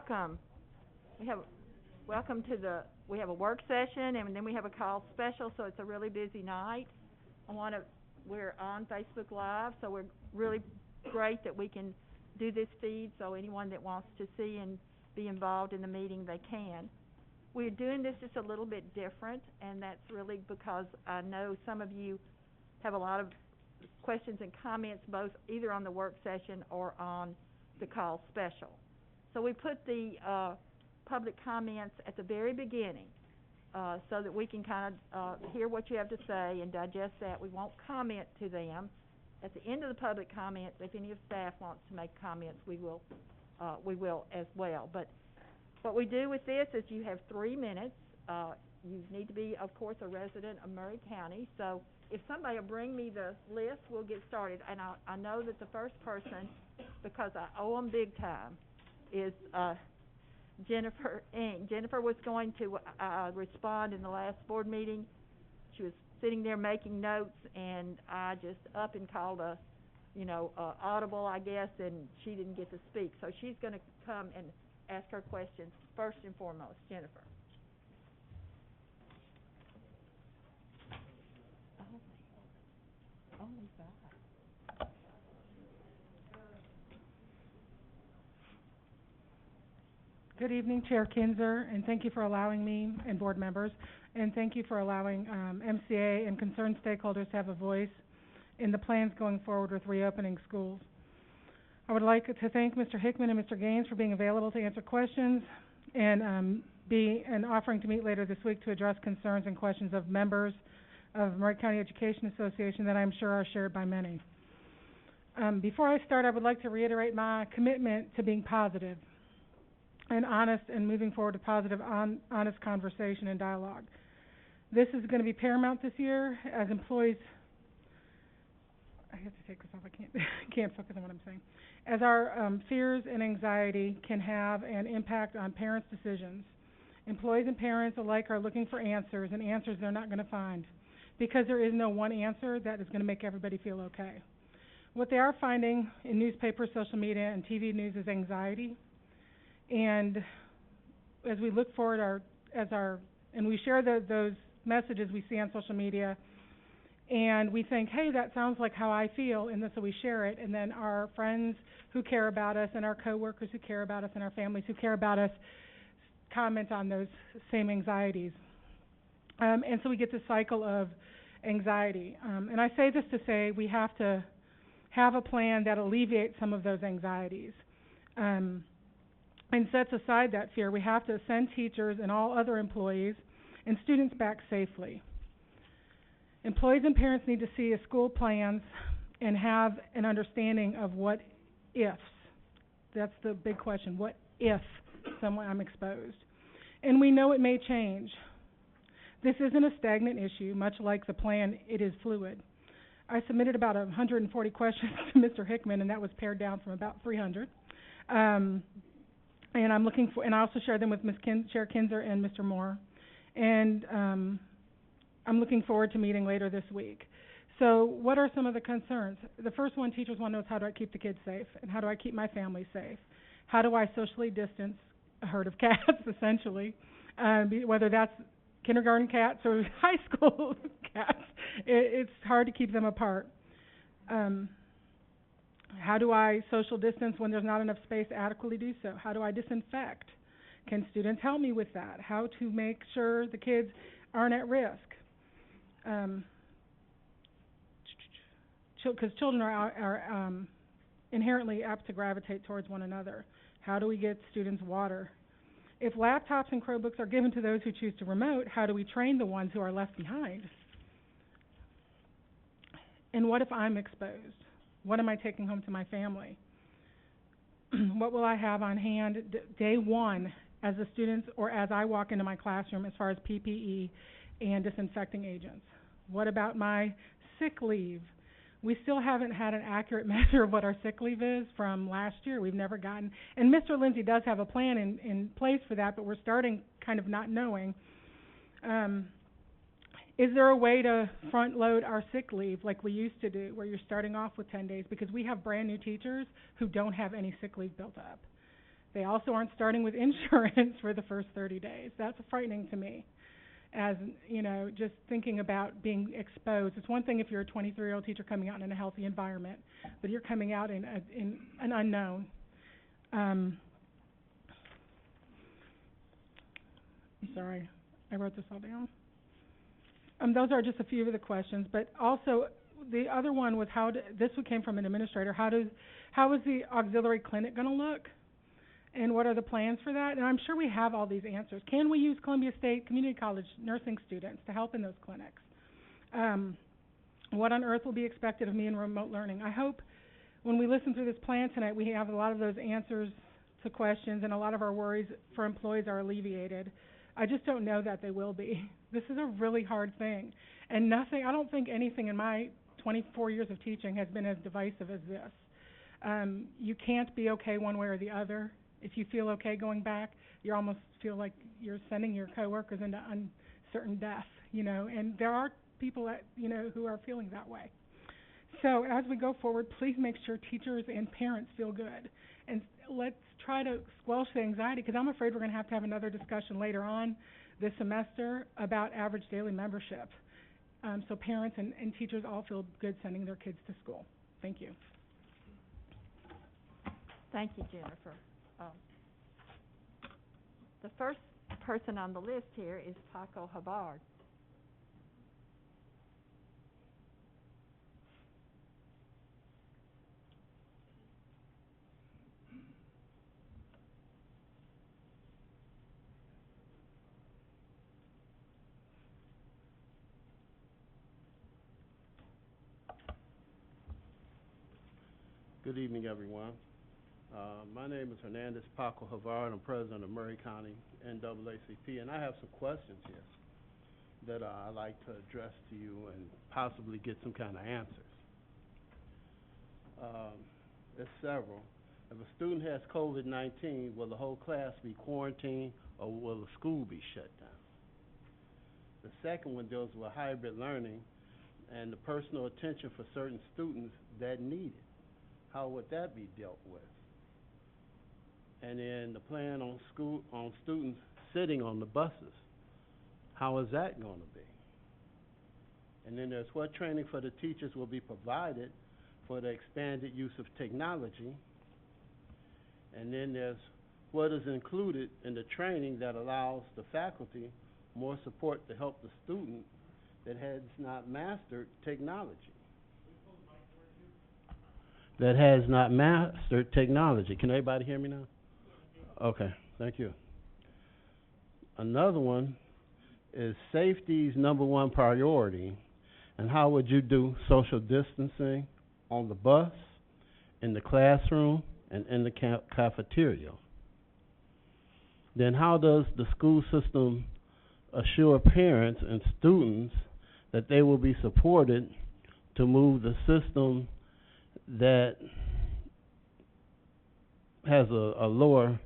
welcome. We have welcome to we have a work session and then we have a call special, so it's a really busy night. We're on Facebook Live, so we're really great that we can do this feed, so anyone that wants to see and be involved in the meeting, they can. We're doing this just a little bit different, and that's really because I know some of you have a lot of questions and comments, both either on the work session or on the call special. So we put the public comments at the very beginning, so that we can kind of hear what you have to say and digest that. We won't comment to them. At the end of the public comments, if any of staff wants to make comments, we will as well. But what we do with this is you have 3 minutes. You need to be, of course, a resident of Murray County. So if somebody will bring me the list, we'll get started. And I know that the first person, because I owe them big time, is Jennifer Ng. Jennifer was going to respond in the last board meeting. She was sitting there making notes, and I just up and called a audible, I guess, and she didn't get to speak. So she's going to come and ask her questions first and foremost. Jennifer. Only five. Good evening, Chair Kinzer, and thank you for allowing me and board members, and thank you for allowing MCA and concerned stakeholders to have a voice in the plans going forward with reopening schools. I would like to thank Mr. Hickman and Mr. Gaines for being available to answer questions and offering to meet later this week to address concerns and questions of members of Murray County Education Association that I'm sure are shared by many. Before I start, I would like to reiterate my commitment to being positive and honest and moving forward to positive, honest conversation and dialogue. This is going to be paramount this year as employees. I have to take this off. I can't focus on what I'm saying. As our fears and anxiety can have an impact on parents' decisions. Employees and parents alike are looking for answers, and answers they're not going to find, because there is no one answer that is going to make everybody feel okay. What they are finding in newspapers, social media, and TV news is anxiety. And as we look forward, and we share those messages we see on social media, and we think, hey, that sounds like how I feel, and so we share it, and then our friends who care about us, and our coworkers who care about us, and our families who care about us comment on those same anxieties. And so we get this cycle of anxiety. And I say this to say we have to have a plan that alleviates some of those anxieties. And sets aside that fear. We have to send teachers and all other employees and students back safely. Employees and parents need to see a school plans and have an understanding of what ifs. That's the big question. What if I'm exposed? And we know it may change. This isn't a stagnant issue, much like the plan, it is fluid. I submitted about 140 questions to Mr. Hickman, and that was pared down from about 300. And I'm looking for, and I also shared them with Chair Kinzer and Mr. Moore. And I'm looking forward to meeting later this week. So what are some of the concerns? The first one, teachers want to know is how do I keep the kids safe, and how do I keep my family safe? How do I socially distance a herd of cats, essentially, whether that's kindergarten cats or high school cats. It's hard to keep them apart. How do I social distance when there's not enough space to adequately do so? How do I disinfect? Can students help me with that? How to make sure the kids aren't at risk? Because children are inherently apt to gravitate towards one another. How do we get students water? If laptops and Chromebooks are given to those who choose to remote, how do we train the ones who are left behind? And what if I'm exposed? What am I taking home to my family? What will I have on hand day one as the students or as I walk into my classroom as far as PPE and disinfecting agents? What about my sick leave? We still haven't had an accurate measure of what our sick leave is from last year. We've never gotten, and Mr. Lindsay does have a plan in place for that, but we're starting kind of not knowing. Is there a way to front load our sick leave like we used to do, where you're starting off with 10 days? Because we have brand new teachers who don't have any sick leave built up. They also aren't starting with insurance for the first 30 days. That's frightening to me. As, you know, just thinking about being exposed. It's one thing if you're a 23-year-old teacher coming out in a healthy environment, but you're coming out in an unknown. I'm sorry, I wrote this all down. Those are just a few of the questions, but also the other one was this one came from an administrator. How is the auxiliary clinic going to look? And what are the plans for that? And I'm sure we have all these answers. Can we use Columbia State Community College nursing students to help in those clinics? What on earth will be expected of me in remote learning? I hope when we listen through this plan tonight, we have a lot of those answers to questions and a lot of our worries for employees are alleviated. I just don't know that they will be. This is a really hard thing. And I don't think anything in my 24 years of teaching has been as divisive as this. You can't be okay one way or the other. If you feel okay going back, you almost feel like you're sending your coworkers into uncertain death, you know, and there are people that, you know, who are feeling that way. So as we go forward, please make sure teachers and parents feel good. And let's try to squelch the anxiety, because I'm afraid we're going to have another discussion later on this semester about average daily membership. So parents and teachers all feel good sending their kids to school. Thank you. Thank you, Jennifer. The first person on the list here is Paco Havard. Good evening, everyone. My name is Hernandez Paco Havard. I'm president of Murray County NAACP, and I have some questions here that I'd like to address to you and possibly get some kind of answers. There's several. If a student has COVID-19, will the whole class be quarantined or will the school be shut down? The second one deals with hybrid learning and the personal attention for certain students that need it. How would that be dealt with? And then the plan on students sitting on the buses. How is that going to be? And then there's what training for the teachers will be provided for the expanded use of technology. And then there's what is included in the training that allows the faculty more support to help the student that has not mastered technology. That has not mastered technology. Can everybody hear me now? Okay, thank you. Another one is safety's #1 priority, and how would you do social distancing on the bus, in the classroom, and in the cafeteria? Then how does the school system assure parents and students that they will be supported to move the system that has a lower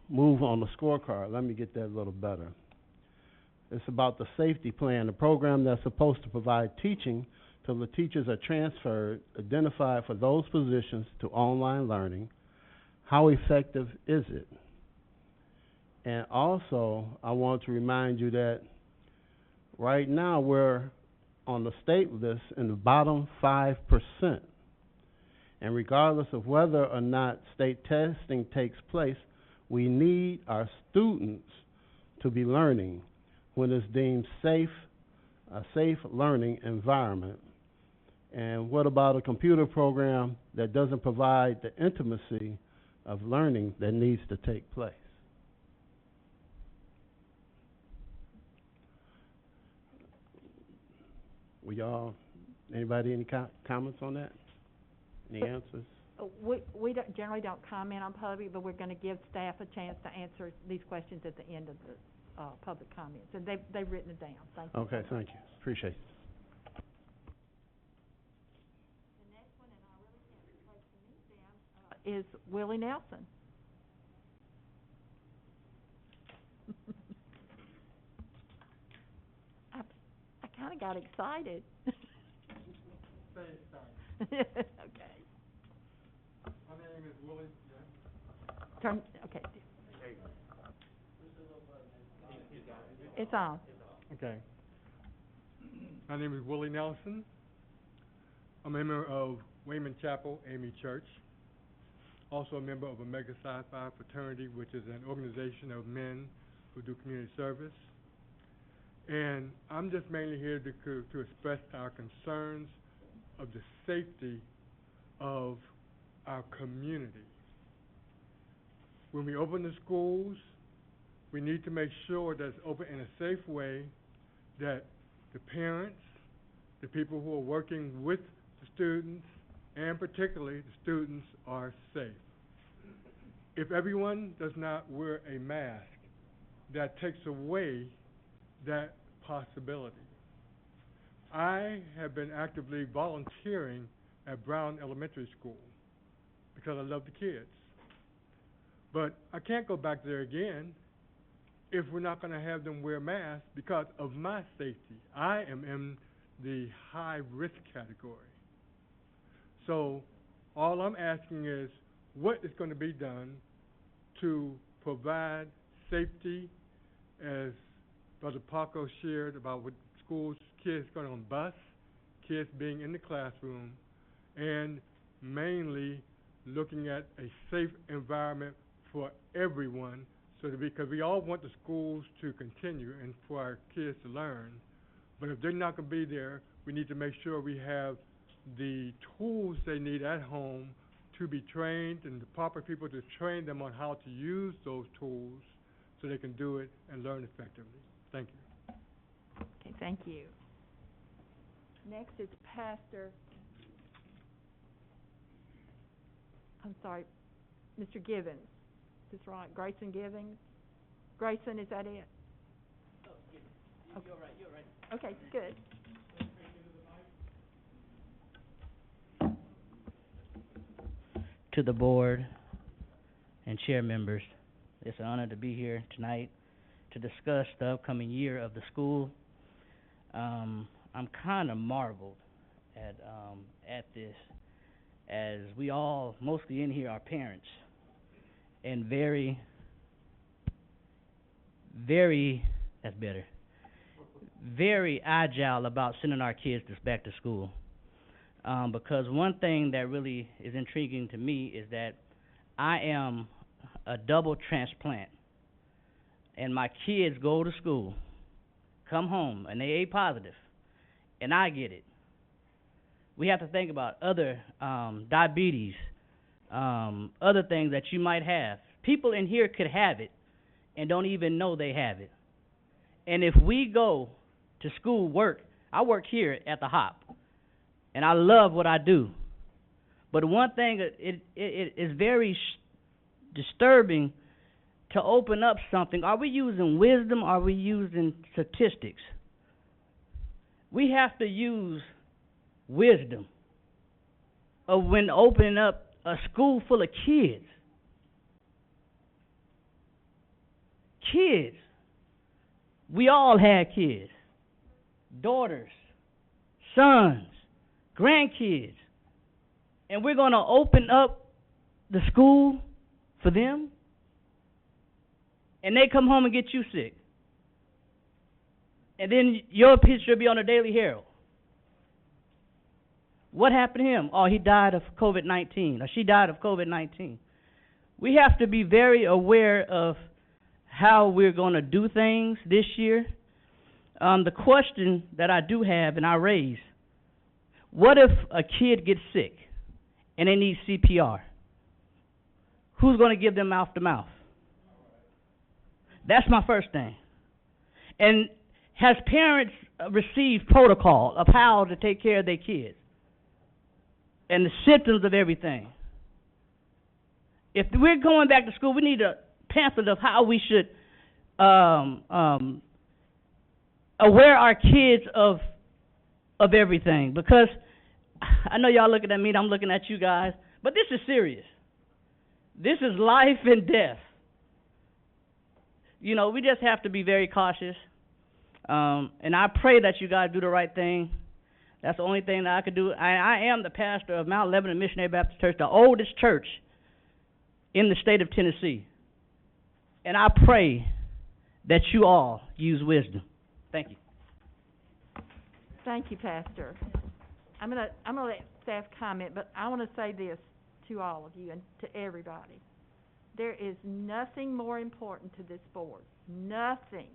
move on the scorecard? Let me get that a little better. It's about the safety plan, the program that's supposed to provide teaching till the teachers are transferred, identified for those positions to online learning. How effective is it? And also, I want to remind you that right now we're on the state list in the bottom 5%. And regardless of whether or not state testing takes place, we need our students to be learning when it's deemed safe, a safe learning environment. And what about a computer program that doesn't provide the intimacy of learning that needs to take place? Anybody any comments on that? Any answers? We generally don't comment on public, but we're going to give staff a chance to answer these questions at the end of the public comments. And they've written it down. Thank you. Okay, thank you. Appreciate it. The next one, and I really can't replace the meet them, is Willie Nelson. I kind of got excited. Stay excited. Okay. My name is Willie. Turn, okay. It's on. Okay. My name is Willie Nelson. I'm a member of Wayman Chapel AME Church. Also a member of Omega Psi Phi Fraternity, which is an organization of men who do community service. And I'm just mainly here to express our concerns of the safety of our community. When we open the schools, we need to make sure that it's open in a safe way, that the parents, the people who are working with the students, and particularly the students, are safe. If everyone does not wear a mask, that takes away that possibility. I have been actively volunteering at Brown Elementary School because I love the kids. But I can't go back there again if we're not going to have them wear masks because of my safety. I am in the high risk category. So all I'm asking is, what is going to be done to provide safety, as Brother Paco shared about what schools, kids going on bus, kids being in the classroom, and mainly looking at a safe environment for everyone, so that because we all want the schools to continue and for our kids to learn, but if they're not going to be there, we need to make sure we have the tools they need at home to be trained and the proper people to train them on how to use those tools so they can do it and learn effectively. Thank you. Okay, thank you. Next is Pastor, I'm sorry, Mr. Givens. Is this right? Grayson Givens? Grayson, is that it? Oh, yeah. Okay. You're right. Okay, good. To the board and chair members, it's an honor to be here tonight to discuss the upcoming year of the school. I'm kind of marveled at this, as we all, mostly in here, are parents, and very, that's better, very agile about sending our kids back to school. Because one thing that really is intriguing to me is that I am a double transplant, and my kids go to school, come home, and they A positive, and I get it. We have to think about other diabetes, other things that you might have. People in here could have it and don't even know they have it. And if we go to school, I work here at the HOP, and I love what I do. But one thing, it is very disturbing to open up something. Are we using wisdom? Are we using statistics? We have to use wisdom of when opening up a school full of kids. Kids. We all had kids. Daughters, sons, grandkids. And we're going to open up the school for them, and they come home and get you sick. And then your picture will be on the Daily Herald. What happened to him? Oh, he died of COVID-19, or she died of COVID-19. We have to be very aware of how we're going to do things this year. The question that I do have and I raise, what if a kid gets sick and they need CPR? Who's going to give them mouth to mouth? That's my first thing. And has parents received protocol of how to take care of their kids and the symptoms of everything? If we're going back to school, we need a pamphlet of how we should aware our kids of everything. Because I know y'all looking at me, I'm looking at you guys, but this is serious. This is life and death. You know, we just have to be very cautious. And I pray that you guys do the right thing. That's the only thing that I could do. I am the pastor of Mount Lebanon Missionary Baptist Church, the oldest church in the state of Tennessee. And I pray that you all use wisdom. Thank you. Thank you, Pastor. I'm gonna let staff comment, but I want to say this to all of you and to everybody. There is nothing more important to this board, nothing,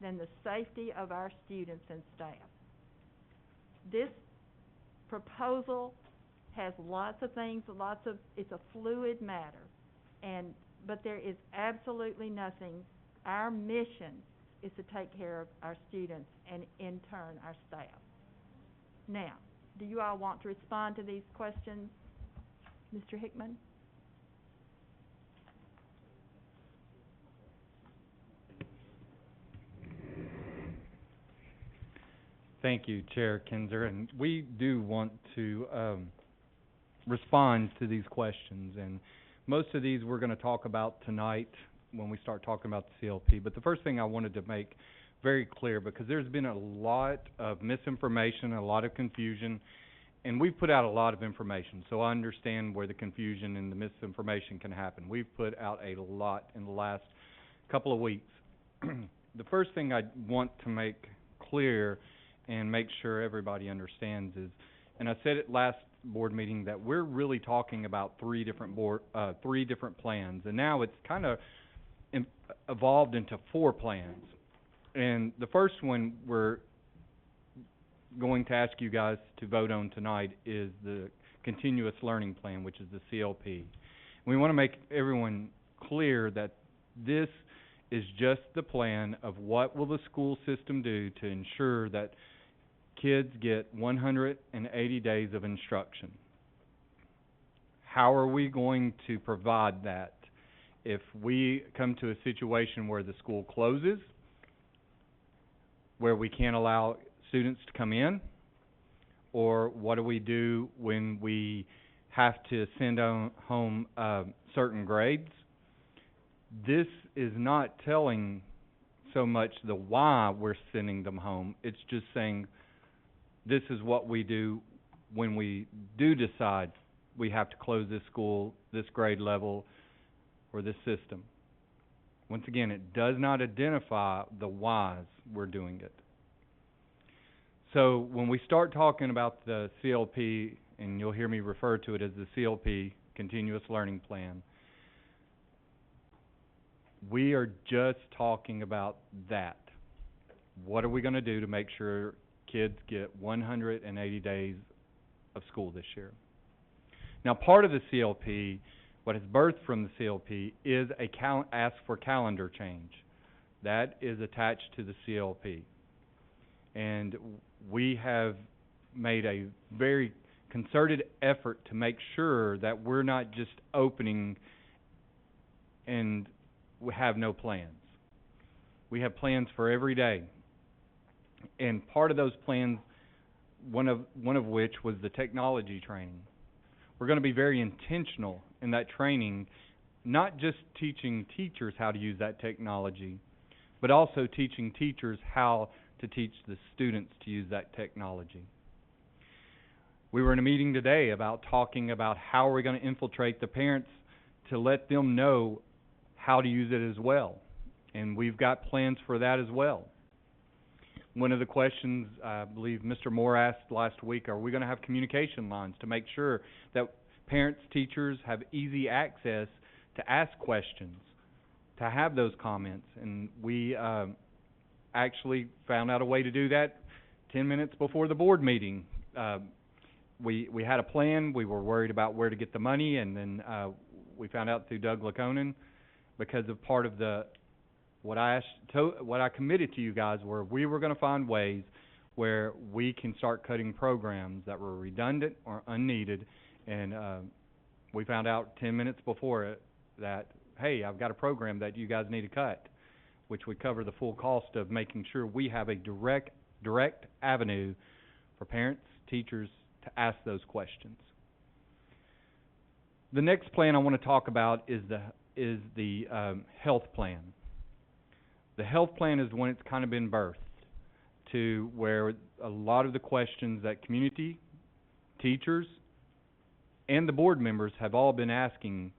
than the safety of our students and staff. This proposal has lots of things, it's a fluid matter, but there is absolutely nothing. Our mission is to take care of our students and, in turn, our staff. Now, do you all want to respond to these questions? Mr. Hickman? Thank you, Chair Kinzer, and we do want to respond to these questions, and most of these we're going to talk about tonight when we start talking about the CLP. But the first thing I wanted to make very clear, because there's been a lot of misinformation, a lot of confusion, and we've put out a lot of information, so I understand where the confusion and the misinformation can happen. We've put out a lot in the last couple of weeks. The first thing I want to make clear and make sure everybody understands is, and I said it last board meeting, that we're really talking about three different plans, and now it's kind of evolved into 4 plans. And the first one we're going to ask you guys to vote on tonight is the continuous learning plan, which is the CLP. We want to make everyone clear that this is just the plan of what will the school system do to ensure that kids get 180 days of instruction. How are we going to provide that if we come to a situation where the school closes, where we can't allow students to come in, or what do we do when we have to send home certain grades? This is not telling so much the why we're sending them home. It's just saying this is what we do when we do decide we have to close this school, this grade level, or this system. Once again, it does not identify the whys we're doing it. So when we start talking about the CLP, and you'll hear me refer to it as the CLP, Continuous Learning Plan, we are just talking about that. What are we going to do to make sure kids get 180 days of school this year? Now, part of the CLP, what has birthed from the CLP, is a ask for calendar change. That is attached to the CLP. And we have made a very concerted effort to make sure that we're not just opening and we have no plans. We have plans for every day. And part of those plans, one of which was the technology training. We're going to be very intentional in that training, not just teaching teachers how to use that technology, but also teaching teachers how to teach the students to use that technology. We were in a meeting today talking about how we're going to infiltrate the parents to let them know how to use it as well. And we've got plans for that as well. One of the questions I believe Mr. Moore asked last week, are we going to have communication lines to make sure that parents, teachers have easy access to ask questions, to have those comments? And we actually found out a way to do that 10 minutes before the board meeting. We had a plan. We were worried about where to get the money, and then we found out through Doug Laconin, because of part of what I committed to you guys were we were going to find ways where we can start cutting programs that were redundant or unneeded, and we found out 10 minutes before it that, hey, I've got a program that you guys need to cut, which would cover the full cost of making sure we have a direct avenue for parents, teachers to ask those questions. The next plan I want to talk about is the health plan. The health plan is when it's kind of been birthed, to where a lot of the questions that community, teachers, and the board members have all been asking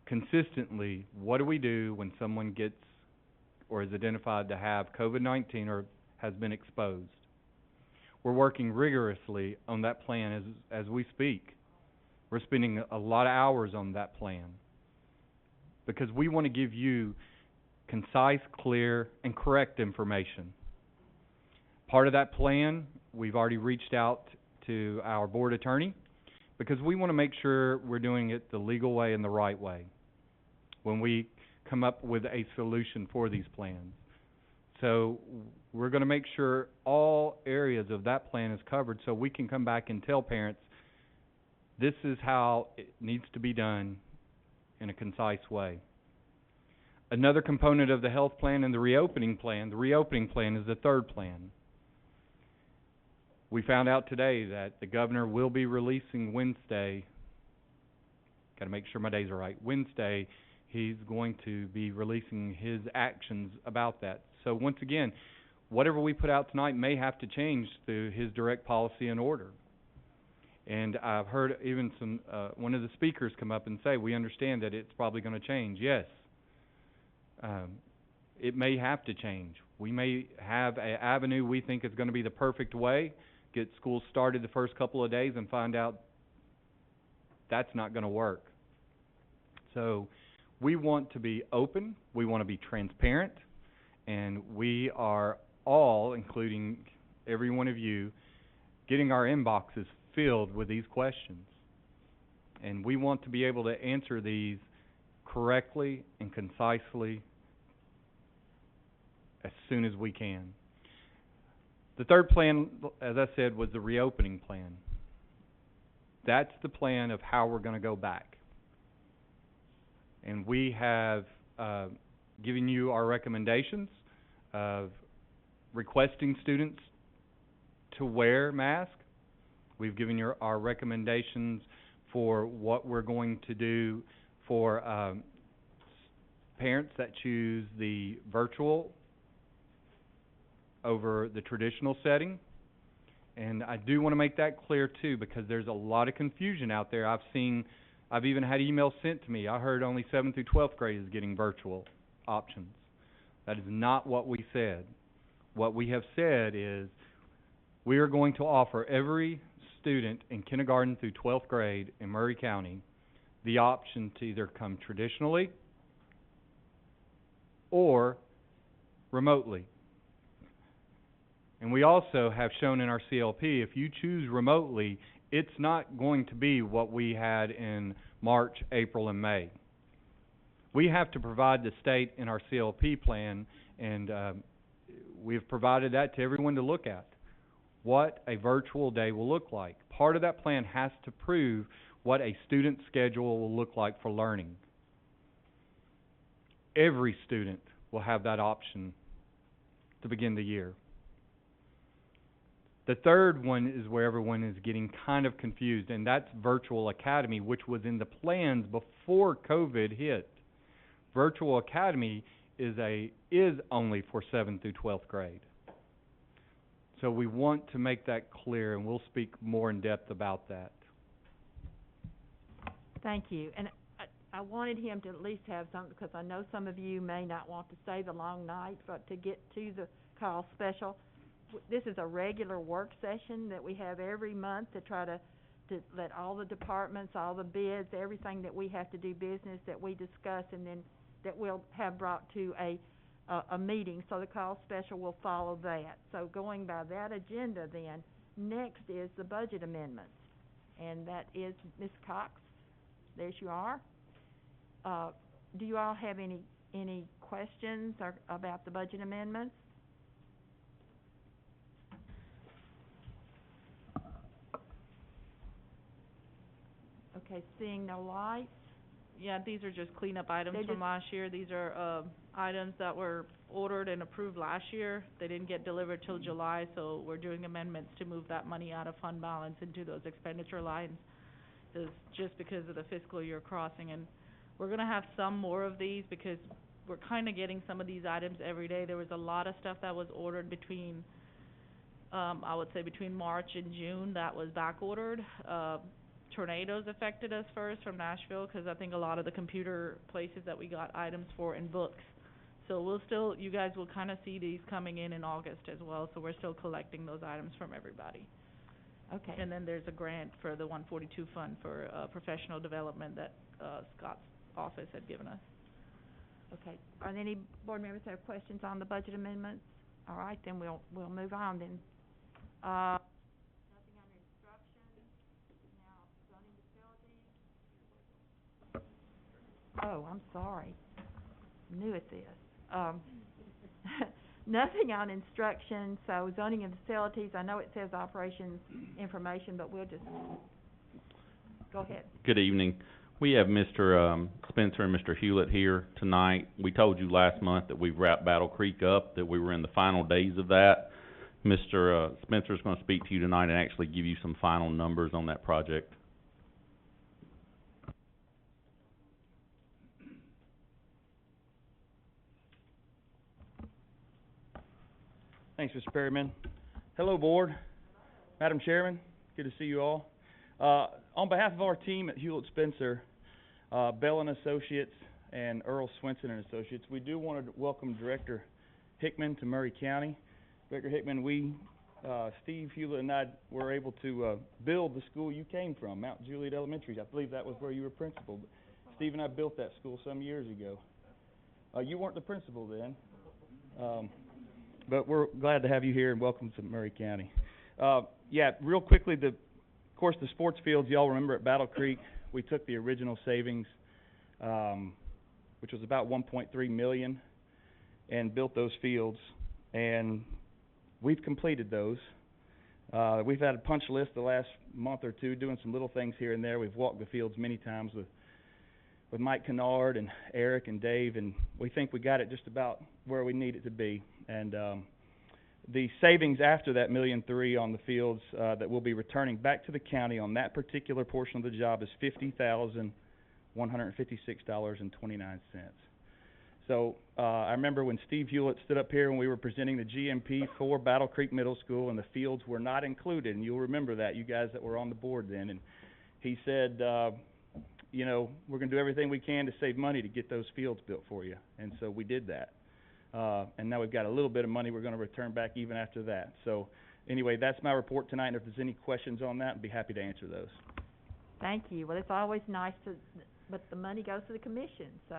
consistently, what do we do when someone gets or is identified to have COVID-19 or has been exposed? We're working rigorously on that plan as we speak. We're spending a lot of hours on that plan because we want to give you concise, clear, and correct information. Part of that plan, we've already reached out to our board attorney because we want to make sure we're doing it the legal way and the right way when we come up with a solution for these plans. So we're going to make sure all areas of that plan is covered so we can come back and tell parents this is how it needs to be done in a concise way. Another component of the health plan and the reopening plan is the third plan. We found out today that the governor will be releasing Wednesday, got to make sure my days are right, Wednesday, he's going to be releasing his actions about that. So once again, whatever we put out tonight may have to change through his direct policy and order. And I've heard even one of the speakers come up and say, we understand that it's probably going to change. Yes, it may have to change. We may have an avenue we think is going to be the perfect way, get school started the first couple of days and find out that's not going to work. So we want to be open, we want to be transparent, and we are all, including every one of you, getting our inboxes filled with these questions. And we want to be able to answer these correctly and concisely as soon as we can. The third plan, as I said, was the reopening plan. That's the plan of how we're going to go back. And we have given you our recommendations of requesting students to wear masks. We've given you our recommendations for what we're going to do for parents that choose the virtual over the traditional setting. And I do want to make that clear too, because there's a lot of confusion out there. I've even had emails sent to me. I heard only 7th through 12th grade is getting virtual options. That is not what we said. What we have said is we are going to offer every student in kindergarten through 12th grade in Murray County the option to either come traditionally or remotely. And we also have shown in our CLP, if you choose remotely, it's not going to be what we had in March, April, and May. We have to provide the state in our CLP plan, and we've provided that to everyone to look at, what a virtual day will look like. Part of that plan has to prove what a student schedule will look like for learning. Every student will have that option to begin the year. The third one is where everyone is getting kind of confused, and that's Virtual Academy, which was in the plans before COVID hit. Virtual Academy is only for 7th through 12th grade. So we want to make that clear, and we'll speak more in depth about that. Thank you. And I wanted him to at least have something, because I know some of you may not want to stay the long night, but to get to the call special. This is a regular work session that we have every month to try to let all the departments, all the bids, everything that we have to do business that we discuss, and then that we'll have brought to a meeting. So the call special will follow that. So going by that agenda then, next is the budget amendments. And that is Ms. Cox. There you are. Do you all have any questions about the budget amendments? Okay, seeing no lights. Yeah, these are just cleanup items They from just- last year. These are items that were ordered and approved last year. They didn't get delivered till July, so we're doing amendments to move that money out of fund balance into those expenditure lines. Is just because of the fiscal year crossing, and we're gonna have some more of these because we're kinda getting some of these items every day. There was a lot of stuff that was ordered between, I would say between March and June that was back ordered. tornadoes affected us first from Nashville, 'cause I think a lot of the computer places that we got items for and books. So we'll still, you guys will kinda see these coming in August as well, so we're still collecting those items from everybody. Okay. And then there's a grant for the 142 fund for, professional development that, Scott's office had given us. Okay. Are there any board members that have questions on the budget amendments? All right, then we'll move on then. Nothing under instruction. Now, zoning facilities. Oh, I'm sorry. I'm new at this. Nothing on instruction, so zoning and facilities, I know it says operations information, but we'll just, go ahead. Good evening. We have Mr. Spencer and Mr. Hewlett here tonight. We told you last month that we wrapped Battle Creek up, that we were in the final days of that. Mr. Spencer's gonna speak to you tonight and actually give you some final numbers on that project. Thanks, Mr. Perryman. Hello, Board. Madam Chairman, good to see you all. On behalf of our team at Hewlett Spencer, Bell and Associates, and Earl Swenson and Associates, we do want to welcome Director Hickman to Murray County. Director Hickman, Steve Hewlett and I were able to build the school you came from, Mount Juliet Elementary. I believe that was where you were principal. But Steve and I built that school some years ago. You weren't the principal then. But we're glad to have you here and welcome to Murray County. Yeah, real quickly, of course, the sports fields, y'all remember at Battle Creek, we took the original savings, which was about $1.3 million, and built those fields, and we've completed those. We've had a punch list the last month or two, doing some little things here and there. We've walked the fields many times with Mike Kennard and Eric and Dave, and we think we got it just about where we need it to be. And the savings after that $1.3 million on the fields that we'll be returning back to the county on that particular portion of the job is $50,156.29. So I remember when Steve Hewlett stood up here when we were presenting the GMP for Battle Creek Middle School, and the fields were not included, and you'll remember that, you guys that were on the board then, and he said, you know, we're going to do everything we can to save money to get those fields built for you, and so we did that. And now we've got a little bit of money we're going to return back even after that. So anyway, that's my report tonight, and if there's any questions on that, I'd be happy to answer those. Thank you. Well, it's always nice to, but the money goes to the commission, so.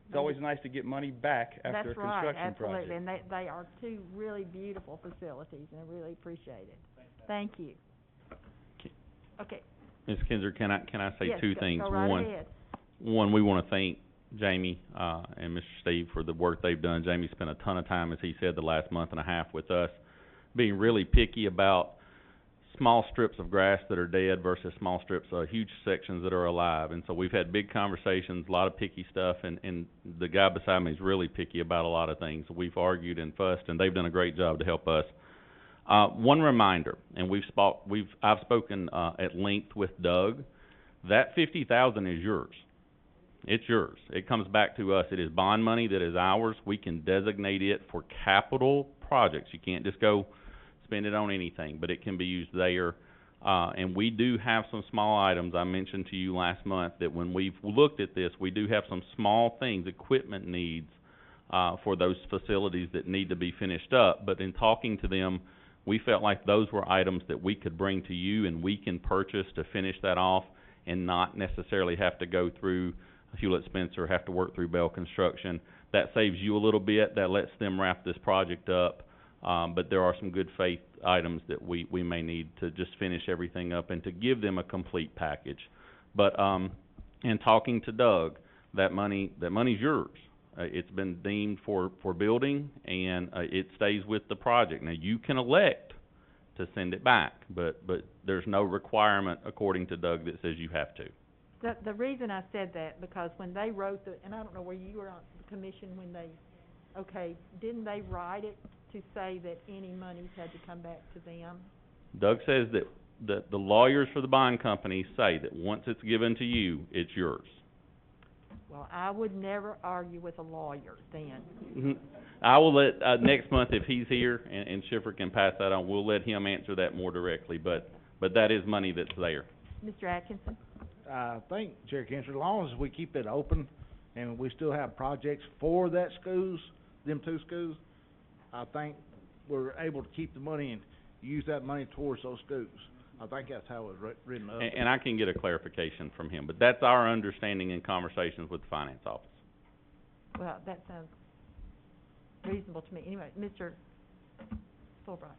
It's always nice to get money back after a construction project. That's right, absolutely, and they are two really beautiful facilities, and I really appreciate it. Thank you. Okay. Ms. Kinzer, can I say Yes, two things? Go right ahead. One, we want to thank Jamie and Mr. Steve for the work they've done. Jamie spent a ton of time, as he said, the last month and a half with us, being really picky about small strips of grass that are dead versus small strips of huge sections that are alive. And so we've had big conversations, a lot of picky stuff, and the guy beside me is really picky about a lot of things. We've argued and fussed, and they've done a great job to help us. One reminder, and I've spoken at length with Doug. That $50,000 is yours. It's yours. It comes back to us. It is bond money that is ours. We can designate it for capital projects. You can't just go spend it on anything, but it can be used there. And we do have some small items. I mentioned to you last month that when we've looked at this, we do have some small things, equipment needs for those facilities that need to be finished up. But in talking to them, we felt like those were items that we could bring to you and we can purchase to finish that off and not necessarily have to go through Hewlett Spencer, have to work through Bell Construction. That saves you a little bit. That lets them wrap this project up. But there are some good faith items that we may need to just finish everything up and to give them a complete package. But in talking to Doug, that money's yours. It's been deemed for building, and it stays with the project. Now, you can elect to send it back, but there's no requirement, according to Doug, that says you have to. The reason I said that, because when they wrote and I don't know where you were on the commission when didn't they write it to say that any monies had to come back to them? Doug says that the lawyers for the bond company say that once it's given to you, it's yours. Well, I would never argue with a lawyer then. I will let, next month if he's here, and Schiffer can pass that on, we'll let him answer that more directly, but that is money that's there. Mr. Atkinson? I think, Chair Kinser, as long as we keep it open and we still have projects for that schools, them two schools, I think we're able to keep the money and use that money towards those schools. I think that's how it was written up. And I can get a clarification from him, but that's our understanding in conversations with the finance office. Well, that sounds reasonable to me. Anyway, Mr. Fulbright.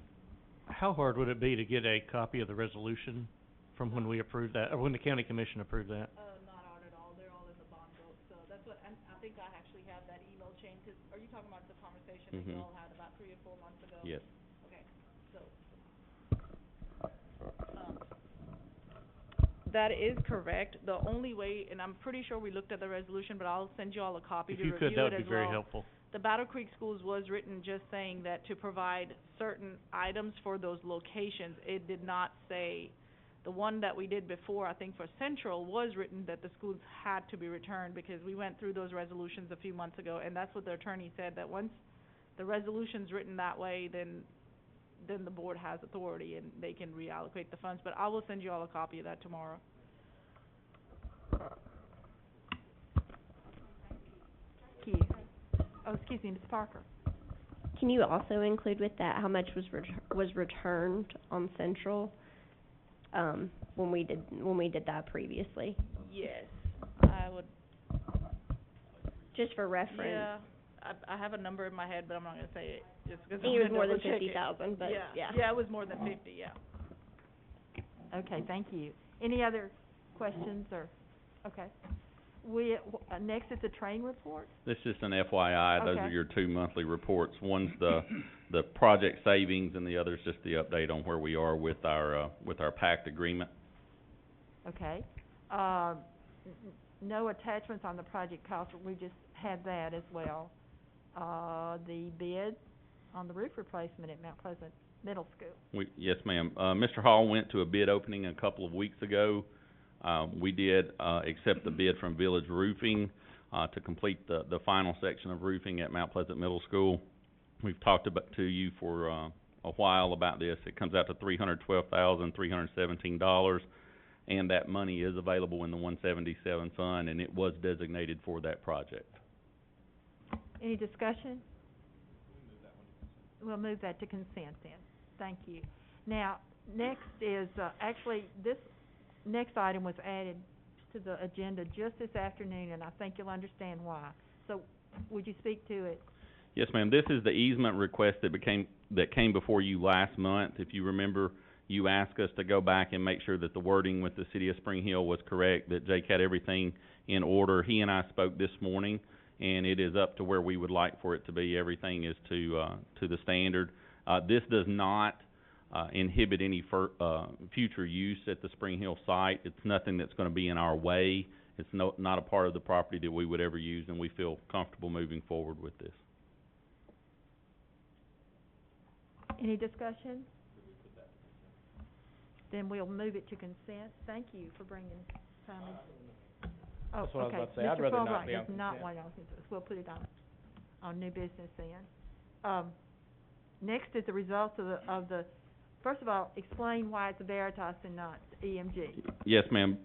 How hard would it be to get a copy of the resolution from when we approved that, or when the county commission approved that? Not hard at all, they're all in the bond book, so that's what, and I think I actually have that email chain, 'cause are you talking about the conversation that you all had about 3 or 4 months ago? Yes. Okay, so, that is correct. The only way, and I'm pretty sure we looked at the resolution, but I'll send you all a copy If to you review could, it as well. that would be very helpful. The Battle Creek Schools was written just saying that to provide certain items for those locations. It did not say, the one that we did before, I think for Central, was written that the schools had to be returned, because we went through those resolutions a few months ago, and that's what the attorney said, that once the resolution's written that way, then the board has authority and they can reallocate the funds. But I will send you all a copy of that tomorrow. Keith. Oh, excuse me, Ms. Parker. Can you also include with that how much was returned on Central, when we did that previously? Yes, I would. Just for reference. Yeah, I have a number in my head, but I'm not gonna say it, just 'cause I think it was I'm more gonna than double check it. 50,000, but yeah. Yeah, it was more than 50, yeah. Okay, thank you. Any other questions or, okay. Next is the train report. This is just an FYI, those Okay. are your 2 monthly reports. One's the project savings, and the other's just the update on where we are with our PACT agreement. Okay. No attachments on the project cost, we just had that as well. The bid on the roof replacement at Mount Pleasant Middle School. Yes, ma'am. Mr. Hall went to a bid opening a couple of weeks ago. We did, accept the bid from Village Roofing, to complete the final section of roofing at Mount Pleasant Middle School. We've talked to you for, a while about this. It comes out to $312,317, and that money is available in the 177 fund, and it was designated for that project. Any discussion? We'll move that to consent then. Thank you. Now, next is, actually, this next item was added to the agenda just this afternoon, and I think you'll understand why. So, would you speak to it? Yes, ma'am. This is the easement request that came before you last month. If you remember, you asked us to go back and make sure that the wording with the City of Spring Hill was correct, that Jake had everything in order. He and I spoke this morning, and it is up to where we would like for it to be. Everything is to the standard. This does not inhibit any future use at the Spring Hill site. It's nothing that's gonna be in our way. It's not a part of the property that we would ever use, and we feel comfortable moving forward with this. Any discussion? Then we'll move it to consent. Thank you for bringing timely. Oh, That's what I was okay. about to say. I'd rather not be on Mr. Fulbright does not consent. want it on consent. We'll put it on new business then. Next is the results of the, first of all, explain why it's a Veritas and not EMG. Yes, ma'am.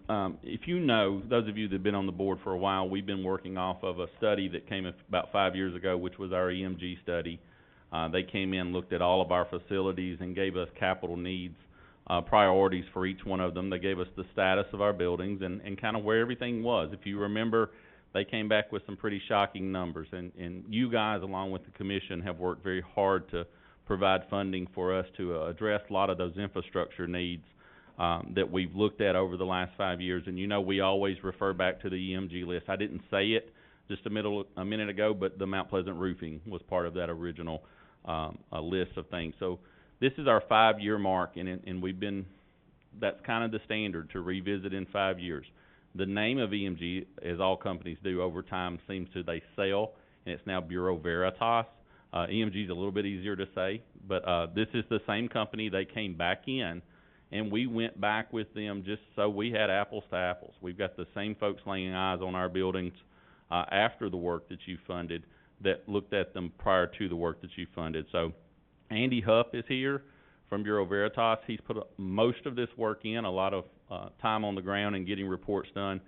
If you know, those of you that have been on the board for a while, we've been working off of a study that came about 5 years ago, which was our EMG study. They came in, looked at all of our facilities, and gave us capital needs, priorities for each one of them. They gave us the status of our buildings and kind of where everything was. If you remember, they came back with some pretty shocking numbers, and you guys, along with the commission, have worked very hard to provide funding for us to address a lot of those infrastructure needs that we've looked at over the last 5 years. And you know, we always refer back to the EMG list. I didn't say it just a minute ago, but the Mount Pleasant roofing was part of that original list of things. So this is our 5-year mark, and we've been, that's kind of the standard, to revisit in 5 years. The name of EMG, as all companies do over time, seems to, they sell, and it's now Bureau Veritas. EMG is a little bit easier to say, but this is the same company. They came back in, and we went back with them just so we had apples to apples. We've got the same folks laying eyes on our buildings after the work that you funded that looked at them prior to the work that you funded. So Andy Hupp is here from Bureau Veritas. He's put most of this work in, a lot of time on the ground and getting reports done.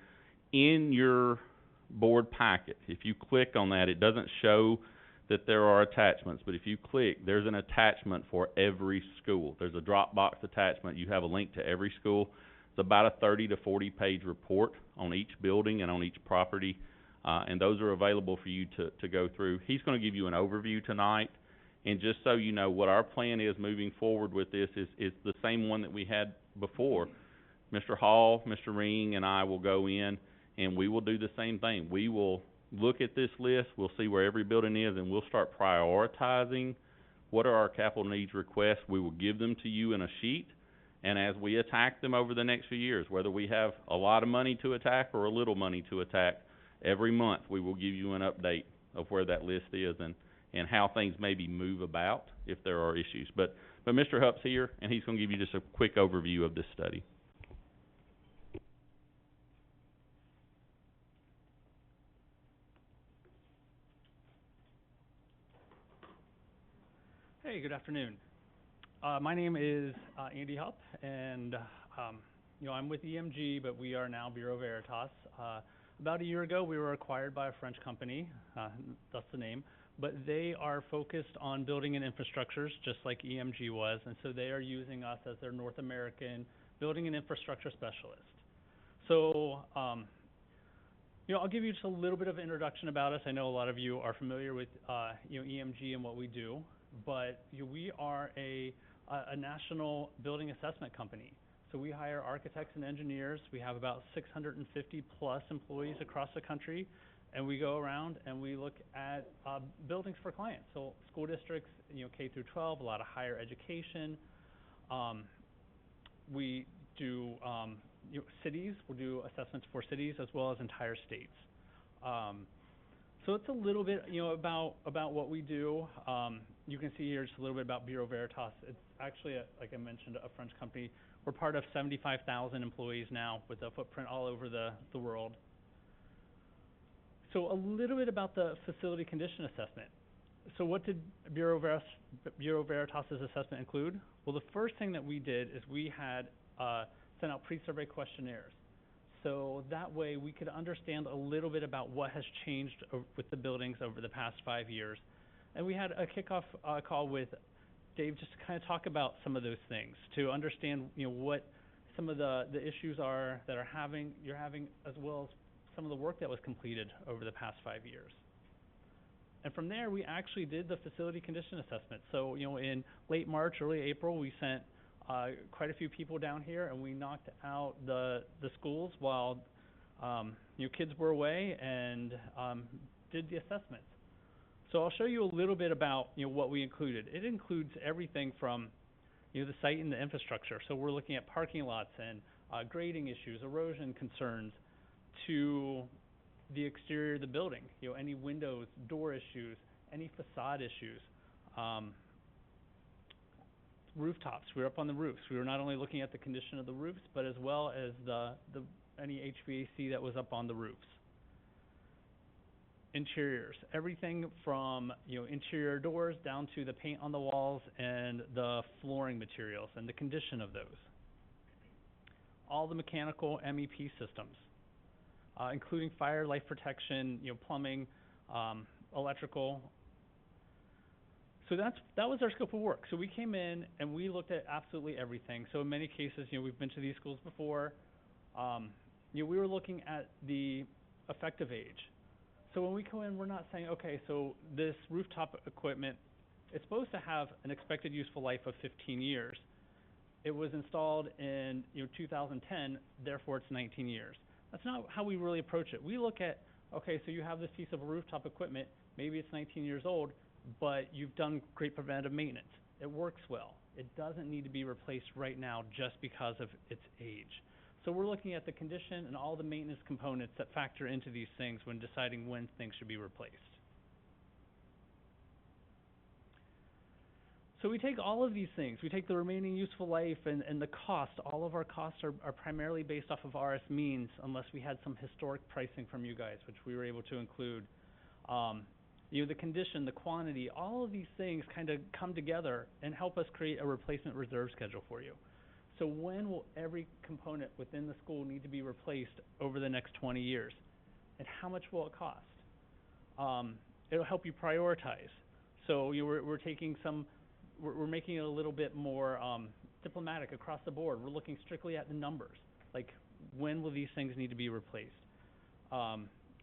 In your board packet, if you click on that, it doesn't show that there are attachments, but if you click, there's an attachment for every school. There's a Dropbox attachment. You have a link to every school. It's about a 30 to 40 page report on each building and on each property, and those are available for you to go through. He's going to give you an overview tonight, and just so you know, what our plan is moving forward with this is the same one that we had before. Mr. Hall, Mr. Ring, and I will go in, and we will do the same thing. We will look at this list, we'll see where every building is, and we'll start prioritizing what are our capital needs requests. We will give them to you in a sheet, and as we attack them over the next few years, whether we have a lot of money to attack or a little money to attack, every month we will give you an update of where that list is and how things maybe move about if there are issues. But Mr. Hupp's here, and he's going to give you just a quick overview of this study. Hey, good afternoon. My name is Andy Hupp, and I'm with EMG, but we are now Bureau Veritas. About a year ago, we were acquired by a French company, that's the name, but they are focused on building and infrastructures, just like EMG was, and so they are using us as their North American building and infrastructure specialist. So, I'll give you just a little bit of introduction about us. I know a lot of you are familiar with, EMG and what we do, but we are a national building assessment company. So we hire architects and engineers. We have about 650 plus employees across the country, and we go around and we look at buildings for clients. So school districts, K through 12, a lot of higher education. We do cities. We'll do assessments for cities as well as entire states. So it's a little bit, about what we do. You can see here just a little bit about Bureau Veritas. It's actually, like I mentioned, a French company. We're part of 75,000 employees now with a footprint all over the world. So a little bit about the facility condition assessment. So what did Bureau Veritas' assessment include? Well, the first thing that we did is we had sent out pre-survey questionnaires. So that way we could understand a little bit about what has changed with the buildings over the past 5 years. And we had a kickoff call with Dave just to kind of talk about some of those things, to understand what some of the issues are that you're having, as well as some of the work that was completed over the past 5 years. And from there, we actually did the facility condition assessment. So in late March, early April, we sent quite a few people down here, and we knocked out the schools while kids were away and did the assessments. So I'll show you a little bit about what we included. It includes everything from the site and the infrastructure. So we're looking at parking lots and grading issues, erosion concerns, to the exterior of the building. Any windows, door issues, any facade issues. Rooftops. We were up on the roofs. We were not only looking at the condition of the roofs, but as well as any HVAC that was up on the roofs. Interiors, everything from interior doors down to the paint on the walls and the flooring materials and the condition of those. All the mechanical MEP systems, including fire, life protection, plumbing, electrical. So that was our scope of work. So we came in and we looked at absolutely everything. So in many cases, we've been to these schools before. We were looking at the effective age. So when we go in, we're not saying, okay, so this rooftop equipment, it's supposed to have an expected useful life of 15 years. It was installed in 2010, therefore it's 19 years. That's not how we really approach it. We look at, okay, so you have this piece of rooftop equipment, maybe it's 19 years old, but you've done great preventative maintenance. It works well. It doesn't need to be replaced right now just because of its age. So we're looking at the condition and all the maintenance components that factor into these things when deciding when things should be replaced. So we take all of these things. We take the remaining useful life and the cost. All of our costs are primarily based off of RS means, unless we had some historic pricing from you guys, which we were able to include. the condition, the quantity, all of these things kind of come together and help us create a replacement reserve schedule for you. So when will every component within the school need to be replaced over the next 20 years? And how much will it cost? It'll help you prioritize. So we're taking we're making it a little bit more diplomatic across the board. We're looking strictly at the numbers. Like, when will these things need to be replaced?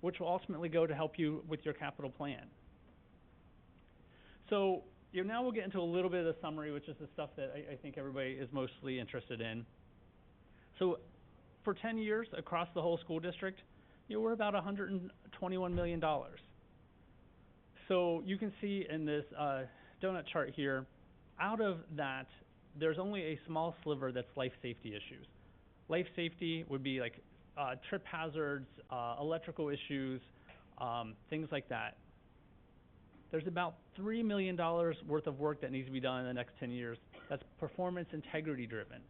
Which will ultimately go to help you with your capital plan. So now we'll get into a little bit of the summary, which is the stuff that I think everybody is mostly interested in. So for 10 years across the whole school district, we're about $121 million. So you can see in this donut chart here, out of that, there's only a small sliver that's life safety issues. Life safety would be like trip hazards, electrical issues, things like that. There's about $3 million worth of work that needs to be done in the next 10 years. That's performance integrity driven.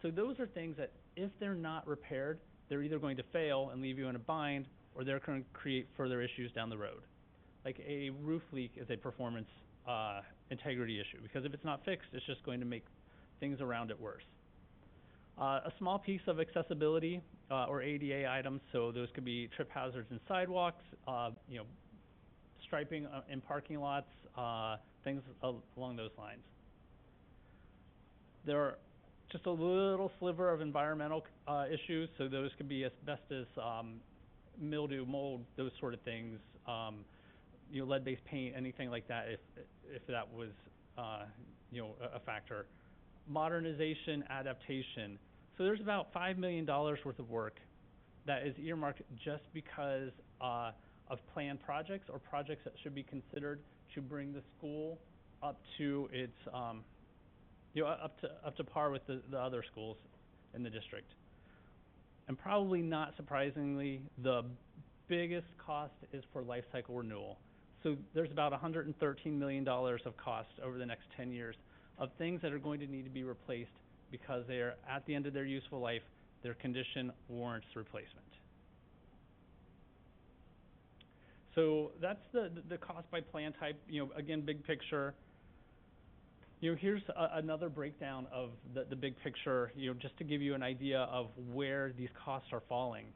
So those are things that if they're not repaired, they're either going to fail and leave you in a bind, or they're going to create further issues down the road. Like a roof leak is a performance integrity issue, because if it's not fixed, it's just going to make things around it worse. A small piece of accessibility or ADA items, so those could be trip hazards in sidewalks, striping in parking lots, things along those lines. There are just a little sliver of environmental issues, so those could be asbestos, mildew, mold, those sort of things, lead-based paint, anything like that, if that was a factor. Modernization, adaptation. So there's about $5 million worth of work that is earmarked just because of planned projects or projects that should be considered to bring the school up to its up to par with the other schools in the district. And probably not surprisingly, the biggest cost is for life cycle renewal. So there's about $113 million of cost over the next 10 years of things that are going to need to be replaced because they are at the end of their useful life, their condition warrants replacement. So that's the cost by plan type, again, big picture. Here's another breakdown of the big picture, just to give you an idea of where these costs are falling.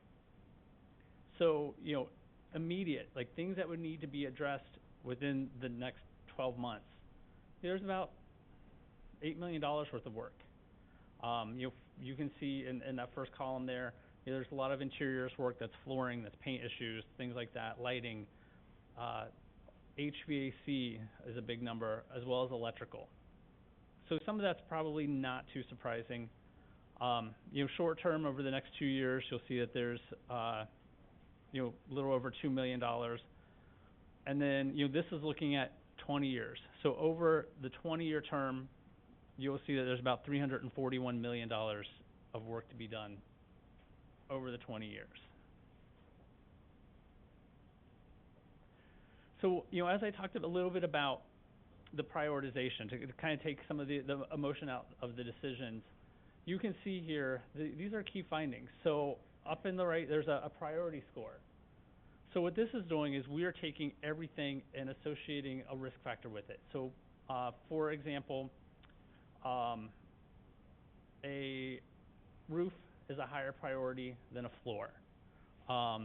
So, immediate, like things that would need to be addressed within the next 12 months. There's about $8 million worth of work. You can see in that first column there, there's a lot of interiors work, that's flooring, that's paint issues, things like that, lighting. HVAC is a big number, as well as electrical. So some of that's probably not too surprising. Short term, over the next 2 years, you'll see that there's a little over $2 million. And then, this is looking at 20 years. So over the 20-year term, you'll see that there's about $341 million of work to be done over the 20 years. So, as I talked a little bit about the prioritization, to kind of take some of the emotion out of the decisions, you can see here, these are key findings. So up in the right, there's a priority score. So what this is doing is we are taking everything and associating a risk factor with it. So, for example, a roof is a higher priority than a floor. A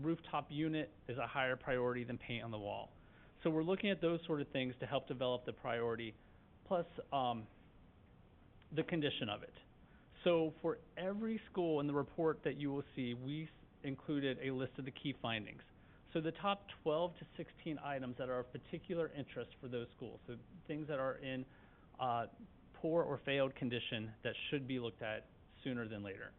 rooftop unit is a higher priority than paint on the wall. So we're looking at those sort of things to help develop the priority, plus the condition of it. So for every school in the report that you will see, we included a list of the key findings. So the top 12 to 16 items that are of particular interest for those schools, so things that are in poor or failed condition that should be looked at sooner than later.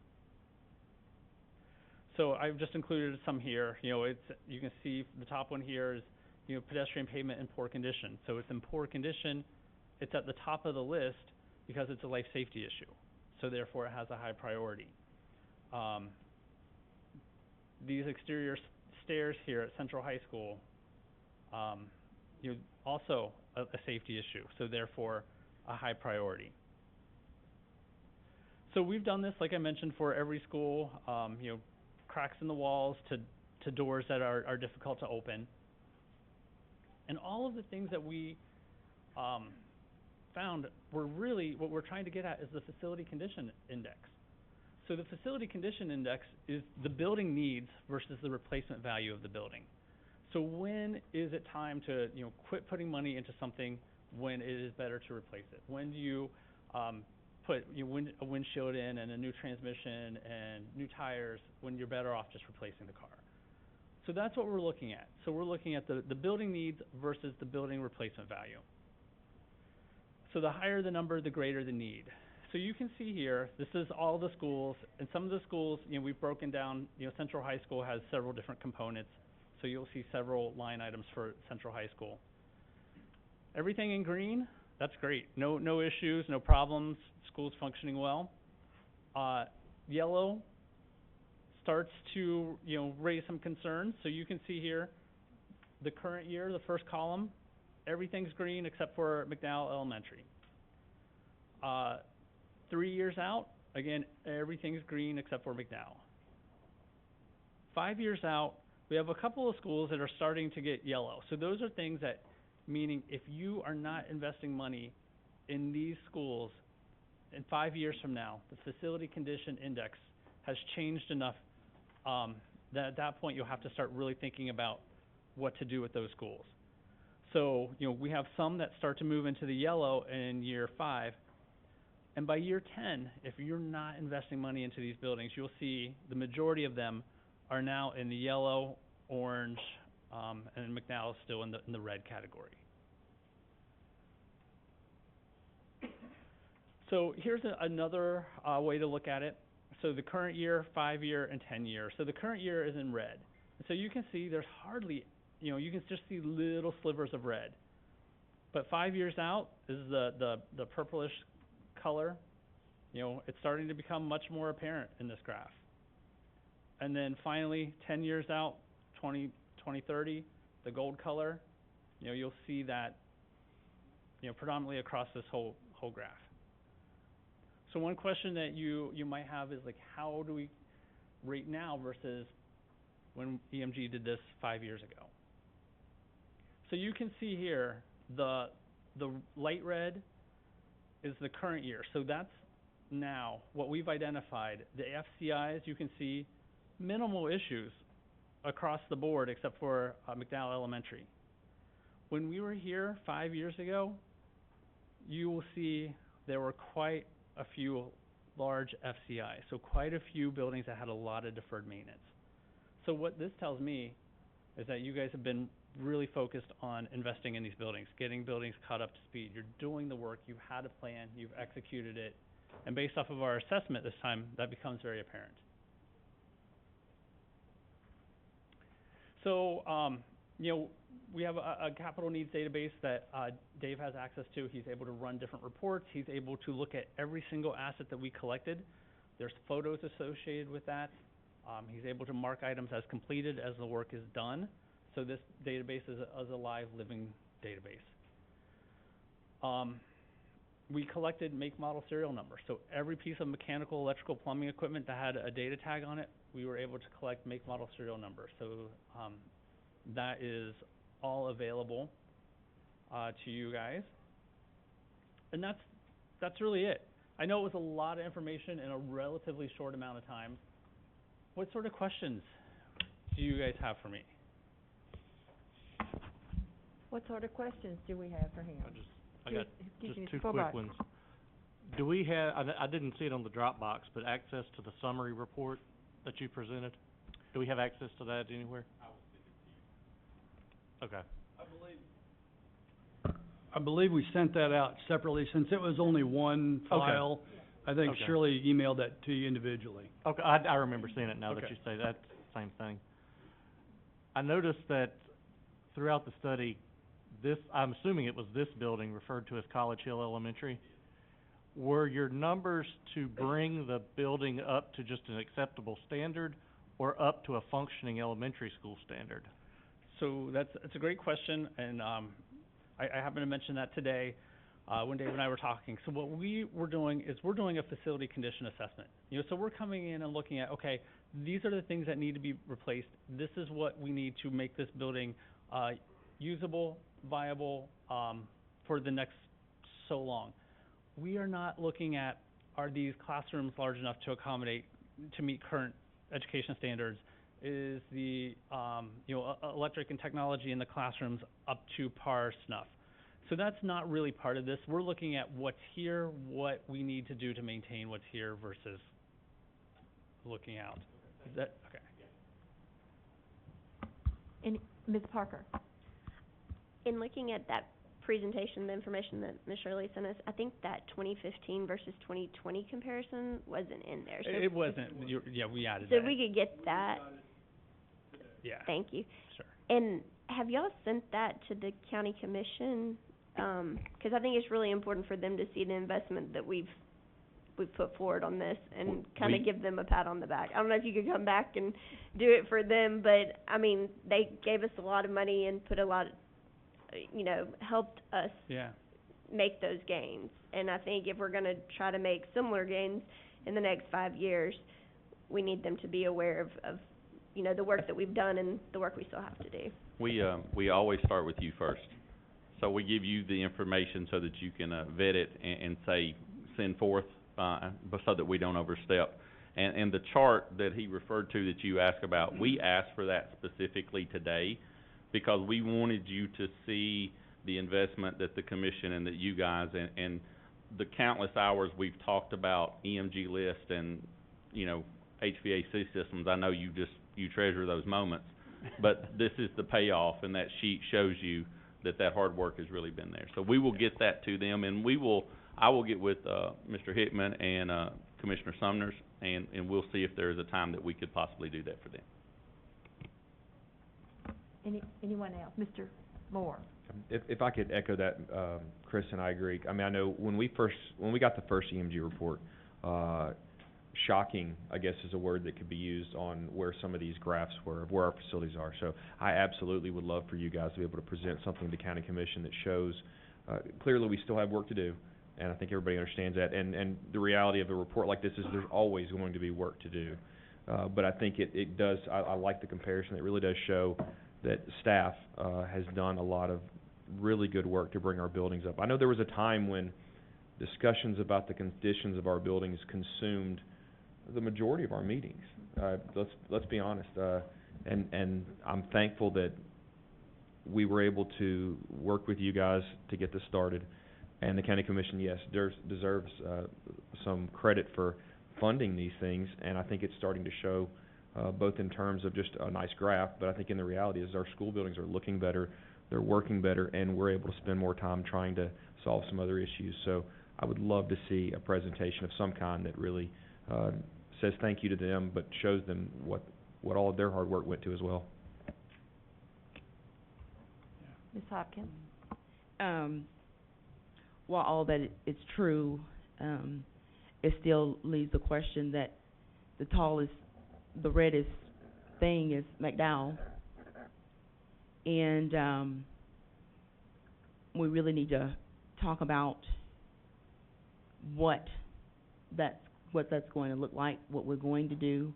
So I've just included some here. You can see the top one here is pedestrian pavement in poor condition. So it's in poor condition. It's at the top of the list because it's a life safety issue. So therefore, it has a high priority. These exterior stairs here at Central High School, also a safety issue. So therefore, a high priority. So we've done this, like I mentioned, for every school. Cracks in the walls to doors that are difficult to open. And all of the things that we, found were really, what we're trying to get at is the facility condition index. So the facility condition index is the building needs versus the replacement value of the building. So when is it time to, quit putting money into something when it is better to replace it? When do you put a windshield in and a new transmission and new tires when you're better off just replacing the car? So that's what we're looking at. So we're looking at the building needs versus the building replacement value. So the higher the number, the greater the need. So you can see here, this is all the schools, and some of the schools, we've broken down, Central High School has several different components, so you'll see several line items for Central High School. Everything in green, that's great. No issues, no problems, school's functioning well. Yellow starts to, raise some concerns. So you can see here, the current year, the first column, everything's green except for McDowell Elementary. 3 years out, again, everything's green except for McDowell. 5 years out, we have a couple of schools that are starting to get yellow. So those are things that, meaning if you are not investing money in these schools, in 5 years from now, the facility condition index has changed enough that at that point you'll have to start really thinking about what to do with those schools. So, we have some that start to move into the yellow in year 5. And by year 10, if you're not investing money into these buildings, you'll see the majority of them are now in the yellow, orange, and McDowell is still in the red category. So here's another way to look at it. So the current year, 5 year, and 10 year. So the current year is in red. So you can see there's hardly, you can just see little slivers of red. But 5 years out is the purplish color. It's starting to become much more apparent in this graph. And then finally, 10 years out, 2030, the gold color, you'll see that, predominantly across this whole graph. So one question that you might have is like, how do we rate now versus when EMG did this 5 years ago? So you can see here, the light red is the current year. So that's now what we've identified. The FCIs, you can see minimal issues across the board except for McDowell Elementary. When we were here 5 years ago, you will see there were quite a few large FCIs, so quite a few buildings that had a lot of deferred maintenance. So what this tells me is that you guys have been really focused on investing in these buildings, getting buildings caught up to speed. You're doing the work, you've had a plan, you've executed it, and based off of our assessment this time, that becomes very apparent. So, we have a capital needs database that Dave has access to. He's able to run different reports. He's able to look at every single asset that we collected. There's photos associated with that. He's able to mark items as completed as the work is done. So this database is a live, living database. We collected make, model, serial number. So every piece of mechanical, electrical, plumbing equipment that had a data tag on it, we were able to collect make, model, serial number. So that is all available to you guys. And that's really it. I know it was a lot of information in a relatively short amount of time. What sort of questions do you guys have for me? What sort of questions do we have for him? I got Excuse me, just two go quick back. ones. Do we have, I didn't see it on the Dropbox, but access to the summary report that you presented? Do we have access to that anywhere? I will send it to you. Okay. I believe we sent that out separately, since it was only one file. I think Okay. Shirley emailed that to you individually. Okay, I remember seeing it now that Okay. you say that, same thing. I noticed that throughout the study, I'm assuming it was this building referred to as College Hill Elementary. Were your numbers to bring the building up to just an acceptable standard or up to a functioning elementary school standard? So that's a great question, and I happened to mention that today when Dave and I were talking. So what we were doing is we're doing a facility condition assessment. So we're coming in and looking at, okay, these are the things that need to be replaced. This is what we need to make this building usable, viable, for the next so long. We are not looking at, are these classrooms large enough to accommodate, to meet current education standards? Is the, electric and technology in the classrooms up to par snuff? So that's not really part of this. We're looking at what's here, what we need to do to maintain what's here versus looking out. Is that, okay. Any, Ms. Parker? In looking at that presentation, the information that Ms. Shirley sent us, I think that 2015 versus 2020 comparison wasn't in there. So It wasn't, yeah, we added so that. if we could get that, Yeah, thank you. sure. And have y'all sent that to the county commission? 'Cause I think it's really important for them to see the investment that we've put forward on this and kind of give them a pat on the back. I don't know if you could come back and do it for them, but I mean, they gave us a lot of money and put a lot, helped us Yeah. make those gains. And I think if we're gonna try to make similar gains in the next 5 years, we need them to be aware of the work that we've done and the work we still have to do. We always start with you first. So we give you the information so that you can vet it and say, send forth, but so that we don't overstep. And the chart that he referred to that you asked about, we asked for that specifically today because we wanted you to see the investment that the commission and that you guys and the countless hours we've talked about EMG list and, HVAC systems. I know you treasure those moments, but this is the payoff, and that sheet shows you that hard work has really been there. So we will get that to them, and I will get with Mr. Hickman and Commissioner Sumners, and we'll see if there is a time that we could possibly do that for them. Anyone else? Mr. Moore? If I could echo that, Chris, and I agree. I mean, I know when we got the first EMG report, shocking, I guess, is a word that could be used on where some of these graphs were, of where our facilities are. So I absolutely would love for you guys to be able to present something to County Commission that shows, clearly we still have work to do, and I think everybody understands that. And the reality of a report like this is there's always going to be work to do. But I think it does, I like the comparison. It really does show that staff has done a lot of really good work to bring our buildings up. I know there was a time when discussions about the conditions of our buildings consumed the majority of our meetings. Let's be honest. And I'm thankful that we were able to work with you guys to get this started. And the County Commission, yes, deserves some credit for funding these things. And I think it's starting to show, both in terms of just a nice graph, but I think in the reality is our school buildings are looking better, they're working better, and we're able to spend more time trying to solve some other issues. So I would love to see a presentation of some kind that really says thank you to them, but shows them what all of their hard work went to as well. Ms. Hopkins? While all that is true, it still leaves the question that the reddest thing is McDowell. And we really need to talk about what that's going to look like, what we're going to do.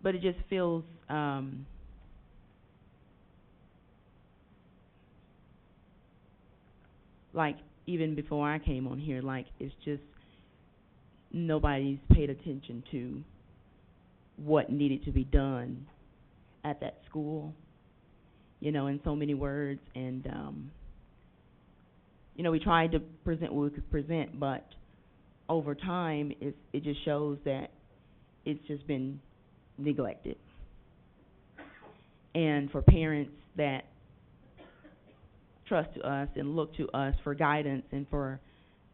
But it just feels like even before I came on here, like it's just nobody's paid attention to what needed to be done at that school, in so many words. And we tried to present what we could present, but over time, it just shows that it's just been neglected. And for parents that trust us and look to us for guidance and for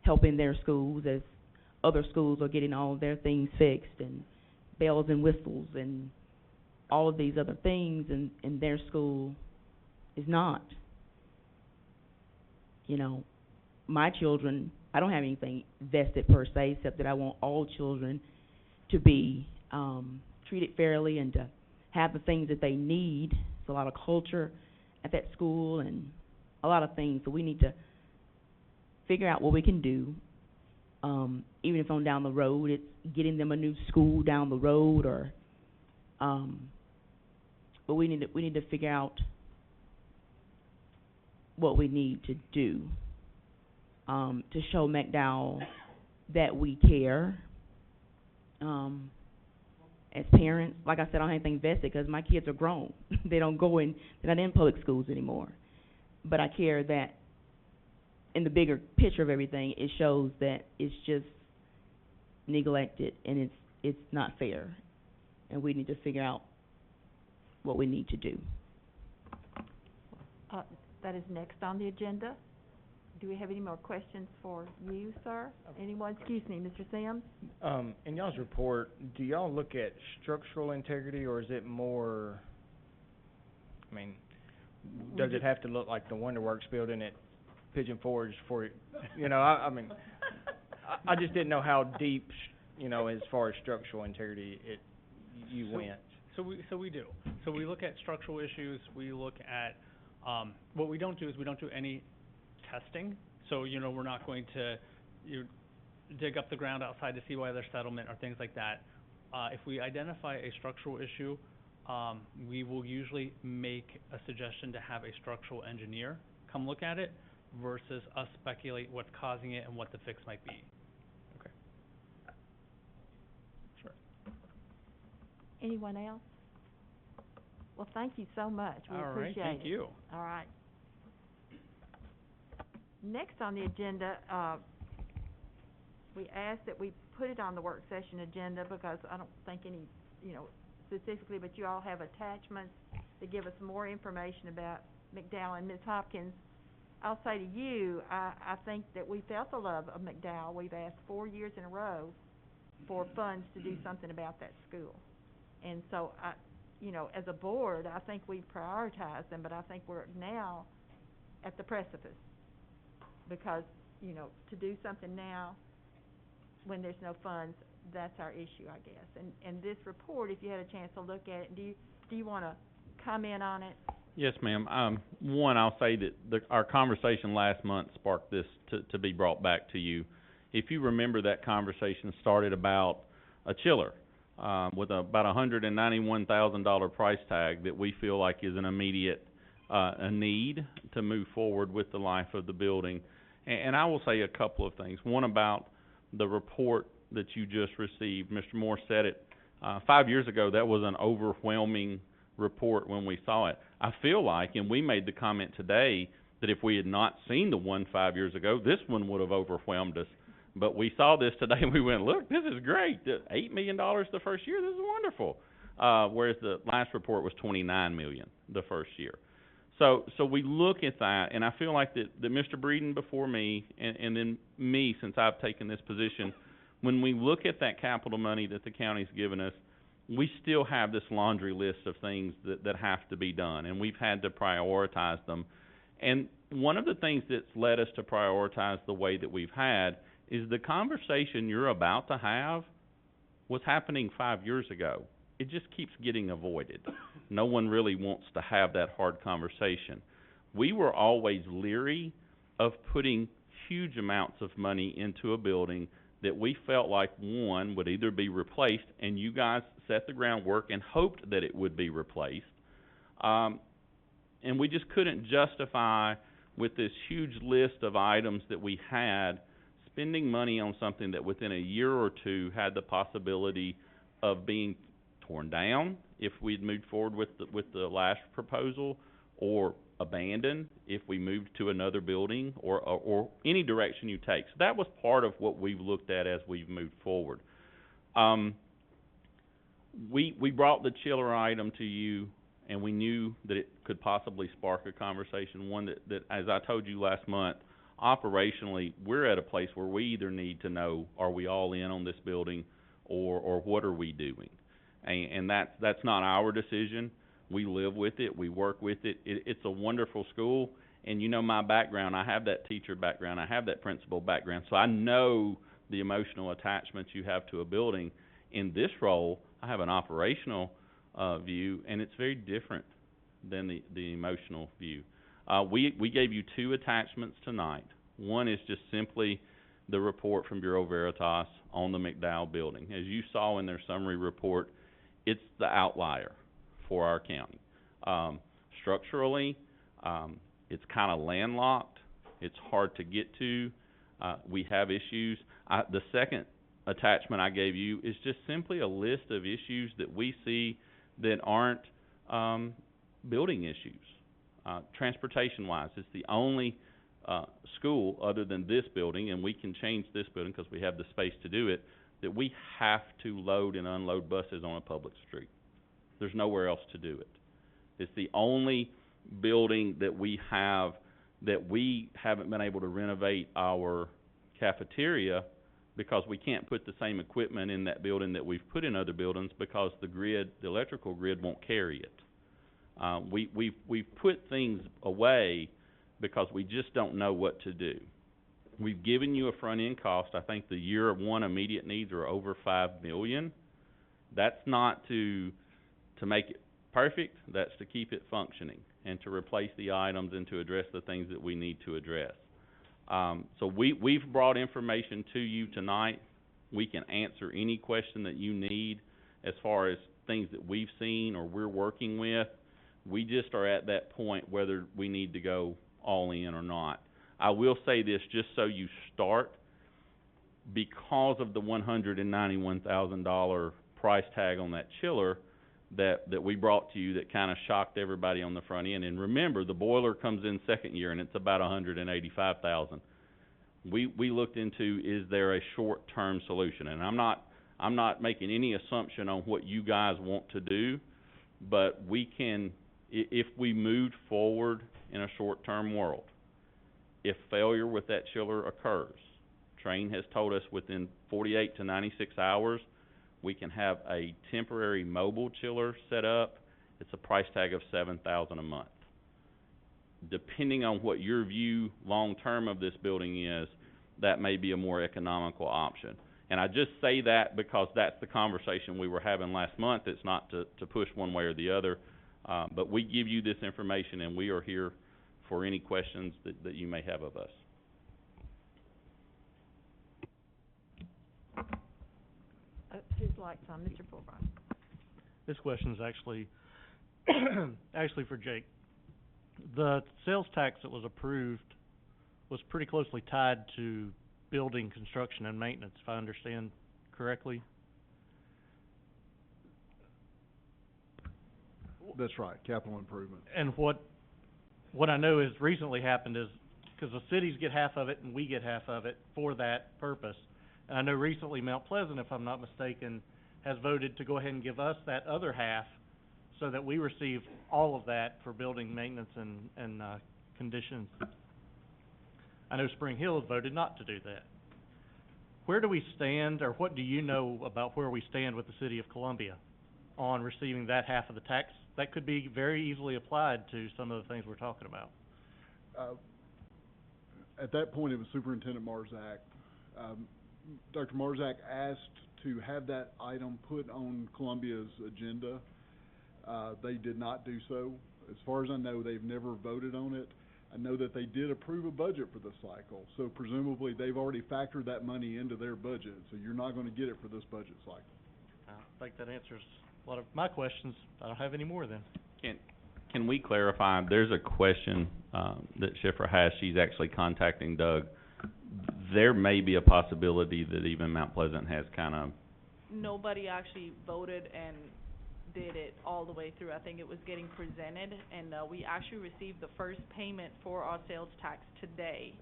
helping their schools, as other schools are getting all of their things fixed and bells and whistles and all of these other things, and their school is not. My children, I don't have anything vested per se, except that I want all children to be treated fairly and to have the things that they need. There's a lot of culture at that school and a lot of things, so we need to figure out what we can do. Even if on down the road, it's getting them a new school down the road, or but we need to figure out what we need to do, to show McDowell that we care. As parents, like I said, I don't have anything vested because my kids are grown. They're not in public schools anymore. But I care that in the bigger picture of everything, it shows that it's just neglected and it's not fair. And we need to figure out what we need to do. That is next on the agenda. Do we have any more questions for you, sir? Anyone? Excuse me, Mr. Sims? In y'all's report, do y'all look at structural integrity, or is it more, I mean, does it have to look like the WonderWorks building at Pigeon Forge for, you know, I mean, I just didn't know how deep, you know, as far as structural integrity you went. So we do. So we look at structural issues. We look at, what we don't do is we don't do any testing. So, you know, we're not going to dig up the ground outside to see why there's settlement or things like that. If we identify a structural issue, we will usually make a suggestion to have a structural engineer come look at it versus us speculate what's causing it and what the fix might be. Okay. Sure. Anyone else? Well, thank you so much. We appreciate it. All right, thank you. All right. Next on the agenda, we asked that we put it on the work session agenda because I don't think any, you know, specifically, but you all have attachments that give us more information about McDowell. And Ms. Hopkins, I'll say to you, I think that we felt the love of McDowell. We've asked 4 years in a row for funds to do something about that school. And so, you know, as a board, I think we prioritize them, but I think we're now at the precipice. Because, you know, to do something now when there's no funds, that's our issue, I guess. And this report, if you had a chance to look at it, do you want to comment on it? Yes, ma'am. One, I'll say that our conversation last month sparked this to be brought back to you. If you remember, that conversation started about a chiller with about $191,000 price tag that we feel like is an immediate a need to move forward with the life of the building. And I will say a couple of things. One, about the report that you just received. Mr. Moore said it 5 years ago. That was an overwhelming report when we saw it. I feel like, and we made the comment today, that if we had not seen the one 5 years ago, this one would have overwhelmed us. But we saw this today and we went, look, this is great. $8 million the first year, this is wonderful. Whereas the last report was $29 million the first year. So we look at that, and I feel like that Mr. Breeden before me, and then me since I've taken this position, when we look at that capital money that the county's given us, we still have this laundry list of things that have to be done, and we've had to prioritize them. And one of the things that's led us to prioritize the way that we've had is the conversation you're about to have was happening 5 years ago. It just keeps getting avoided. No one really wants to have that hard conversation. We were always leery of putting huge amounts of money into a building that we felt like, one, would either be replaced, and you guys set the groundwork and hoped that it would be replaced, and we just couldn't justify, with this huge list of items that we had, spending money on something that within a year or two had the possibility of being torn down if we'd moved forward with the last proposal, or abandoned if we moved to another building, or any direction you take. So that was part of what we've looked at as we've moved forward. We brought the chiller item to you, and we knew that it could possibly spark a conversation. One that, as I told you last month, operationally, we're at a place where we either need to know, are we all in on this building, or what are we doing? And that's not our decision. We live with it. We work with it. It's a wonderful school. And you know my background. I have that teacher background. I have that principal background. So I know the emotional attachments you have to a building. In this role, I have an operational view, and it's very different than the emotional view. We gave you two attachments tonight. One is just simply the report from Bureau Veritas on the McDowell building. As you saw in their summary report, it's the outlier for our county. Structurally, it's kinda landlocked, it's hard to get to, we have issues. The second attachment I gave you is just simply a list of issues that we see that aren't, building issues. Transportation-wise, it's the only, school other than this building, and we can change this building because we have the space to do it, that we have to load and unload buses on a public street. There's nowhere else to do it. It's the only building that we have that we haven't been able to renovate our cafeteria because we can't put the same equipment in that building that we've put in other buildings because the grid, the electrical grid won't carry it. We've put things away because we just don't know what to do. We've given you a front-end cost. I think the year one immediate needs are over $5 million. That's not to make it perfect, that's to keep it functioning and to replace the items and to address the things that we need to address. So we've brought information to you tonight. We can answer any question that you need as far as things that we've seen or we're working with. We just are at that point whether we need to go all in or not. I will say this just so you start, because of the $191,000 price tag on that chiller that we brought to you that kind of shocked everybody on the front end. And remember, the boiler comes in second year and it's about $185,000. We looked into, is there a short-term solution? And I'm not making any assumption on what you guys want to do, but we can, if we moved forward in a short-term world, if failure with that chiller occurs, Train has told us within 48 to 96 hours, we can have a temporary mobile chiller set up. It's a price tag of $7,000 a month. Depending on what your view long-term of this building is, that may be a more economical option. And I just say that because that's the conversation we were having last month. It's not to push one way or the other, but we give you this information and we are here for any questions that you may have of us. Whose light's on? Mr. Fulbright. This question is actually for Jake. The sales tax that was approved was pretty closely tied to building construction and maintenance, if I understand correctly. That's right, capital improvement. And what I know has recently happened is, because the cities get half of it and we get half of it for that purpose. And I know recently Mount Pleasant, if I'm not mistaken, has voted to go ahead and give us that other half so that we receive all of that for building maintenance and conditions. I know Spring Hill has voted not to do that. Where do we stand, or what do you know about where we stand with the City of Columbia on receiving that half of the tax? That could be very easily applied to some of the things we're talking about. At that point, it was Superintendent Marzak. Dr. Marzak asked to have that item put on Columbia's agenda. They did not do so. As far as I know, they've never voted on it. I know that they did approve a budget for the cycle, so presumably they've already factored that money into their budget, so you're not going to get it for this budget cycle. I think that answers a lot of my questions. I don't have any more then. Can we clarify? There's a question that Schiffer has. She's actually contacting Doug. There may be a possibility that even Mount Pleasant has kind of... Nobody actually voted and did it all the way through. I think it was getting presented, and we actually received the first payment for our sales tax today.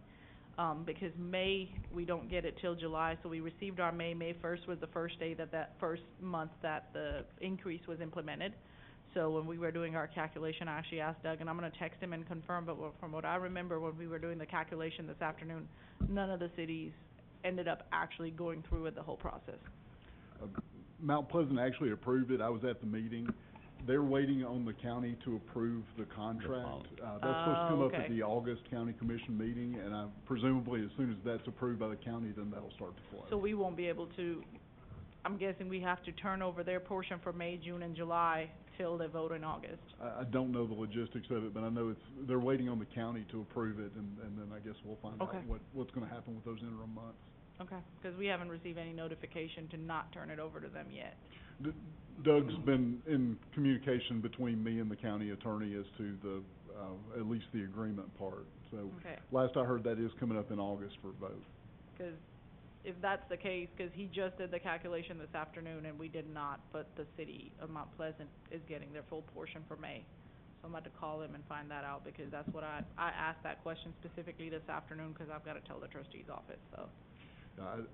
Because May, we don't get it till July, so we received our May 1st was the first day that first month that the increase was implemented. So when we were doing our calculation, I actually asked Doug, and I'm gonna text him and confirm, but from what I remember when we were doing the calculation this afternoon, none of the cities ended up actually going through with the whole process. Mount Pleasant actually approved it. I was at the meeting. They're waiting on the county to approve the contract. That's supposed to come up at the August County Commission meeting, and presumably as soon as that's approved by the county, then that'll start to flow. So we won't be able to, I'm guessing we have to turn over their portion for May, June, and July till they vote in August. I don't know the logistics of it, but I know they're waiting on the county to approve it, and then I guess we'll find out what's gonna happen with those interim months. Okay, because we haven't received any notification to not turn it over to them yet. Doug's been in communication between me and the county attorney as to the, at least the agreement part. So, Okay. last I heard, that is coming up in August for vote. 'Cause if that's the case, 'cause he just did the calculation this afternoon and we did not, but the city of Mount Pleasant is getting their full portion for May. So I'm about to call him and find that out, because that's what I asked that question specifically this afternoon, 'cause I've gotta tell the trustee's office, so.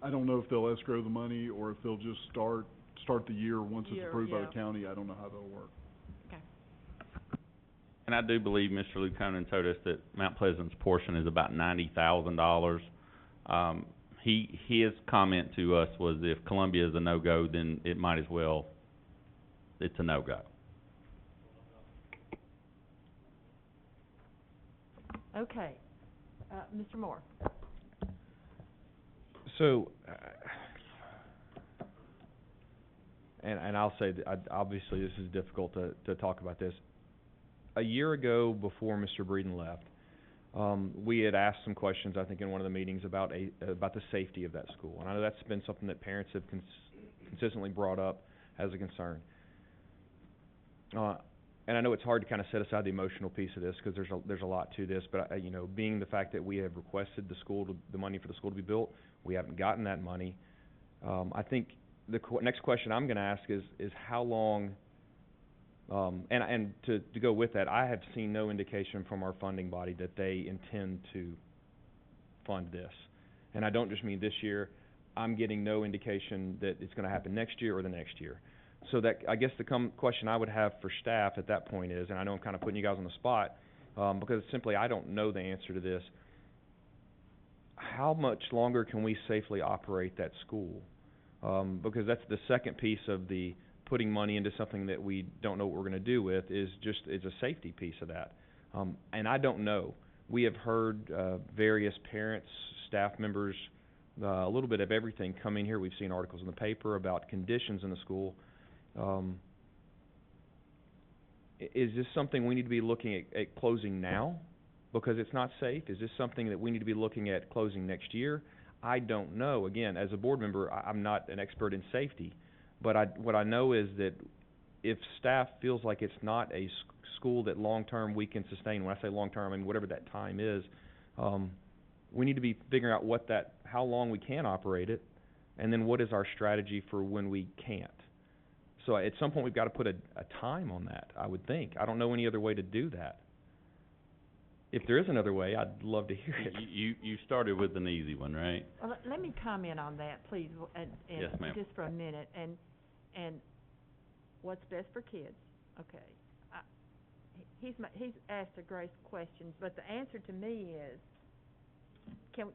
I don't know if they'll escrow the money or if they'll just start the year once it's Year, approved by the yeah. county. I don't know how that'll work. Okay. And I do believe Mr. Luconen told us that Mount Pleasant's portion is about $90,000. His comment to us was if Columbia is a no-go, then it might as well, it's a no-go. Okay. Mr. Moore? So, and I'll say that obviously this is difficult to talk about this. A year ago, before Mr. Breeden left, we had asked some questions, I think, in one of the meetings about the safety of that school. And I know that's been something that parents have consistently brought up as a concern. And I know it's hard to kind of set aside the emotional piece of this, because there's a lot to this, but being the fact that we have requested the money for the school to be built, we haven't gotten that money. I think the next question I'm going to ask is how long. And to go with that, I have seen no indication from our funding body that they intend to fund this. And I don't just mean this year. I'm getting no indication that it's going to happen next year or the next year. So that, I guess the question I would have for staff at that point is, and I know I'm kind of putting you guys on the spot, because simply I don't know the answer to this. How much longer can we safely operate that school? Because that's the second piece of the putting money into something that we don't know what we're going to do with, is a safety piece of that. And I don't know. We have heard various parents, staff members, a little bit of everything coming here. We've seen articles in the paper about conditions in the school. Is this something we need to be looking at closing now because it's not safe? Is this something that we need to be looking at closing next year? I don't know. Again, as a board member, I'm not an expert in safety, but what I know is that if staff feels like it's not a school that long-term we can sustain, when I say long-term, I mean whatever that time is, we need to be figuring out how long we can operate it, and then what is our strategy for when we can't. So at some point we've got to put a time on that, I would think. I don't know any other way to do that. If there is another way, I'd love to hear it. You started with an easy one, right? Well, let me comment on that, please, and Yes, ma'am. just for a minute, and what's best for kids, okay. He's asked a great question, but the answer to me is,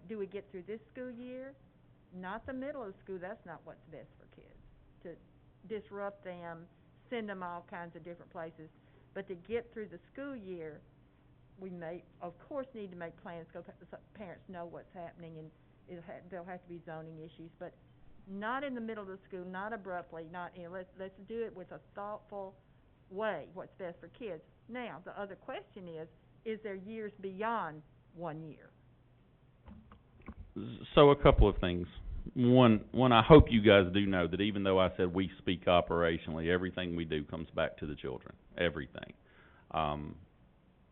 do we get through this school year? Not the middle of the school, that's not what's best for kids. To disrupt them, send them all kinds of different places, but to get through the school year, we may, of course, need to make plans so parents know what's happening, and there'll have to be zoning issues, but not in the middle of the school, not abruptly, let's do it with a thoughtful way, what's best for kids. Now, the other question is there years beyond 1 year? So a couple of things. One, I hope you guys do know that even though I said we speak operationally, everything we do comes back to the children. Everything.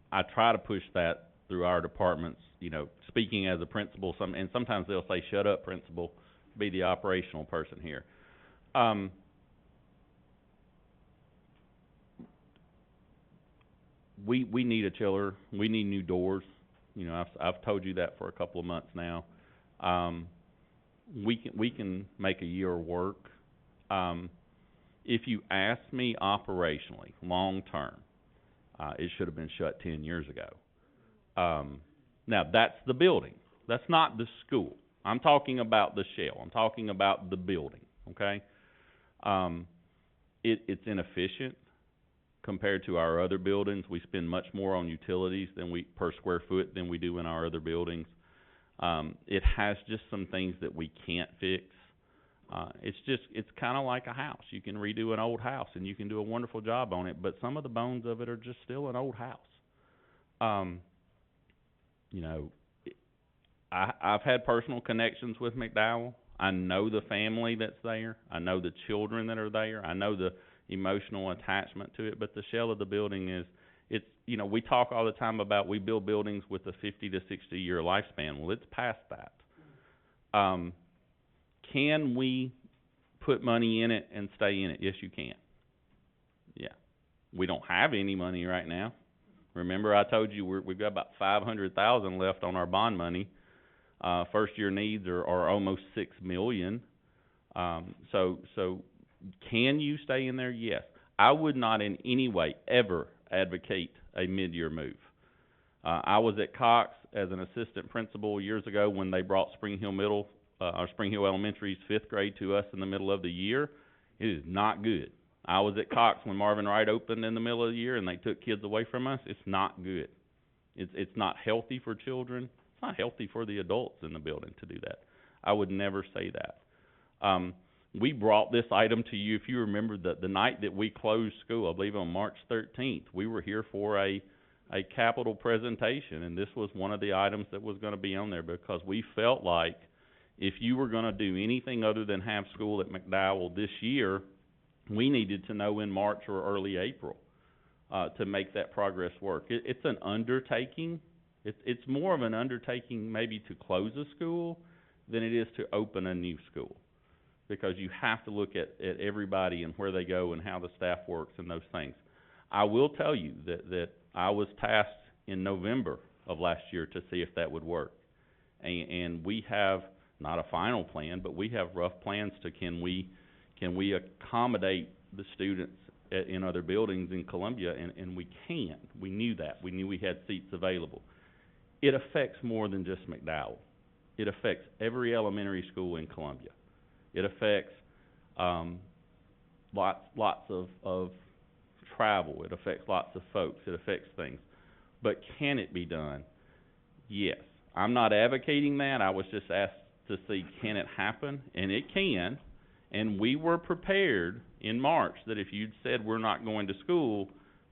I try to push that through our departments, speaking as a principal, and sometimes they'll say, shut up, principal, be the operational person here. We need a chiller. We need new doors. I've told you that for a couple of months now. We can make a year work. If you ask me operationally, long term, it should have been shut 10 years ago. Now that's the building. That's not the school. I'm talking about the shell. I'm talking about the building, okay? It's inefficient compared to our other buildings. We spend much more on utilities per square foot than we do in our other buildings. It has just some things that we can't fix. It's kind of like a house. You can redo an old house and you can do a wonderful job on it, but some of the bones of it are just still an old house. I've had personal connections with McDowell. I know the family that's there. I know the children that are there. I know the emotional attachment to it, but the shell of the building is, it's, you know, we talk all the time about we build buildings with a 50 to 60 year lifespan. Well, it's past that. Can we put money in it and stay in it? Yes, you can. Yeah. We don't have any money right now. Remember, I told you we've got about $500,000 left on our bond money. First year needs are almost $6 million. So can you stay in there? Yes. I would not in any way ever advocate a mid-year move. I was at Cox as an assistant principal years ago when they brought Spring Hill Elementary's 5th grade to us in the middle of the year. It is not good. I was at Cox when Marvin Wright opened in the middle of the year and they took kids away from us. It's not good. It's not healthy for children. It's not healthy for the adults in the building to do that. I would never say that. We brought this item to you, if you remember, the night that we closed school, I believe on March 13th. We were here for a capital presentation, and this was one of the items that was going to be on there because we felt like if you were going to do anything other than have school at McDowell this year, we needed to know in March or early April to make that progress work. It's an undertaking. It's more of an undertaking maybe to close a school than it is to open a new school, because you have to look at everybody and where they go and how the staff works and those things. I will tell you that I was tasked in November of last year to see if that would work. And we have not a final plan, but we have rough plans to can we accommodate the students in other buildings in Columbia, and we can. We knew that. We knew we had seats available. It affects more than just McDowell. It affects every elementary school in Columbia. It affects lots of travel. It affects lots of folks. It affects things. But can it be done? Yes. I'm not advocating that. I was just asked to see, can it happen? And it can. And we were prepared in March that if you'd said we're not going to school,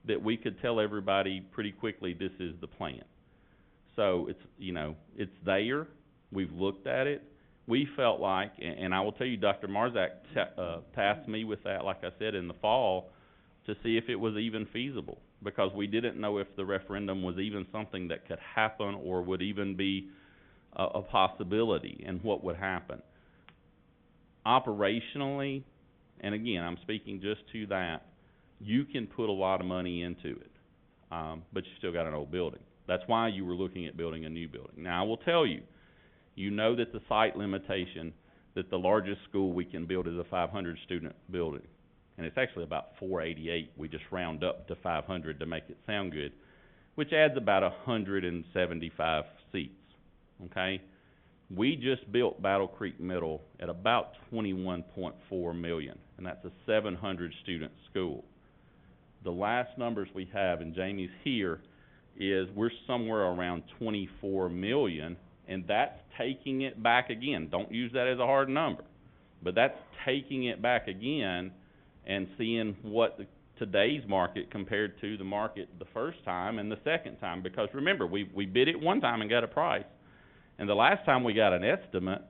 that we could tell everybody pretty quickly this is the plan. So it's, you know, it's there. We've looked at it. We felt like, and I will tell you, Dr. Marzak tasked me with that, like I said, in the fall, to see if it was even feasible, because we didn't know if the referendum was even something that could happen or would even be a possibility, and what would happen. Operationally, and again, I'm speaking just to that, you can put a lot of money into it, but you still got an old building. That's why you were looking at building a new building. Now, I will tell you, you know that the site limitation, that the largest school we can build is a 500 student building. And it's actually about 488. We just round up to 500 to make it sound good, which adds about 175 seats, okay? We just built Battle Creek Middle at about $21.4 million, and that's a 700 student school. The last numbers we have, and Jamie's here, is we're somewhere around 24 million, and that's taking it back again. Don't use that as a hard number, but that's taking it back again and seeing what today's market compared to the market the first time and the second time. Because remember, we bid it one time and got a price, and the last time we got an estimate,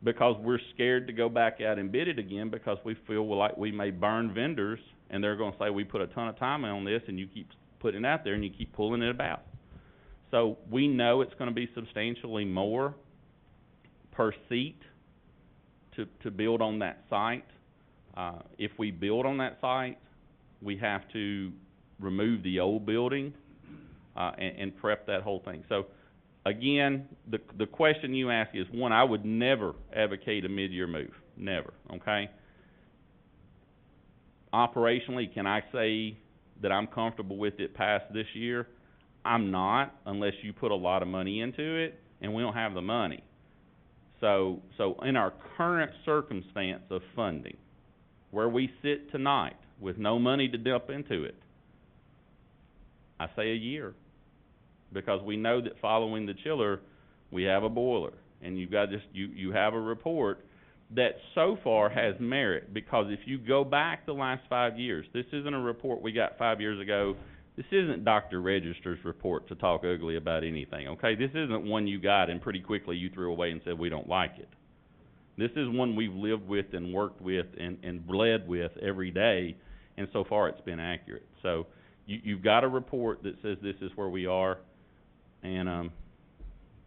because we're scared to go back out and bid it again because we feel like we may burn vendors, and they're going to say we put a ton of time on this, and you keep putting it out there and you keep pulling it about. So we know it's going to be substantially more per seat to build on that site. If we build on that site, we have to remove the old building and prep that whole thing. So again, the question you ask is, one, I would never advocate a mid-year move. Never, okay? Operationally, can I say that I'm comfortable with it past this year? I'm not, unless you put a lot of money into it, and we don't have the money. So in our current circumstance of funding, where we sit tonight with no money to dump into it, I say a year, because we know that following the chiller, we have a boiler, and you've got you have a report that so far has merit, because if you go back the last 5 years, this isn't a report we got 5 years ago. This isn't Dr. Register's report to talk ugly about anything, okay? This isn't one you got and pretty quickly you threw away and said we don't like it. This is one we've lived with and worked with and bled with every day, and so far it's been accurate. So, you've got a report that says this is where we are, and,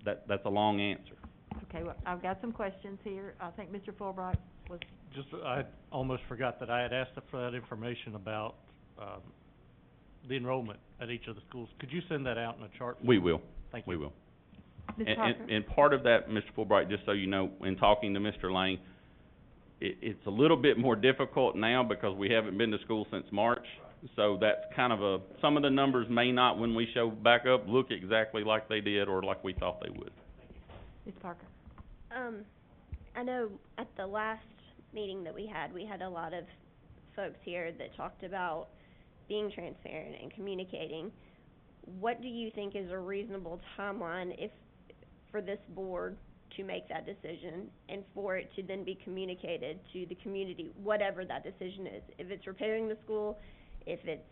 that's a long answer. Okay, well, I've got some questions here. I think Mr. Fulbright was, Just, I almost forgot that I had asked for that information about, the enrollment at each of the schools. Could you send that out in a chart? We will. Thank you. We will. Ms. And, Parker? and part of that, Mr. Fulbright, just so you know, in talking to Mr. Lane, it's a little bit more difficult now because we haven't been to school since March. So that's kind of some of the numbers may not, when we show back up, look exactly like they did or like we thought they would. Ms. Parker? I know at the last meeting that we had a lot of folks here that talked about being transparent and communicating. What do you think is a reasonable timeline for this board to make that decision and for it to then be communicated to the community, whatever that decision is? If it's repairing the school, if it's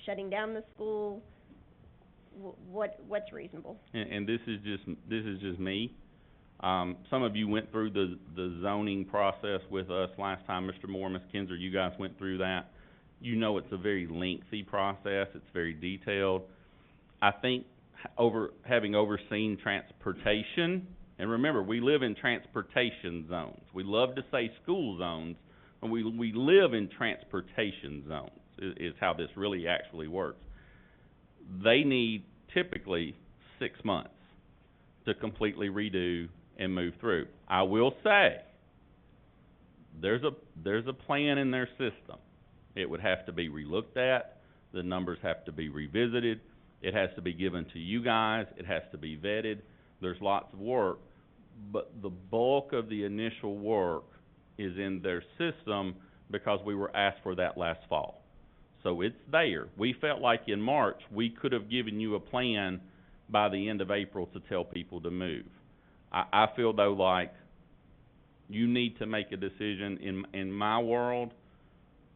shutting down the school, what's reasonable? And this is just me. Some of you went through the zoning process with us last time, Mr. Moore, Ms. Kinzer, you guys went through that. You know it's a very lengthy process, it's very detailed. I think having overseen transportation, and remember, we live in transportation zones. We love to say school zones, but we live in transportation zones, is how this really actually works. They need typically 6 months to completely redo and move through. I will say, there's a plan in their system. It would have to be relooked at, the numbers have to be revisited, it has to be given to you guys, it has to be vetted, there's lots of work, but the bulk of the initial work is in their system because we were asked for that last fall. So it's there. We felt like in March, we could have given you a plan by the end of April to tell people to move. I feel though like you need to make a decision in my world,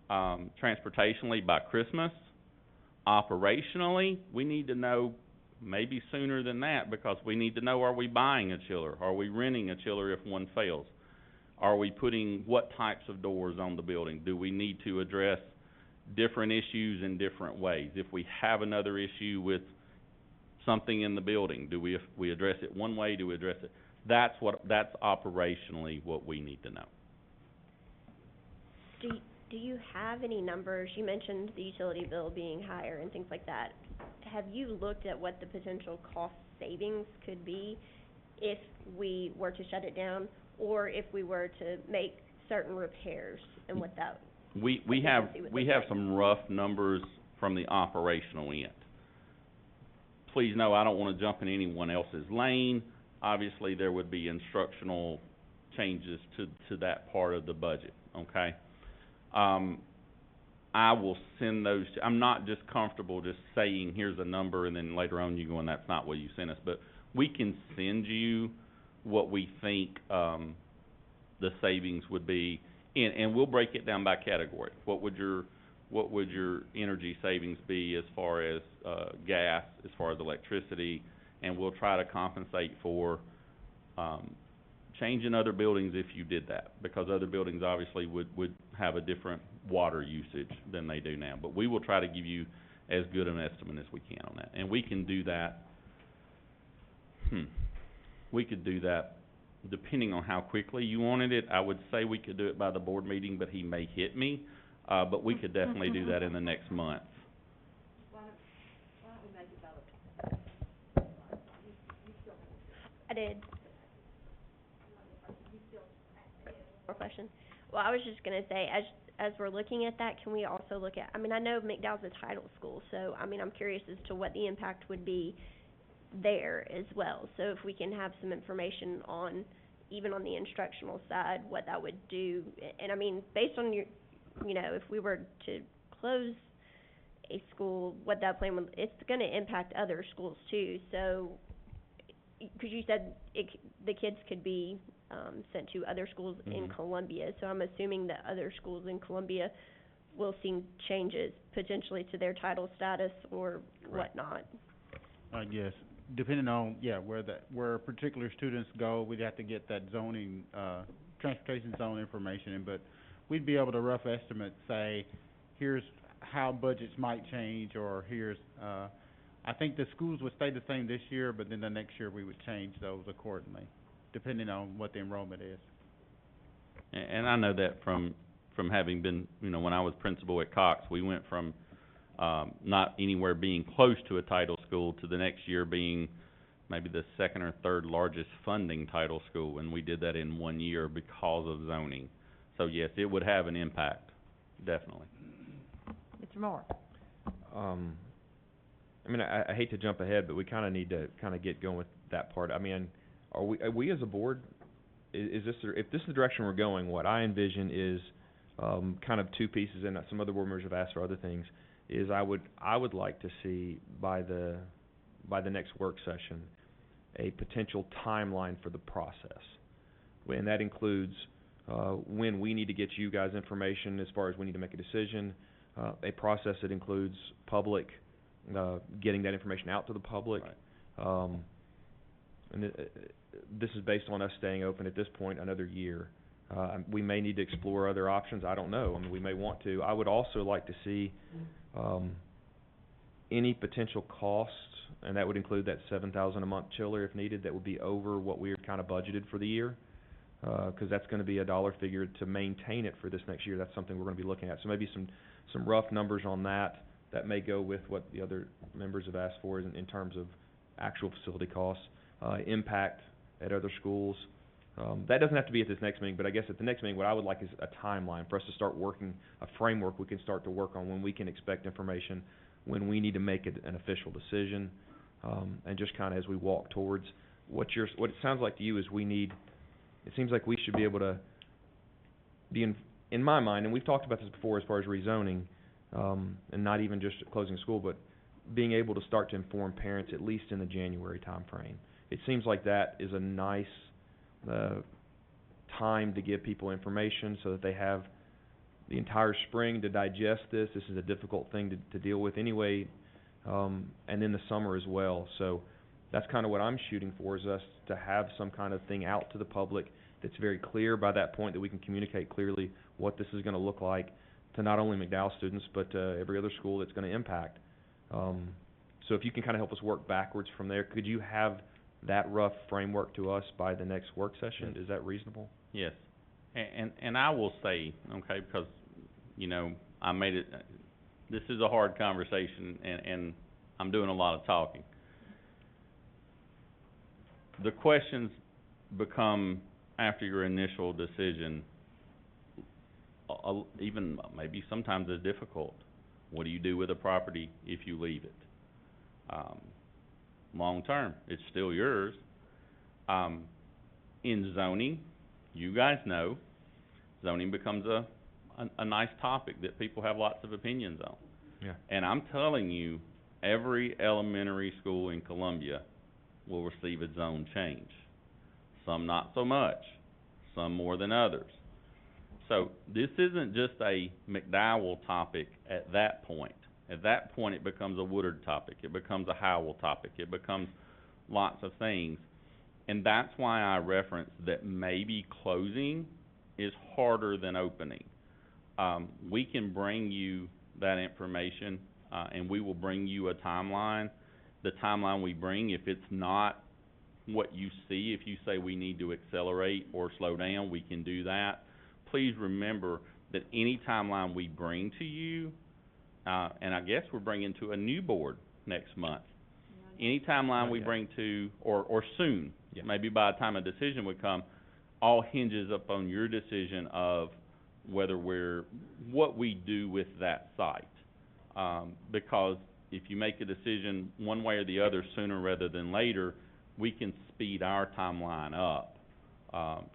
transportationally by Christmas. Operationally, we need to know maybe sooner than that because we need to know, are we buying a chiller? Are we renting a chiller if one fails? Are we putting what types of doors on the building? Do we need to address different issues in different ways? If we have another issue with something in the building, do we address it one way? Do we address it? That's operationally what we need to know. Do you have any numbers? You mentioned the utility bill being higher and things like that. Have you looked at what the potential cost savings could be if we were to shut it down or if we were to make certain repairs and what that we have some rough numbers from the operational end. Please know I don't want to jump in anyone else's lane. Obviously there would be instructional changes to that part of the budget, okay? I will send those I'm not just comfortable just saying here's a number and then later on you go and that's not what you sent us, but we can send you what we think the savings would be, and we'll break it down by category. What would your energy savings be as far as gas, as far as electricity, and we'll try to compensate for changing other buildings if you did that, because other buildings obviously would have a different water usage than they do now. But we will try to give you as good an estimate as we can on that. And we can do that, we could do that depending on how quickly you wanted it. I would say we could do it by the board meeting, but he may hit me. But we could definitely do that in the next month. Why don't we make it about I did. More question. Well, I was just gonna say, as we're looking at that, can we also look at, I mean, I know McDowell's a title school, so, I mean, I'm curious as to what the impact would be there as well. So if we can have some information on, even on the instructional side, what that would do. And I mean, based on your, you know, if we were to close a school, what that plan would, it's gonna impact other schools too. So, because you said the kids could be sent to other schools in Columbia, so I'm assuming that other schools in Columbia will see changes potentially to their title status or whatnot. Yes, depending on, where particular students go, we'd have to get that zoning, transportation zone information, but we'd be able to rough estimate, say, here's how budgets might change, or here's, I think the schools would stay the same this year, but then the next year we would change those accordingly, depending on what the enrollment is. And I know that from having been, you know, when I was principal at Cox, we went from, not anywhere being close to a title school to the next year being maybe the second or third largest funding title school, and we did that in 1 year because of zoning. So yes, it would have an impact, definitely. Mr. Moore? I mean, I hate to jump ahead, but we kinda need to kinda get going with that part. I mean, are we as a board, is this, if this is the direction we're going, what I envision is, kind of two pieces, and some other board members have asked for other things, is I would like to see by the next work session, a potential timeline for the process. And that includes, when we need to get you guys information as far as we need to make a decision, a process that includes public, getting that information out to the public. Right. And this is based on us staying open at this point another year. We may need to explore other options, I don't know. I mean, we may want to. I would also like to see any potential costs, and that would include that $7,000 a month chiller if needed, that would be over what we are kind of budgeted for the year. Because that's going to be a dollar figure to maintain it for this next year. That's something we're going to be looking at. So maybe some rough numbers on that. That may go with what the other members have asked for in terms of actual facility costs, impact at other schools. That doesn't have to be at this next meeting, but I guess at the next meeting, what I would like is a timeline for us to start working, a framework we can start to work on when we can expect information, when we need to make an official decision, and just kind of as we walk towards what it sounds like to you is it seems like we should be able to be in my mind, and we've talked about this before as far as rezoning, and not even just closing school, but being able to start to inform parents at least in the January time frame. It seems like that is a nice time to give people information so that they have the entire spring to digest this. This is a difficult thing to deal with anyway, and then the summer as well. So that's kind of what I'm shooting for, is us to have some kind of thing out to the public that's very clear by that point, that we can communicate clearly what this is going to look like to not only McDowell students, but every other school that's going to impact. So if you can kind of help us work backwards from there, could you have that rough framework to us by the next work session? Is that reasonable? Yes. And I will say, okay, because, you know, I made it, this is a hard conversation, and I'm doing a lot of talking. The questions become, after your initial decision, even maybe sometimes as difficult. What do you do with a property if you leave it? Long term, it's still yours. In zoning, you guys know, zoning becomes a nice topic that people have lots of opinions on. Yeah. And I'm telling you, every elementary school in Columbia will receive a zone change. Some not so much, some more than others. So this isn't just a McDowell topic at that point. At that point, it becomes a Woodard topic. It becomes a Howell topic. It becomes lots of things. And that's why I referenced that maybe closing is harder than opening. We can bring you that information, and we will bring you a timeline. The timeline we bring, if it's not what you see, if you say we need to accelerate or slow down, we can do that. Please remember that any timeline we bring to you, and I guess we're bringing to a new board next month. Any timeline we bring to, or soon, maybe by the time a decision would come, all hinges upon your decision of whether what we do with that site. Because if you make a decision one way or the other sooner rather than later, we can speed our timeline up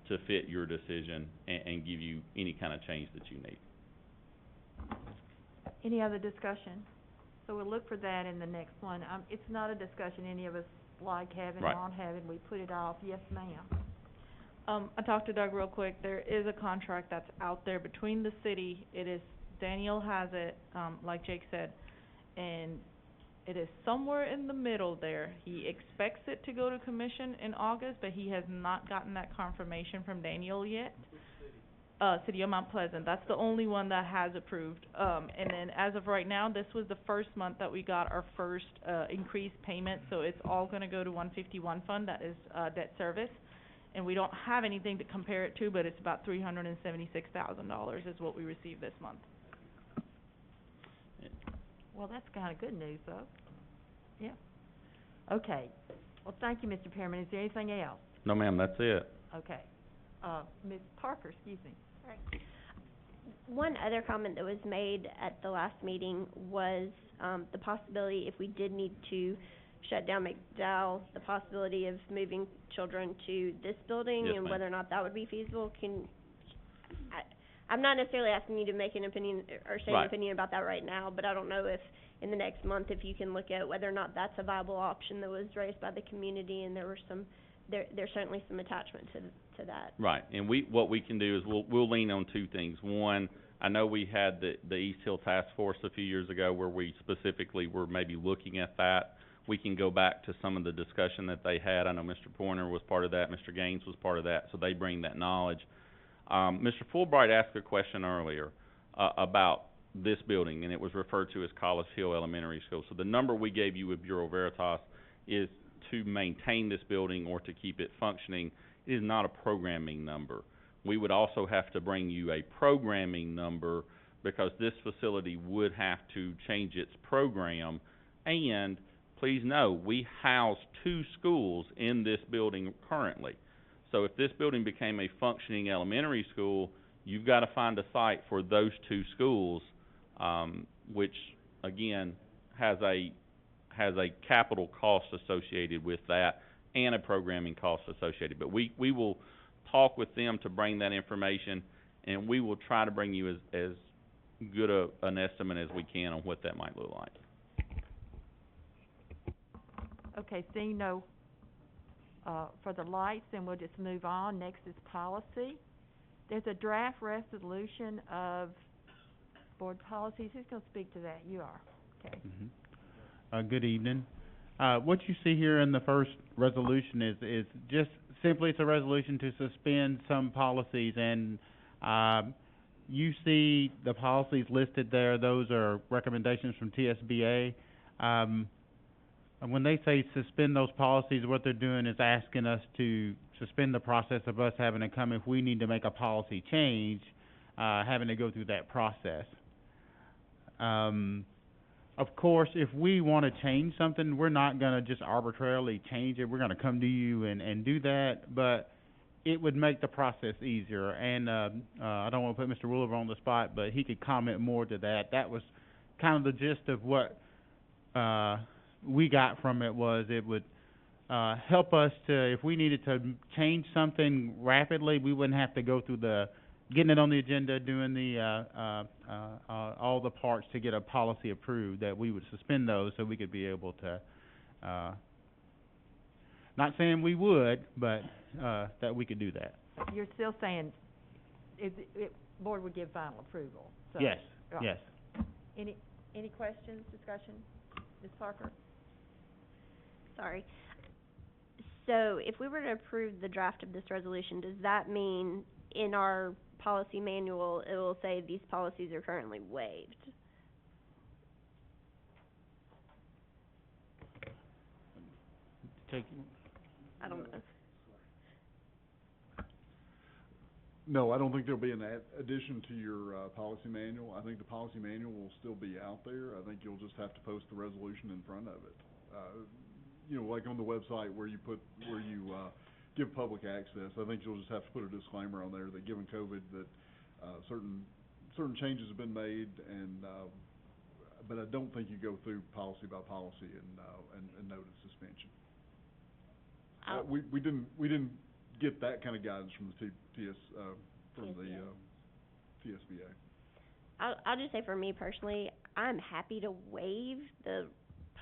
to fit your decision and give you any kind of change that you need. Any other discussion? So we'll look for that in the next one. It's not a discussion any of us like having, Right. want having. We put it off. Yes, ma'am. I talked to Doug real quick. There is a contract that's out there between the city. Daniel has it, like Jake said, and it is somewhere in the middle there. He expects it to go to commission in August, but he has not gotten that confirmation from Daniel yet. City of Mount Pleasant. That's the only one that has approved. And then as of right now, this was the first month that we got our first, increased payment, so it's all gonna go to 151 fund, that is, debt service. And we don't have anything to compare it to, but it's about $376,000 is what we received this month. Well, that's kinda good news, though. Yeah. Okay. Well, thank you, Mr. Pearman. Is there anything else? No, ma'am, that's it. Okay. Ms. Parker, excuse me. One other comment that was made at the last meeting was, the possibility, if we did need to shut down McDowell, the possibility of moving children to this building Yes, and ma'am. whether or not that would be feasible. I'm not necessarily asking you to make an opinion or say an Right. opinion about that right now, but I don't know if in the next month, if you can look at whether or not that's a viable option that was raised by the community, and there were there's certainly some attachment to that. Right, and what we can do is we'll lean on two things. One, I know we had the East Hill Task Force a few years ago where we specifically were maybe looking at that. We can go back to some of the discussion that they had. I know Mr. Pointer was part of that, Mr. Gaines was part of that, so they bring that knowledge. Mr. Fulbright asked a question earlier, about this building, and it was referred to as College Hill Elementary School. So the number we gave you with Bureau Veritas is to maintain this building or to keep it functioning. It is not a programming number. We would also have to bring you a programming number because this facility would have to change its program. And please know, we house 2 schools in this building currently. So if this building became a functioning elementary school, you've got to find a site for those 2 schools, which again has a capital cost associated with that and a programming cost associated. But we will talk with them to bring that information, and we will try to bring you as good an estimate as we can on what that might look like. Okay, seeing no, for the lights, then we'll just move on. Next is policy. There's a draft resolution of board policies. Who's gonna speak to that? You are. Okay. Good evening. What you see here in the first resolution is just simply it's a resolution to suspend some policies, and you see the policies listed there. Those are recommendations from TSBA. And when they say suspend those policies, what they're doing is asking us to suspend the process of us having to come if we need to make a policy change, having to go through that process. Of course, if we want to change something, we're not going to just arbitrarily change it. We're going to come to you and do that, but it would make the process easier. And I don't want to put Mr. Ruler on the spot, but he could comment more to that. That was kind of the gist of what we got from it. Was it would help us to, if we needed to change something rapidly, we wouldn't have to go through the getting it on the agenda, doing the all the parts to get a policy approved. That we would suspend those so we could be able to, not saying we would, but that we could do that. You're still saying board would give final approval, so. Yes, Right. yes. Any questions, discussion? Ms. Parker? Sorry. So if we were to approve the draft of this resolution, does that mean in our policy manual, it will say these policies are currently waived? I don't know. No, I don't think there'll be an addition to your policy manual. I think the policy manual will still be out there. I think you'll just have to post the resolution in front of it. You know, like on the website where you give public access. I think you'll just have to put a disclaimer on there that given COVID that certain changes have been made, and but I don't think you go through policy by policy and notice suspension. We didn't get that kind of guidance from the TSBA. I'll just say for me personally, I'm happy to waive the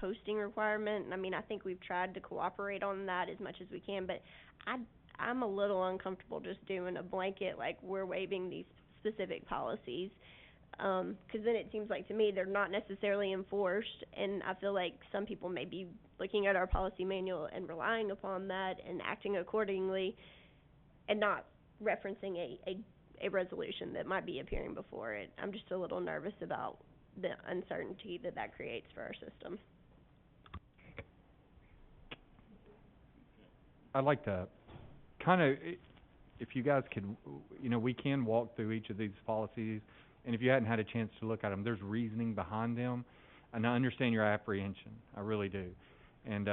posting requirement. I mean, I think we've tried to cooperate on that as much as we can, but I'm a little uncomfortable just doing a blanket, like, we're waiving these specific policies. 'Cause then it seems like to me they're not necessarily enforced, and I feel like some people may be looking at our policy manual and relying upon that and acting accordingly and not referencing a resolution that might be appearing before it. I'm just a little nervous about the uncertainty that that creates for our system. I'd like to kind of, if you guys could, we can walk through each of these policies, and if you hadn't had a chance to look at them, there's reasoning behind them, and I understand your apprehension, I really do. And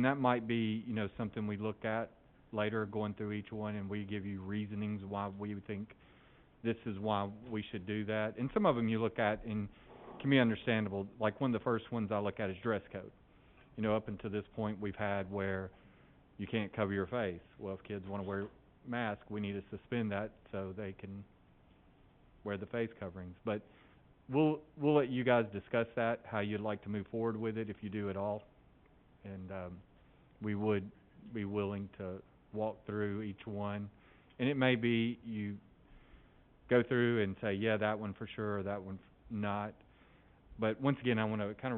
that might be, something we look at later, going through each one, and we give you reasonings why we would think this is why we should do that. And some of them you look at and can be understandable. Like one of the first ones I look at is dress code. Up until this point, we've had where you can't cover your face. Well, if kids want to wear masks, we need to suspend that so they can wear the face coverings. But we'll let you guys discuss that, how you'd like to move forward with it, if you do at all. And we would be willing to walk through each one. And it may be you go through and say, yeah, that one for sure, or that one not. But once again, I want to kind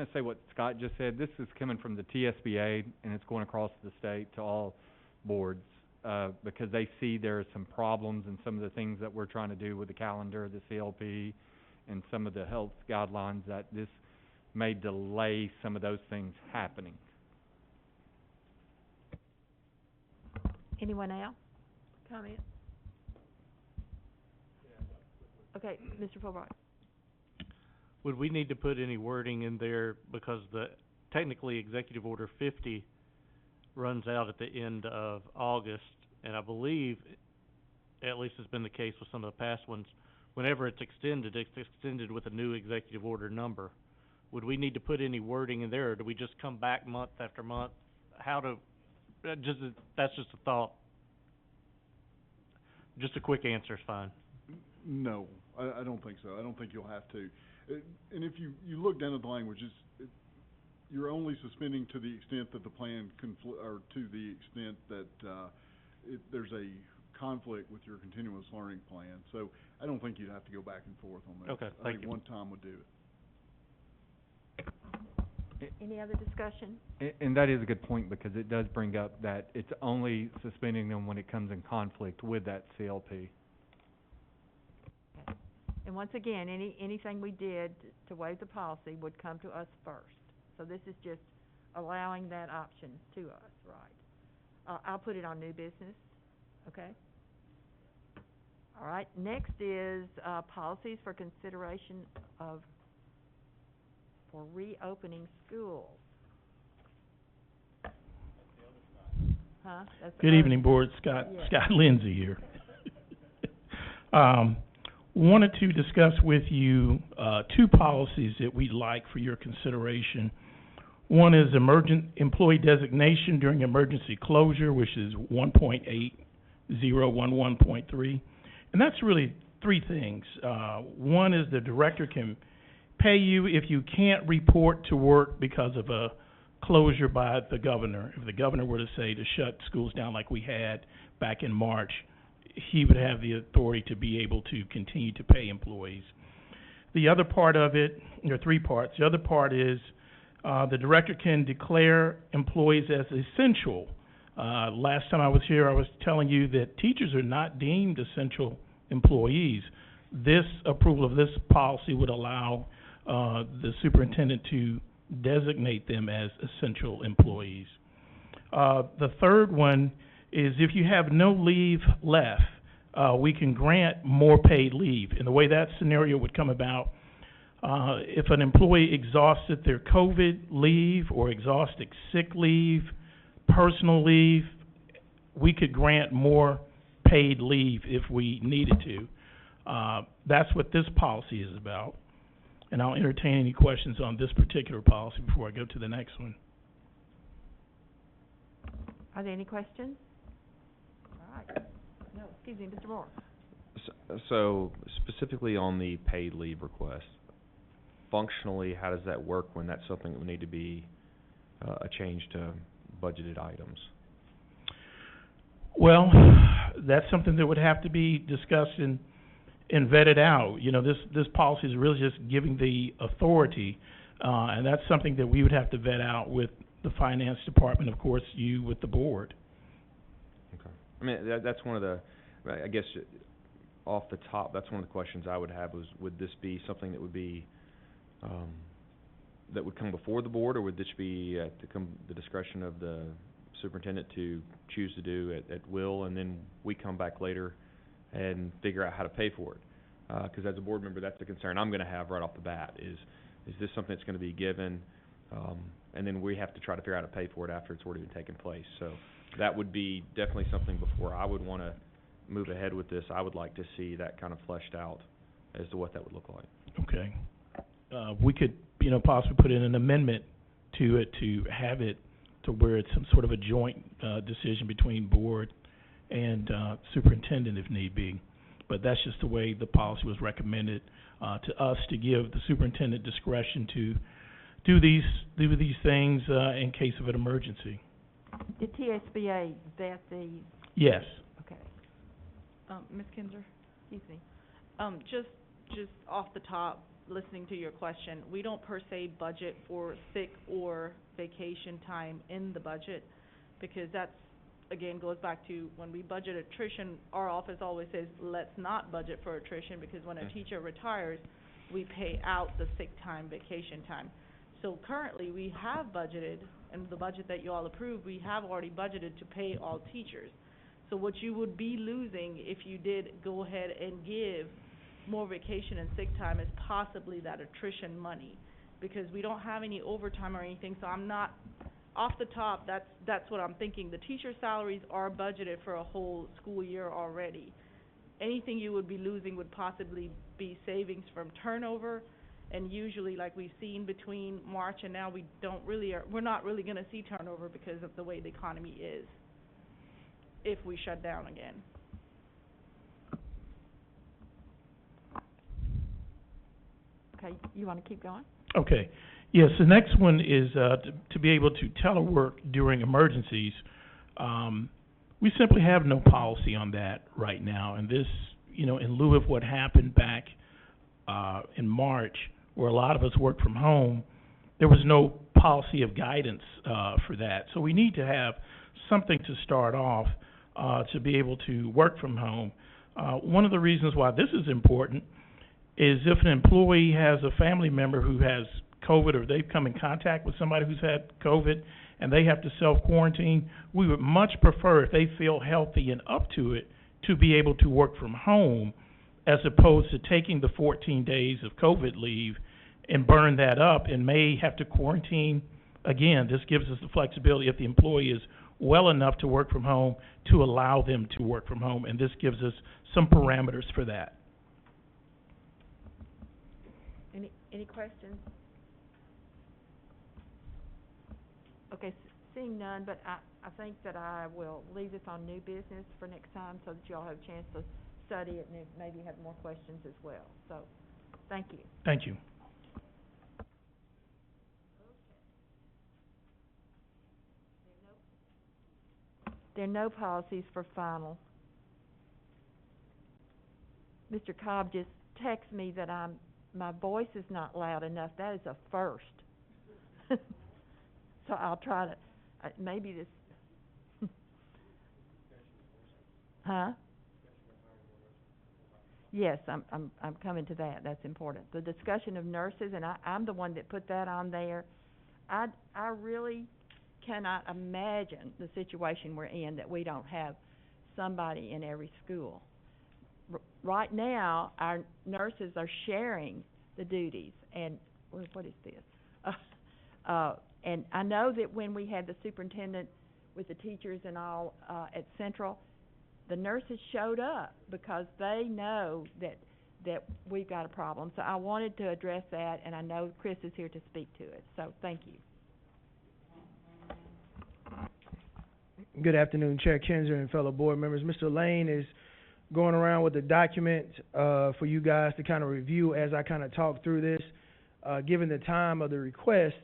of say what Scott just said. This is coming from the TSBA, and it's going across the state to all boards, because they see there are some problems in some of the things that we're trying to do with the calendar, the CLP, and some of the health guidelines, that this may delay some of those things happening. Anyone else? Comment? Okay, Mr. Fulbright. Would we need to put any wording in there, because technically Executive Order 50 runs out at the end of August, and I believe, at least it's been the case with some of the past ones, whenever it's extended with a new Executive Order number. Would we need to put any wording in there, or do we just come back month after month? That's just a thought. Just a quick answer is fine. No, I don't think so. I don't think you'll have to. And if you look down at the language, you're only suspending to the extent that the plan or to the extent that there's a conflict with your continuous learning plan. So I don't think you'd have to go back and forth on that. Okay, I think one time would do it. Any other discussion? And that is a good point, because it does bring up that it's only suspending them when it comes in conflict with that CLP. Okay. And once again, anything we did to waive the policy would come to us first. So this is just allowing that option to us, right? I'll put it on new business, okay? All right, next is policies for consideration for reopening schools. Huh? Good evening, Board. Scott Lindsay here. Wanted to discuss with you two policies that we'd like for your consideration. One is emergent employee designation during emergency closure, which is 1.8011.3. And that's really three things. One is the director can pay you if you can't report to work because of a closure by the governor. If the governor were to say to shut schools down like we had back in March, he would have the authority to be able to continue to pay employees. The other part of it, there are three parts. The other part is the director can declare employees as essential. Last time I was here, I was telling you that teachers are not deemed essential employees. This approval of this policy would allow the superintendent to designate them as essential employees. The third one is if you have no leave left, we can grant more paid leave. And the way that scenario would come about, if an employee exhausted their COVID leave or exhausted sick leave, personal leave, we could grant more paid leave if we needed to. That's what this policy is about. And I'll entertain any questions on this particular policy before I go to the next one. Are there any questions? All right. No, excuse me, Mr. Moore. So specifically on the paid leave request, functionally, how does that work when that's something that would need to be a change to budgeted items? Well, that's something that would have to be discussed and vetted out. You know, this policy is really just giving the authority, and that's something that we would have to vet out with the finance department, of course, you with the board. Okay. I mean, that's one of the, I guess, off the top, that's one of the questions I would have was, would this be something that would be, that would come before the board, or would this be at the discretion of the superintendent to choose to do at will, and then we come back later and figure out how to pay for it? 'Cause as a board member, that's the concern I'm gonna have right off the bat, is this something that's gonna be given, and then we have to try to figure out how to pay for it after it's already been taken place. So that would be definitely something before I would wanna move ahead with this. I would like to see that kind of fleshed out as to what that would look like. Okay. We could, possibly put in an amendment to it to have it to where it's some sort of a joint, decision between board and, superintendent if need be. But that's just the way the policy was recommended, to us, to give the superintendent discretion to do these things, in case of an emergency. Did TSBA vet these? Yes. Okay. Ms. Kinzer, excuse me. Just off the top, listening to your question, we don't per se budget for sick or vacation time in the budget, because that's, again, goes back to when we budget attrition, our office always says, let's not budget for attrition, because when a teacher retires, we pay out the sick time, vacation time. So currently, we have budgeted, and the budget that you all approved, we have already budgeted to pay all teachers. So what you would be losing if you did go ahead and give more vacation and sick time is possibly that attrition money, because we don't have any overtime or anything, so I'm not, off the top, that's what I'm thinking. The teacher salaries are budgeted for a whole school year already. Anything you would be losing would possibly be savings from turnover, and usually, like we've seen between March and now, we're not really gonna see turnover because of the way the economy is, if we shut down again. Okay, you wanna keep going? Okay. Yes, the next one is, to be able to telework during emergencies. We simply have no policy on that right now, and this, in lieu of what happened back, in March, where a lot of us worked from home, there was no policy of guidance, for that. So we need to have something to start off, to be able to work from home. One of the reasons why this is important is if an employee has a family member who has COVID, or they've come in contact with somebody who's had COVID and they have to self-quarantine, we would much prefer, if they feel healthy and up to it, to be able to work from home, as opposed to taking the 14 days of COVID leave and burn that up and may have to quarantine again. This gives us the flexibility, if the employee is well enough to work from home, to allow them to work from home, and this gives us some parameters for that. Any questions? Okay, seeing none, but I think that I will leave this on new business for next time, so that you all have a chance to study it and maybe have more questions as well. So, thank you. Thank you. There are no policies for final. Mr. Cobb just texted me that my voice is not loud enough. That is a first. So I'll try to, maybe this, huh? Yes, I'm coming to that. That's important. The discussion of nurses, and I'm the one that put that on there. I really cannot imagine the situation we're in, that we don't have somebody in every school. Right now, our nurses are sharing the duties, and what is this? And I know that when we had the superintendent with the teachers and all at Central, the nurses showed up because they know that we've got a problem. So I wanted to address that, and I know Chris is here to speak to it. So thank you. Good afternoon, Chair Kinzer and fellow board members. Mr. Lane is going around with a document for you guys to kind of review as I kind of talk through this. Given the time of the request,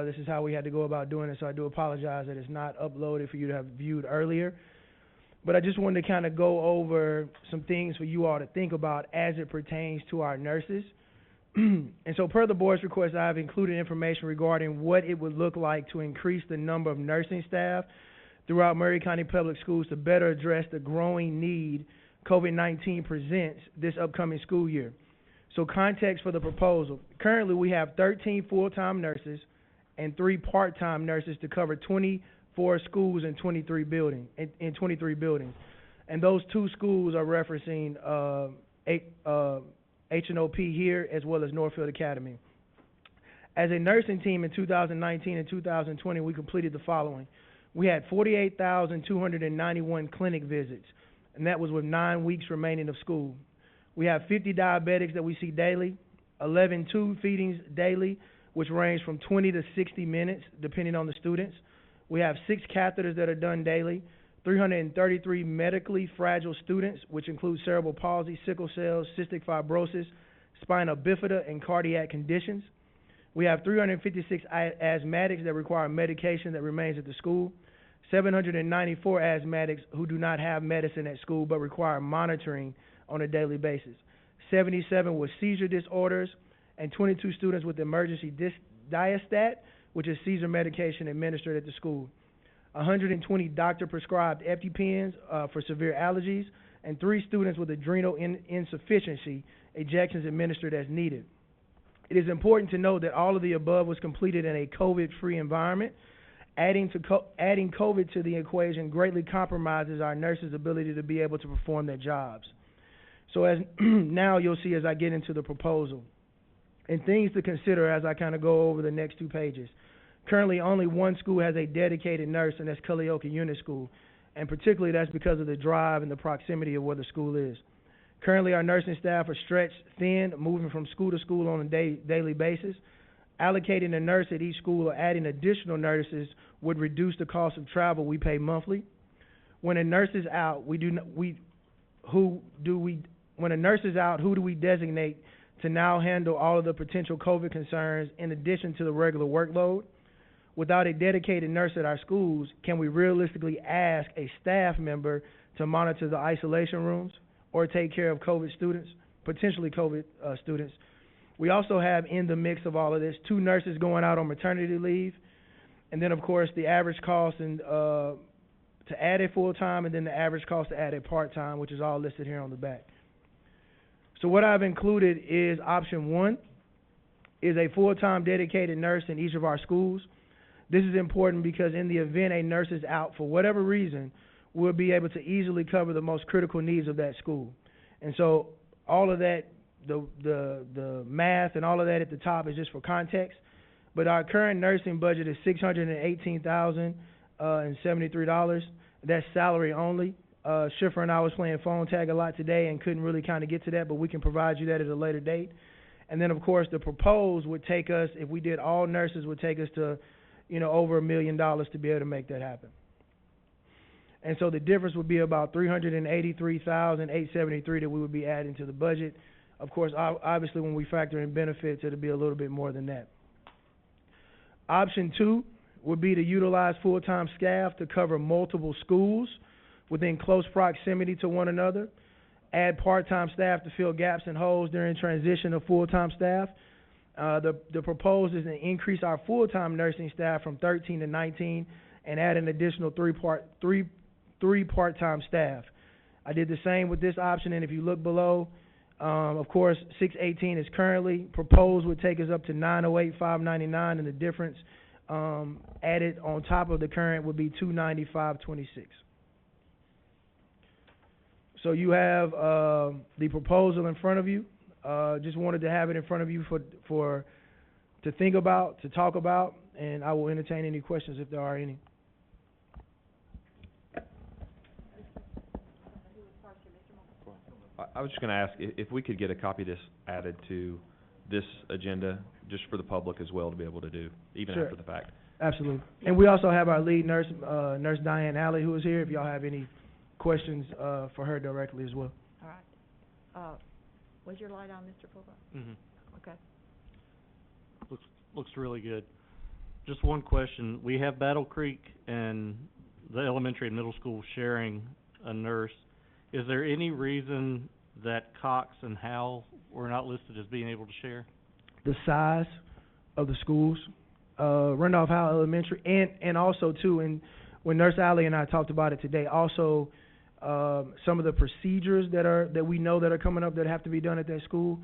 this is how we had to go about doing it, so I do apologize that it's not uploaded for you to have viewed earlier. But I just wanted to kind of go over some things for you all to think about as it pertains to our nurses. And so per the board's request, I have included information regarding what it would look like to increase the number of nursing staff throughout Maury County Public Schools to better address the growing need COVID-19 presents this upcoming school year. So context for the proposal. Currently, we have 13 full-time nurses and 3 part-time nurses to cover 24 schools and 23 buildings. And those 2 schools are referencing H&OP here as well as Northfield Academy. As a nursing team in 2019 and 2020, we completed the following. We had 48,291 clinic visits, and that was with 9 weeks remaining of school. We have 50 diabetics that we see daily, 11 tube feedings daily, which range from 20 to 60 minutes, depending on the students. We have 6 catheters that are done daily, 333 medically fragile students, which include cerebral palsy, sickle cell, cystic fibrosis, spina bifida, and cardiac conditions. We have 356 asthmatics that require medication that remains at the school, 794 asthmatics who do not have medicine at school but require monitoring on a daily basis, 77 with seizure disorders, and 22 students with emergency diastat, which is seizure medication administered at the school, 120 doctor-prescribed EpiPens for severe allergies, and 3 students with adrenal insufficiency, injections administered as needed. It is important to note that all of the above was completed in a COVID-free environment. Adding COVID to the equation greatly compromises our nurses' ability to be able to perform their jobs. So as now you'll see as I get into the proposal, and things to consider as I kind of go over the next 2 pages. Currently, only 1 school has a dedicated nurse, and that's Culleoka Unit School, and particularly that's because of the drive and the proximity of where the school is. Currently, our nursing staff are stretched thin, moving from school to school on a daily basis. Allocating a nurse at each school or adding additional nurses would reduce the cost of travel we pay monthly. When a nurse is out, who do we designate to now handle all of the potential COVID concerns in addition to the regular workload? Without a dedicated nurse at our schools, can we realistically ask a staff member to monitor the isolation rooms or take care of COVID students, potentially COVID students? We also have in the mix of all of this 2 nurses going out on maternity leave, and then of course the average cost to add a full-time, and then the average cost to add a part-time, which is all listed here on the back. So what I've included is option 1 is a full-time dedicated nurse in each of our schools. This is important because in the event a nurse is out for whatever reason, we'll be able to easily cover the most critical needs of that school. And so all of that, the math and all of that at the top is just for context. But our current nursing budget is $618,073. That's salary only. Schiffer and I was playing phone tag a lot today and couldn't really kind of get to that, but we can provide you that at a later date. And then, of course, the proposed would take us, if we did all nurses, would take us to, over $1 million to be able to make that happen. And so the difference would be about $383,873 that we would be adding to the budget. Of course, obviously, when we factor in benefits, it'll be a little bit more than that. Option 2 would be to utilize full-time staff to cover multiple schools within close proximity to one another. Add part-time staff to fill gaps and holes during transition of full-time staff. The proposal is to increase our full-time nursing staff from 13 to 19 and add an additional 3 part-time staff. I did the same with this option, and if you look below, of course, 618 is currently proposed would take us up to 908,599, and the difference added on top of the current would be 295,26. So you have the proposal in front of you. Just wanted to have it in front of you to think about, to talk about, and I will entertain any questions if there are any. I was just going to ask if we could get a copy of this added to this agenda, just for the public as well to be able to do, even Sure. after the fact. Absolutely. And we also have our lead nurse, Nurse Diane Alley, who is here, if y'all have any questions for her directly as well. All right. Was your light on, Mr. Fulbright? Mm-hmm. Okay. Looks really good. Just one question. We have Battle Creek and the elementary and middle school sharing a nurse. Is there any reason that Cox and Howell were not listed as being able to share? The size of the schools, Randolph Howell Elementary, and also too, and when Nurse Alley and I talked about it today, also, some of the procedures that we know that are coming up that have to be done at that school.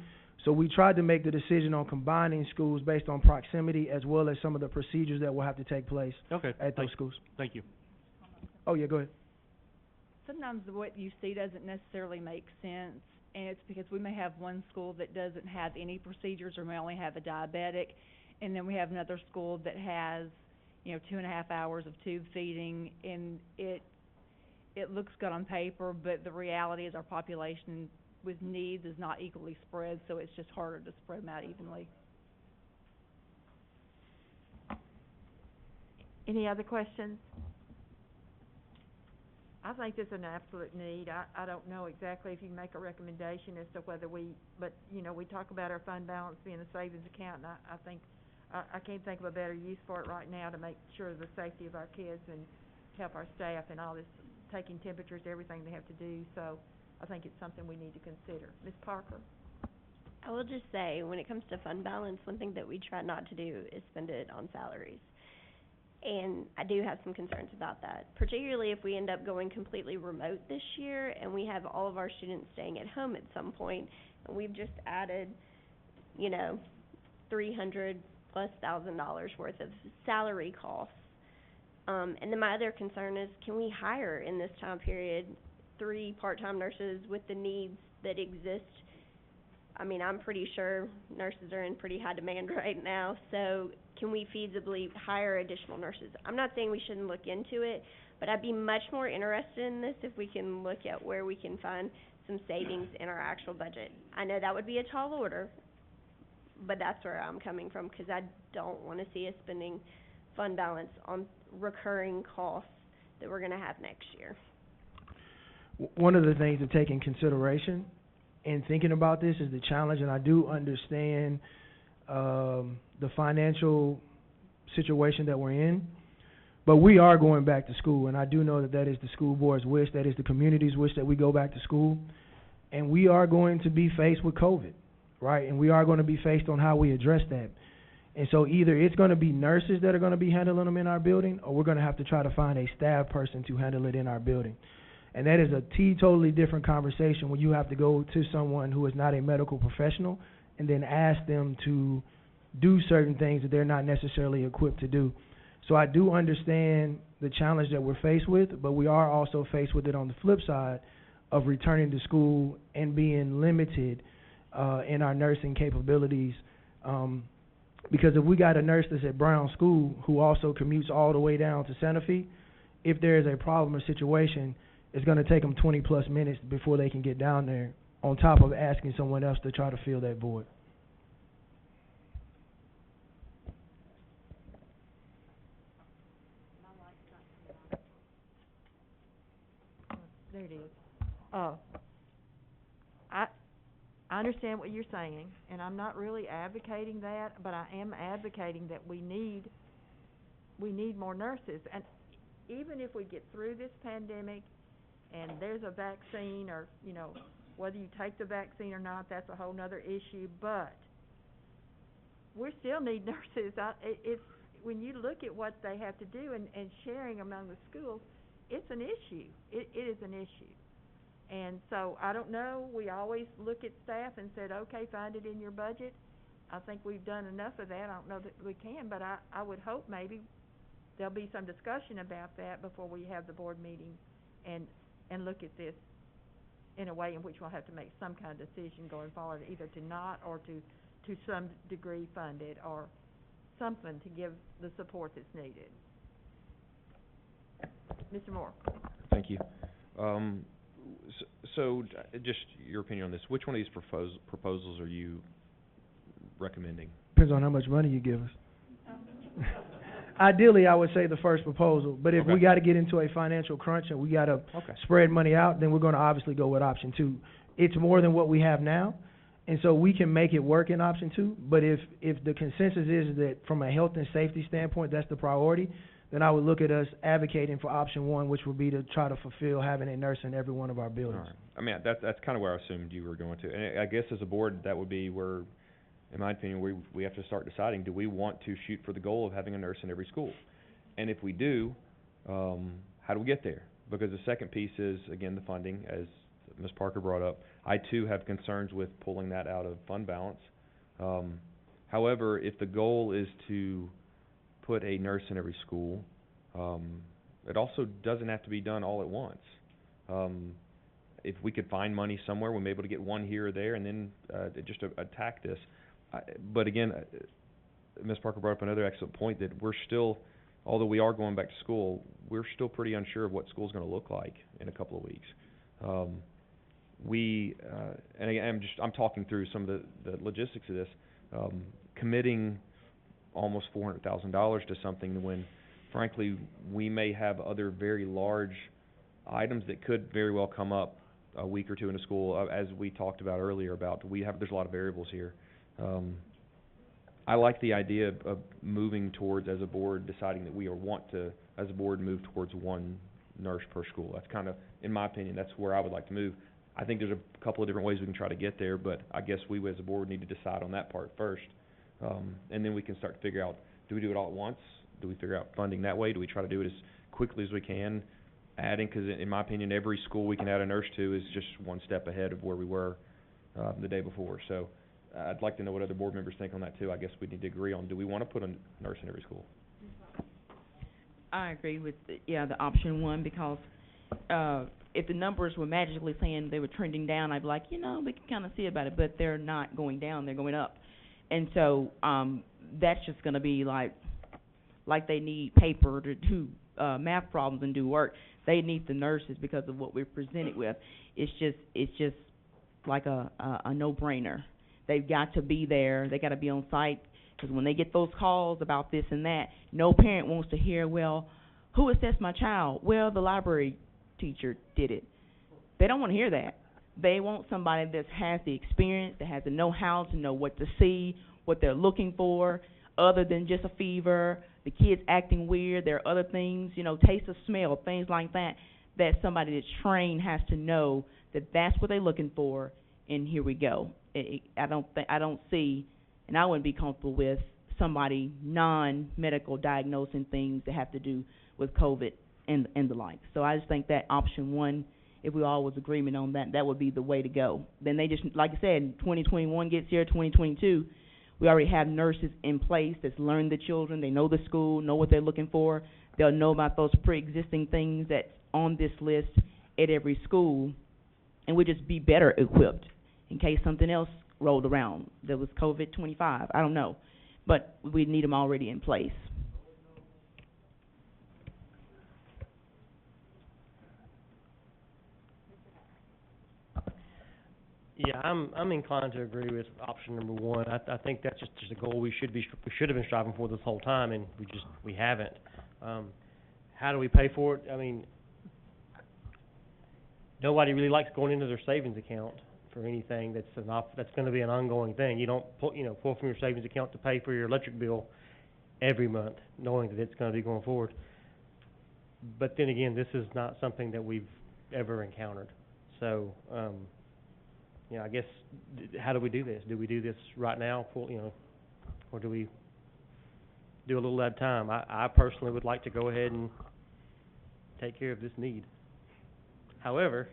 So we tried to make the decision on combining schools based on proximity as well as some of the procedures that will have to take place Okay, at those schools. thank you. Oh, yeah, go ahead. Sometimes what you see doesn't necessarily make sense, and it's because we may have one school that doesn't have any procedures, or may only have a diabetic, and then we have another school that has, 2.5 hours of tube feeding, and it looks good on paper, but the reality is our population with needs is not equally spread, so it's just harder to spread them out evenly. Any other questions? I think this is an absolute need. I don't know exactly if you make a recommendation as to whether we talk about our fund balance being a savings account, and I think, I can't think of a better use for it right now to make sure of the safety of our kids and help our staff and all this, taking temperatures, everything they have to do, so I think it's something we need to consider. Ms. Parker? I will just say, when it comes to fund balance, one thing that we try not to do is spend it on salaries. And I do have some concerns about that, particularly if we end up going completely remote this year and we have all of our students staying at home at some point, and we've just added, $300,000+ worth of salary costs. And then my other concern is, can we hire in this time period 3 part-time nurses with the needs that exist? I mean, I'm pretty sure nurses are in pretty high demand right now, so can we feasibly hire additional nurses? I'm not saying we shouldn't look into it, but I'd be much more interested in this if we can look at where we can find some savings in our actual budget. I know that would be a tall order, but that's where I'm coming from, because I don't want to see us spending fund balance on recurring costs that we're going to have next year. One of the things to take in consideration in thinking about this is the challenge, and I do understand the financial situation that we're in, but we are going back to school, and I do know that is the school board's wish, that is the community's wish, that we go back to school, and we are going to be faced with COVID, right? And we are going to be faced on how we address that. And so either it's going to be nurses that are going to be handling them in our building, or we're going to have to try to find a staff person to handle it in our building. And that is a totally different conversation when you have to go to someone who is not a medical professional and then ask them to do certain things that they're not necessarily equipped to do. So I do understand the challenge that we're faced with, but we are also faced with it on the flip side of returning to school and being limited in our nursing capabilities. Because if we got a nurse that's at Brown School who also commutes all the way down to Santa Fe, if there is a problem or situation, it's going to take them 20+ minutes before they can get down there, on top of asking someone else to try to fill that void. There it is. I understand what you're saying, and I'm not really advocating that, but I am advocating that we need more nurses. And even if we get through this pandemic and there's a vaccine, or, whether you take the vaccine or not, that's a whole nother issue, but we still need nurses. It's when you look at what they have to do and sharing among the schools, it's an issue. It is an issue. And so, I don't know, we always look at staff and said, okay, find it in your budget. I think we've done enough of that. I don't know that we can, but I would hope maybe there'll be some discussion about that before we have the board meeting and look at this in a way in which we'll have to make some kind of decision going forward, either to not or to some degree fund it, or something to give the support that's needed. Mr. Moore. Thank you. So, just your opinion on this. Which one of these proposals are you recommending? Depends on how much money you give us. Ideally, I would say the first proposal, but if we got to get into a financial crunch and we got to spread money out, then we're going to obviously go with option 2. It's more than what we have now, and so we can make it work in option 2, but if the consensus is that from a health and safety standpoint, that's the priority, then I would look at us advocating for option 1, which would be to try to fulfill having a nurse in every one of our buildings. All right. I mean, that's kind of where I assumed you were going to. And I guess as a board, that would be where, in my opinion, we have to start deciding, do we want to shoot for the goal of having a nurse in every school? And if we do, How do we get there? Because the second piece is, again, the funding, as Ms. Parker brought up. I too have concerns with pulling that out of fund balance. However, if the goal is to put a nurse in every school, it also doesn't have to be done all at once. If we could find money somewhere, we may be able to get one here or there, and then just attack this. But again, Ms. Parker brought up another excellent point, that we're still, although we are going back to school, we're still pretty unsure of what school's going to look like in a couple of weeks. And again, I'm talking through some of the logistics of this. Committing almost $400,000 to something when, frankly, we may have other very large items that could very well come up a week or two in a school, as we talked about earlier. There's a lot of variables here. I like the idea of moving towards, as a board, deciding that we want to, as a board, move towards one nurse per school. That's kind of, in my opinion, that's where I would like to move. I think there's a couple of different ways we can try to get there, but I guess we as a board need to decide on that part first. And then we can start to figure out, do we do it all at once? Do we figure out funding that way? Do we try to do it as quickly as we can? Because in my opinion, every school we can add a nurse to is just one step ahead of where we were the day before. So I'd like to know what other board members think on that too. I guess we need to agree on, do we want to put a nurse in every school? I agree with, the option one, because if the numbers were magically saying they were trending down, I'd be like, we can kind of see about it, but they're not going down, they're going up. And so that's just going to be like they need paper to do math problems and do work. They need the nurses because of what we're presented with. It's just like a no-brainer. They've got to be there. They got to be on site, because when they get those calls about this and that, no parent wants to hear, well, who assessed my child? Well, the library teacher did it. They don't want to hear that. They want somebody that has the experience, that has the know-how to know what to see, what they're looking for, other than just a fever, the kid's acting weird, there are other things, taste of smell, things like that, that somebody that's trained has to know that that's what they're looking for, and here we go. I don't see, and I wouldn't be comfortable with somebody non-medical diagnosing things that have to do with COVID and the like. So I just think that option one, if we all was agreement on that, that would be the way to go. Then they just, like I said, 2021 gets here, 2022, we already have nurses in place that's learned the children, they know the school, know what they're looking for, they'll know about those pre-existing things that's on this list at every school, and we'll just be better equipped in case something else rolled around. There was COVID-25, I don't know, but we need them already in place. Yeah, I'm inclined to agree with option number one. I think that's just a goal we should have been striving for this whole time, and we haven't. How do we pay for it? I mean, nobody really likes going into their savings account for anything that's going to be an ongoing thing. You don't pull from your savings account to pay for your electric bill every month, knowing that it's going to be going forward. But then again, this is not something that we've ever encountered. So, I guess, how do we do this? Do we do this right now, or do we do a little at a time? I personally would like to go ahead and take care of this need. However,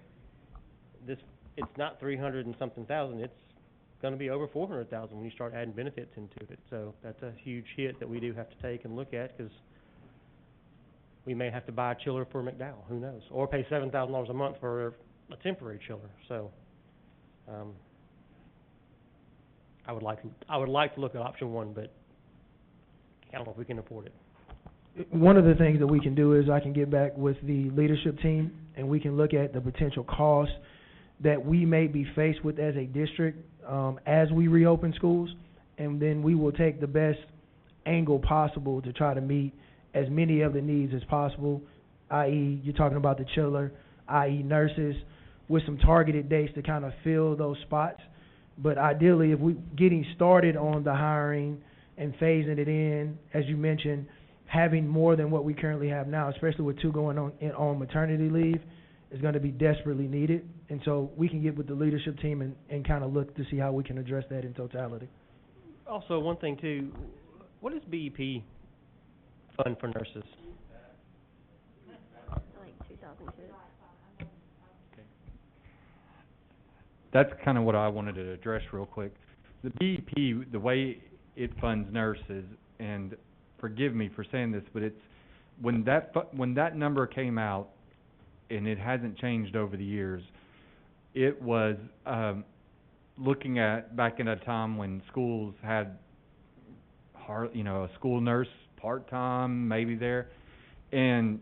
it's not 300 and something thousand. It's going to be over 400,000 when you start adding benefits into it. So that's a huge hit that we do have to take and look at, because we may have to buy a chiller for McDowell. Who knows? Or pay $7,000 a month for a temporary chiller. So. I would like to look at option one, but I don't know if we can afford it. One of the things that we can do is I can get back with the leadership team, and we can look at the potential costs that we may be faced with as a district as we reopen schools, and then we will take the best angle possible to try to meet as many of the needs as possible, i.e. you're talking about the chiller, i.e. nurses, with some targeted dates to kind of fill those spots. But ideally, if we getting started on the hiring and phasing it in, as you mentioned, having more than what we currently have now, especially with two going on maternity leave, is going to be desperately needed. And so we can get with the leadership team and kind of look to see how we can address that in totality. Also, one thing too, what does BEP fund for nurses? 2,000 kids. That's kind of what I wanted to address real quick. The BEP, the way it funds nurses, and forgive me for saying this, but it's, when that number came out, and it hasn't changed over the years, it was, looking at back in a time when schools had a school nurse part-time, maybe there, and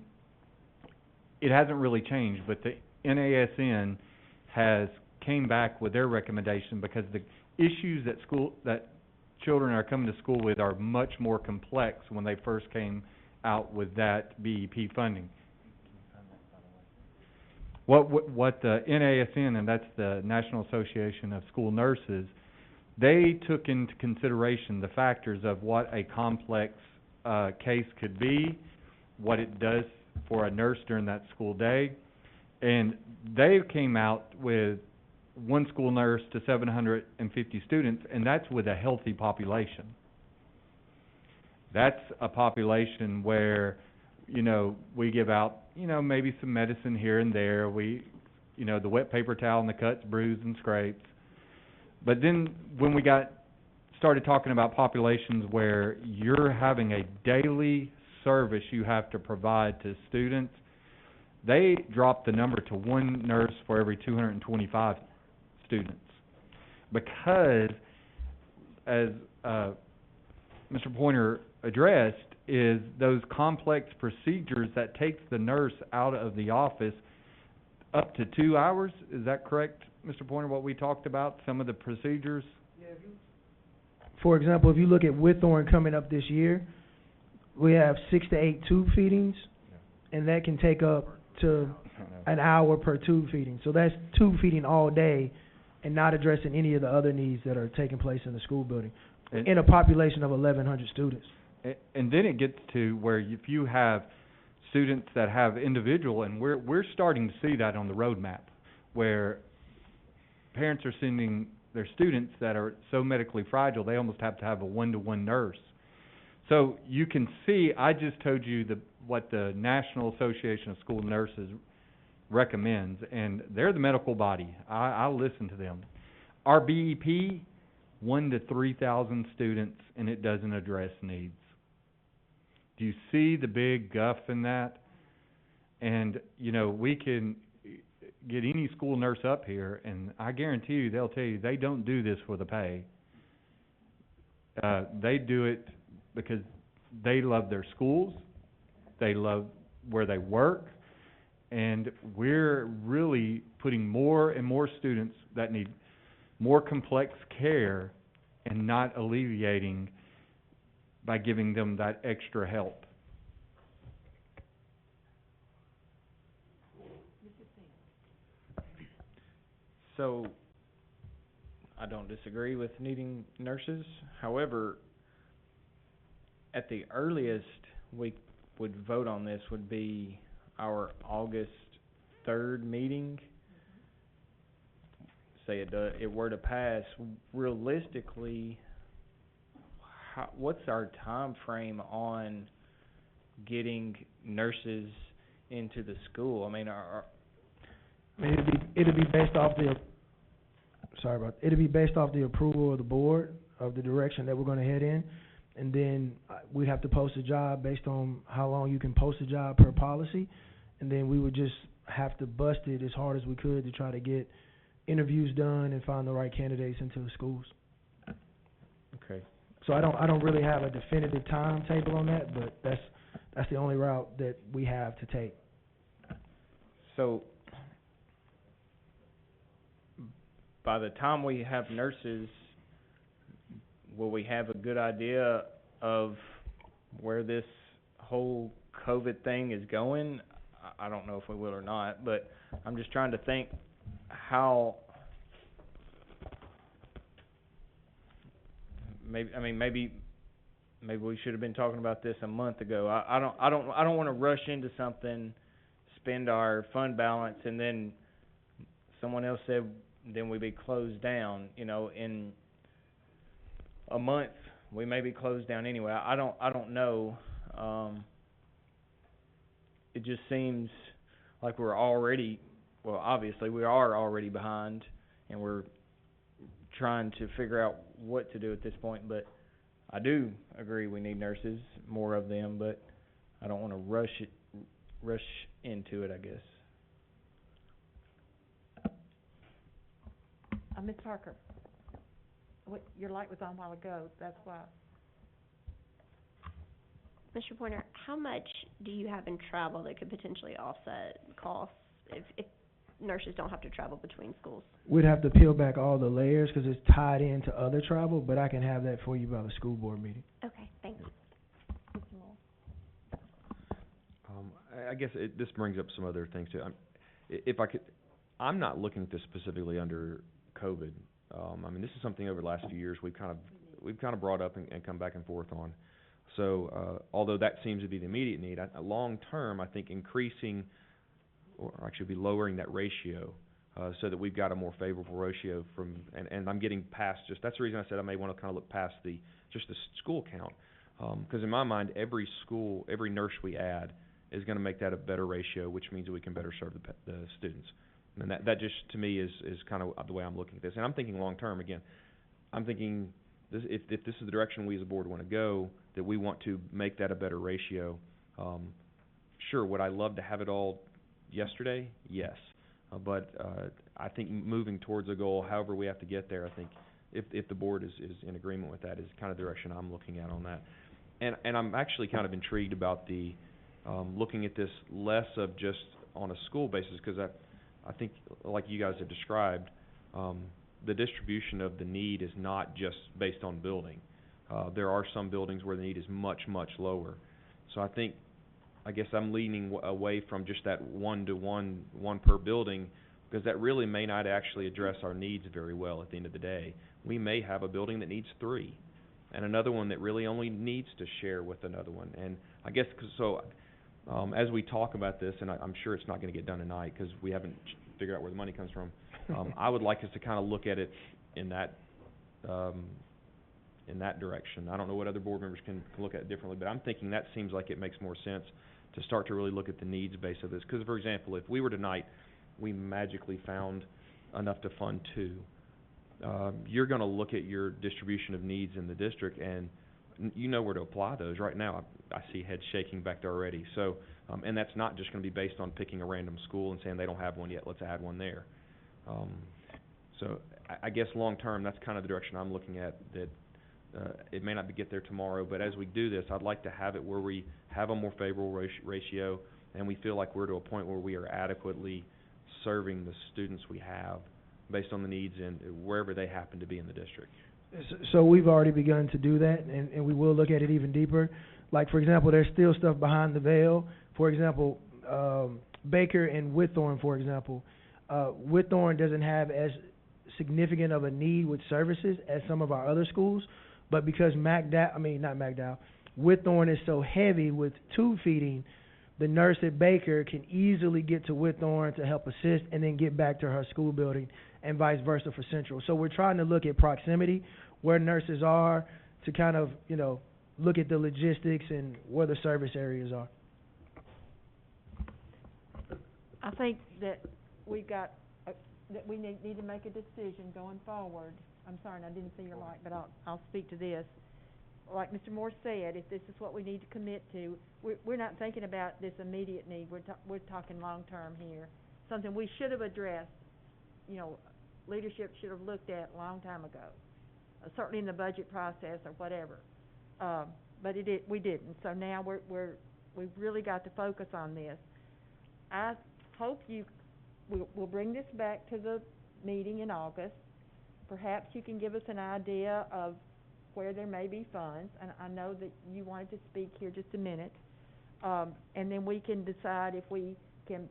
it hasn't really changed, but the NASN has came back with their recommendation because the issues that children are coming to school with are much more complex when they first came out with that BEP funding. What the NASN, and that's the National Association of School Nurses, they took into consideration the factors of what a complex case could be, what it does for a nurse during that school day, and they came out with one school nurse to 750 students, and that's with a healthy population. That's a population where, we give out, maybe some medicine here and there. The wet paper towel and the cuts, bruises, and scrapes. But then when we started talking about populations where you're having a daily service you have to provide to students, they dropped the number to one nurse for every 225 students. Because, as Mr. Pointer addressed, is those complex procedures that takes the nurse out of the office up to 2 hours. Is that correct, Mr. Pointer, what we talked about, some of the procedures? For example, if you look at Whitthorne coming up this year, we have 6 to 8 tube feedings, and that can take up to an hour per tube feeding. So that's tube feeding all day and not addressing any of the other needs that are taking place in the school building in a population of 1,100 students. And then it gets to where if you have students that have individual, and we're starting to see that on the roadmap, where parents are sending their students that are so medically fragile, they almost have to have a one-to-one nurse. So you can see, I just told you what the National Association of School Nurses recommends, and they're the medical body. I listen to them. Our BEP, 1 to 3,000 students, and it doesn't address needs. Do you see the big guff in that? And, we can get any school nurse up here, and I guarantee you they'll tell you they don't do this for the pay. They do it because they love their schools, they love where they work, and we're really putting more and more students that need more complex care and not alleviating by giving them that extra help. So, I don't disagree with needing nurses. However, at the earliest we would vote on this would be our August 3rd meeting. Say it were to pass, realistically, what's our time frame on getting nurses into the school? I mean, it'd be based off the approval of the board of the direction that we're going to head in, and then we'd have to post a job based on how long you can post a job per policy, and then we would just have to bust it as hard as we could to try to get interviews done and find the right candidates into the schools. Okay. So I don't really have a definitive timetable on that, but that's the only route that we have to take. So, by the time we have nurses, will we have a good idea of where this whole COVID thing is going? I don't know if we will or not, but I'm just trying to think how maybe we should have been talking about this a month ago. I don't want to rush into something, spend our fund balance, and then someone else said then we be closed down. In a month we may be closed down anyway. I don't know. It just seems like we're already, well, obviously we are already behind, and we're trying to figure out what to do at this point, but I do agree we need nurses, more of them, but I don't wanna rush into it, I guess. Ms. Parker, your light was on a while ago, that's why. Mr. Pointer, how much do you have in travel that could potentially offset costs if nurses don't have to travel between schools? We'd have to peel back all the layers, 'cause it's tied into other travel, but I can have that for you by the school board meeting. Okay, thanks. I guess this brings up some other things too. If I could, I'm not looking at this specifically under COVID. I mean, this is something over the last few years we've kind of brought up and come back and forth on. So, although that seems to be the immediate need, long term, I think increasing, or actually be lowering that ratio, so that we've got a more favorable ratio from, and I'm getting past that's the reason I said I may want to kind of look past just the school count. 'Cause in my mind, every nurse we add is going to make that a better ratio, which means that we can better serve the students. And that just, to me, is kind of the way I'm looking at this. And I'm thinking long term, again. I'm thinking if this is the direction we as a board want to go, that we want to make that a better ratio. Sure, would I love to have it all yesterday? Yes. But I think moving towards a goal, however we have to get there, I think if the board is in agreement with that, is kind of the direction I'm looking at on that. And I'm actually kind of intrigued about the looking at this less of just on a school basis, because I think, like you guys have described, the distribution of the need is not just based on building. There are some buildings where the need is much, much lower. So I guess I'm leaning away from just that one per building, because that really may not actually address our needs very well at the end of the day. We may have a building that needs 3, and another one that really only needs to share with another one. And I guess, as we talk about this, and I'm sure it's not gonna get done tonight, because we haven't figured out where the money comes from, I would like us to kind of look at it in that direction. I don't know what other board members can look at it differently, but I'm thinking that seems like it makes more sense to start to really look at the needs base of this. Because, for example, if we were tonight, we magically found enough to fund 2, you're gonna look at your distribution of needs in the district, and you know where to apply those. Right now, I see heads shaking back there already. So, and that's not just gonna be based on picking a random school and saying they don't have one yet, let's add one there. So I guess long term, that's kind of the direction I'm looking at, that it may not get there tomorrow, but as we do this, I'd like to have it where we have a more favorable ratio, and we feel like we're to a point where we are adequately serving the students we have based on the needs and wherever they happen to be in the district. So we've already begun to do that, and we will look at it even deeper. Like, for example, there's still stuff behind the veil. For example, Baker and Whitthorne, for example. Whitthorne doesn't have as significant of a need with services as some of our other schools, but because Whitthorne is so heavy with tube feeding, the nurse at Baker can easily get to Whitthorne to help assist and then get back to her school building, and vice versa for Central. So we're trying to look at proximity, where nurses are, to kind of, look at the logistics and where the service areas are. I think that that we need to make a decision going forward. I'm sorry, and I didn't see your light, but I'll speak to this. Like Mr. Moore said, if this is what we need to commit to, we're not thinking about this immediate need. We're talking long term here. Something we should have addressed, leadership should have looked at a long time ago. Certainly in the budget process or whatever. But we didn't. So now we've really got to focus on this. I hope we'll bring this back to the meeting in August. Perhaps you can give us an idea of where there may be funds, and I know that you wanted to speak here just a minute. And then we can decide if we can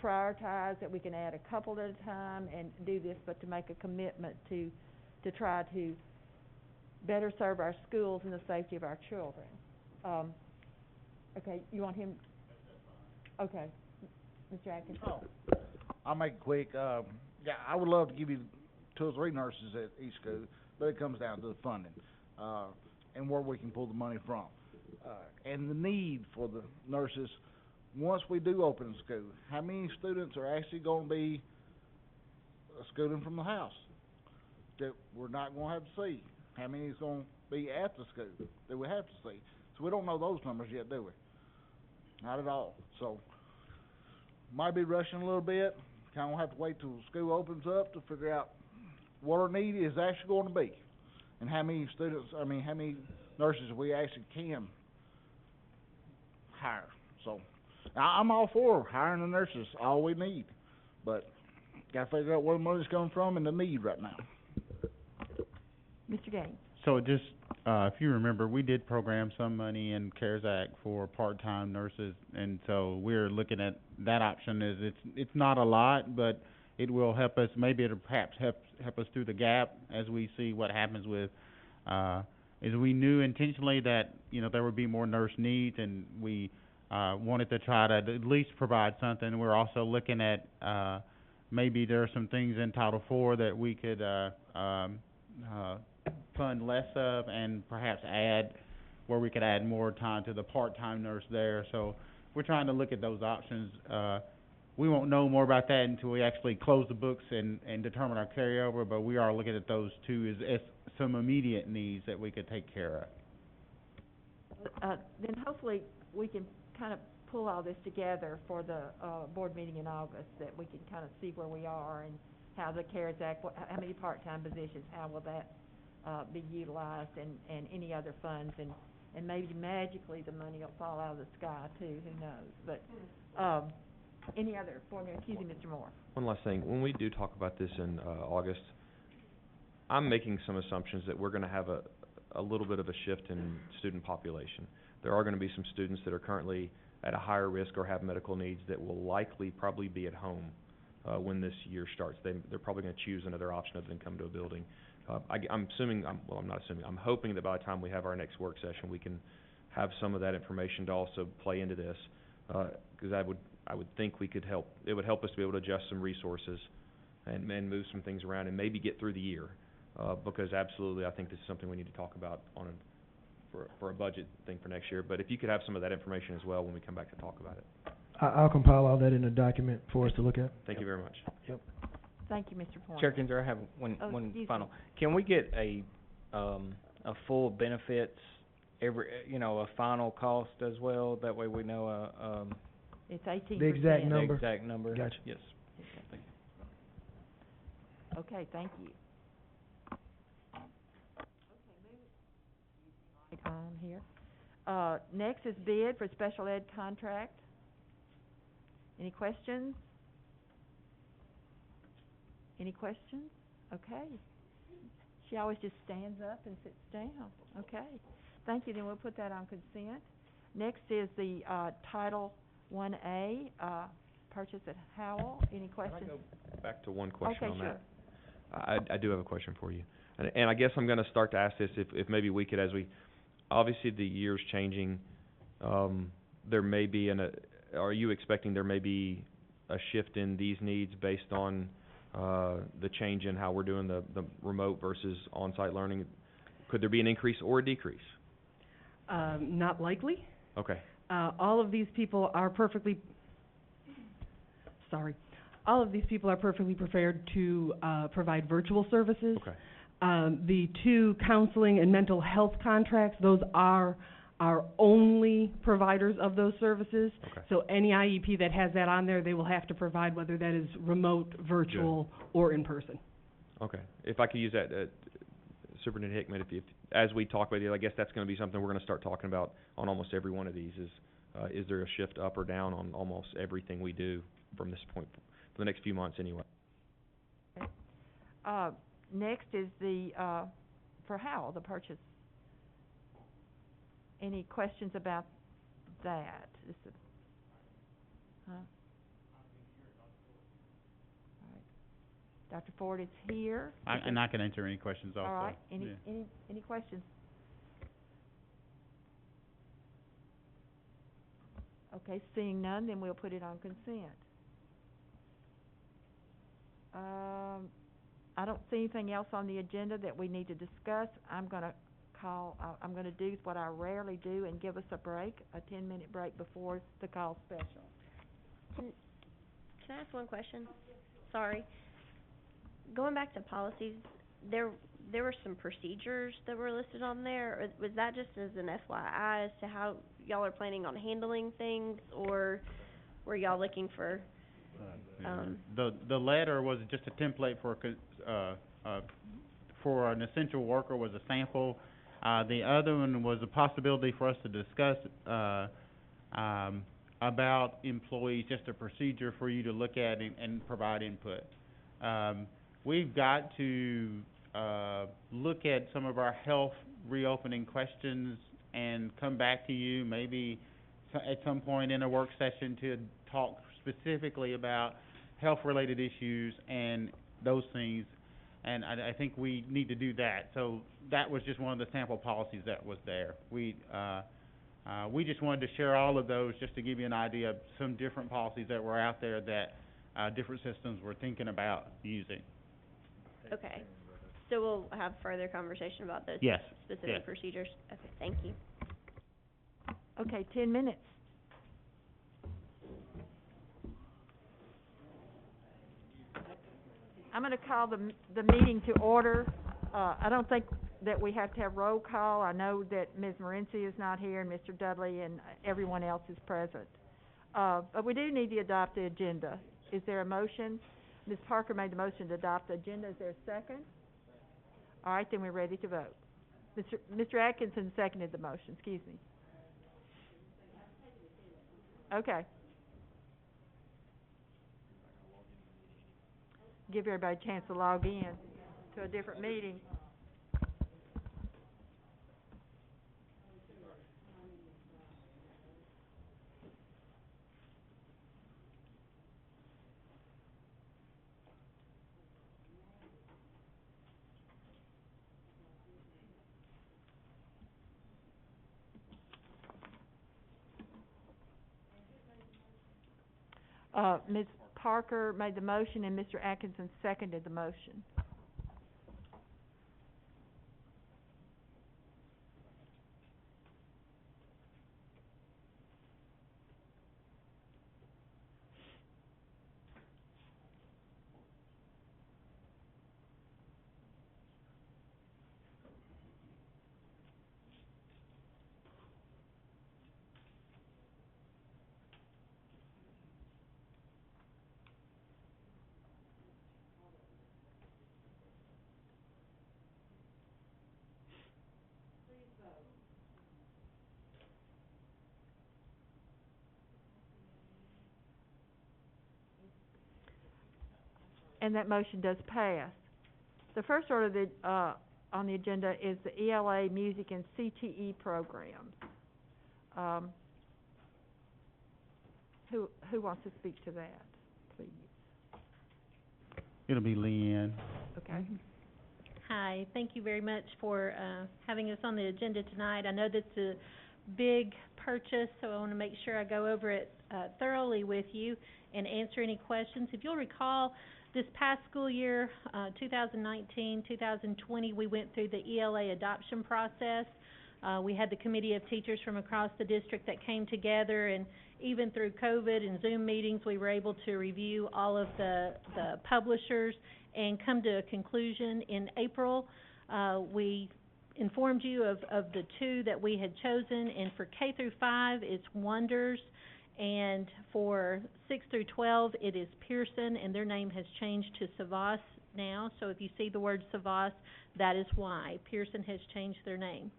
prioritize, that we can add a couple at a time and do this, but to make a commitment to try to better serve our schools and the safety of our children. Okay, you want him? Okay, Mr. Atkins. I'll make it quick. I would love to give you 2 or 3 nurses at each school, but it comes down to the funding, and where we can pull the money from. And the need for the nurses once we do open the school, how many students are actually gonna be schooling from the house that we're not gonna have to see? How many is gonna be at the school that we have to see? So we don't know those numbers yet, do we? Not at all. So, might be rushing a little bit. Kinda have to wait till school opens up to figure out what our need is actually gonna be. And how many students, how many nurses we actually can hire. So, I'm all for hiring the nurses, all we need. But, gotta figure out where the money's coming from and the need right now. Mr. Gaines? So just, if you remember, we did program some money in CARES Act for part-time nurses, and so we're looking at that option. It's not a lot, but it will help us, maybe it'll perhaps help us through the gap as we see what happens with, is we knew intentionally that, there would be more nurse needs, and we, wanted to try to at least provide something. We're also looking at, maybe there are some things in Title IV that we could, fund less of, and perhaps where we could add more time to the part-time nurse there. So we're trying to look at those options. We won't know more about that until we actually close the books and determine our carryover, but we are looking at those two as some immediate needs that we could take care of. Then hopefully we can kind of pull all this together for the, board meeting in August, that we can kind of see where we are and how the CARES Act, how many part-time positions, how will that, be utilized, and any other funds, and maybe magically the money will fall out of the sky too, who knows, but, any other board member? Excuse me, Mr. Moore. One last thing, when we do talk about this in, August, I'm making some assumptions that we're gonna have a little bit of a shift in student population. There are gonna be some students that are currently at a higher risk or have medical needs that will likely probably be at home, when this year starts. They're probably gonna choose another option other than come to a building. I'm hoping that by the time we have our next work session, we can have some of that information to also play into this, 'cause I would think it would help us to be able to adjust some resources and move some things around and maybe get through the year, because absolutely, I think this is something we need to talk about for a budget thing for next year. But if you could have some of that information as well when we come back to talk about it. I'll compile all that in a document for us to look at. Thank you very much. Yep. Thank you, Mr. Pointer. Chair Kinzer, I have one final. Can we get a full benefits, a final cost as well? That way we know, It's 18%. The exact number. The exact number. Gotcha. Yes. Okay. Okay, thank you. On here. Next is bid for special ed contract. Any questions? Any questions? Okay. She always just stands up and sits down. Okay. Thank you, then we'll put that on consent. Next is the, Title 1A, purchase at Howell. Any questions? Can I go back to one question on that? Okay, sure. I do have a question for you. And I guess I'm gonna start to ask this, if maybe we could, obviously the year's changing, there may be are you expecting there may be a shift in these needs based on, the change in how we're doing the remote versus on-site learning? Could there be an increase or a decrease? Not likely. Okay. All of these people are perfectly prepared to provide virtual services. Okay. The two counseling and mental health contracts, those are our only providers of those services. Okay. So any IEP that has that on there, they will have to provide, whether that is remote, virtual, or in person. Okay. If I could use that, Superintendent Hickman, if as we talk about it, I guess that's gonna be something we're gonna start talking about on almost every one of these, is there a shift up or down on almost everything we do from this point, for the next few months anyway? Next is the, for Howell, the purchase. Any questions about that? Huh? All right. Dr. Ford is here. And I can answer any questions also. All right. Yeah. Any questions? Okay, seeing none, then we'll put it on consent. I don't see anything else on the agenda that we need to discuss. I'm gonna call, I'm gonna do what I rarely do and give us a break, a 10-minute break before the call special. Can I ask one question? Sorry. Going back to policies, there were some procedures that were listed on there. Or was that just as an FYI as to how y'all are planning on handling things, or were y'all looking for, The letter was just a template for an essential worker, was a sample. The other one was a possibility for us to discuss, about employees, just a procedure for you to look at and provide input. We've got to, look at some of our health reopening questions and come back to you maybe at some point in a work session to talk specifically about health-related issues and those things, and I think we need to do that. So that was just one of the sample policies that was there. We just wanted to share all of those just to give you an idea of some different policies that were out there that different systems were thinking about using. okay. So we'll have further conversation about those Yes, specific yes. procedures? Okay, thank you. Okay, 10 minutes. I'm gonna call the meeting to order. I don't think that we have to have roll call. I know that Ms. Morency is not here and Mr. Dudley and everyone else is present. But we do need to adopt the agenda. Is there a motion? Ms. Parker made the motion to adopt the agenda. Is there a second? All right, then we're ready to vote. Mr. Atkinson seconded the motion, excuse me. Okay. Give everybody a chance to log in to a different meeting. Ms. Parker made the motion and Mr. Atkinson seconded the motion. And that motion does pass. The first order on the agenda is the ELA music and CTE programs. Who wants to speak to that, please? It'll be Leanne. Okay. Hi, thank you very much for having us on the agenda tonight. I know that's a big purchase, so I want to make sure I go over it thoroughly with you and answer any questions. If you'll recall, this past school year, 2019-2020, we went through the ELA adoption process. We had the committee of teachers from across the district that came together, and even through COVID and Zoom meetings, we were able to review all of the publishers and come to a conclusion. In April, we informed you of the two that we had chosen, and for K through 5, it's Wonders, and for 6 through 12, it is Pearson, and their name has changed to Savas now. So if you see the word Savas, that is why. Pearson has changed their name.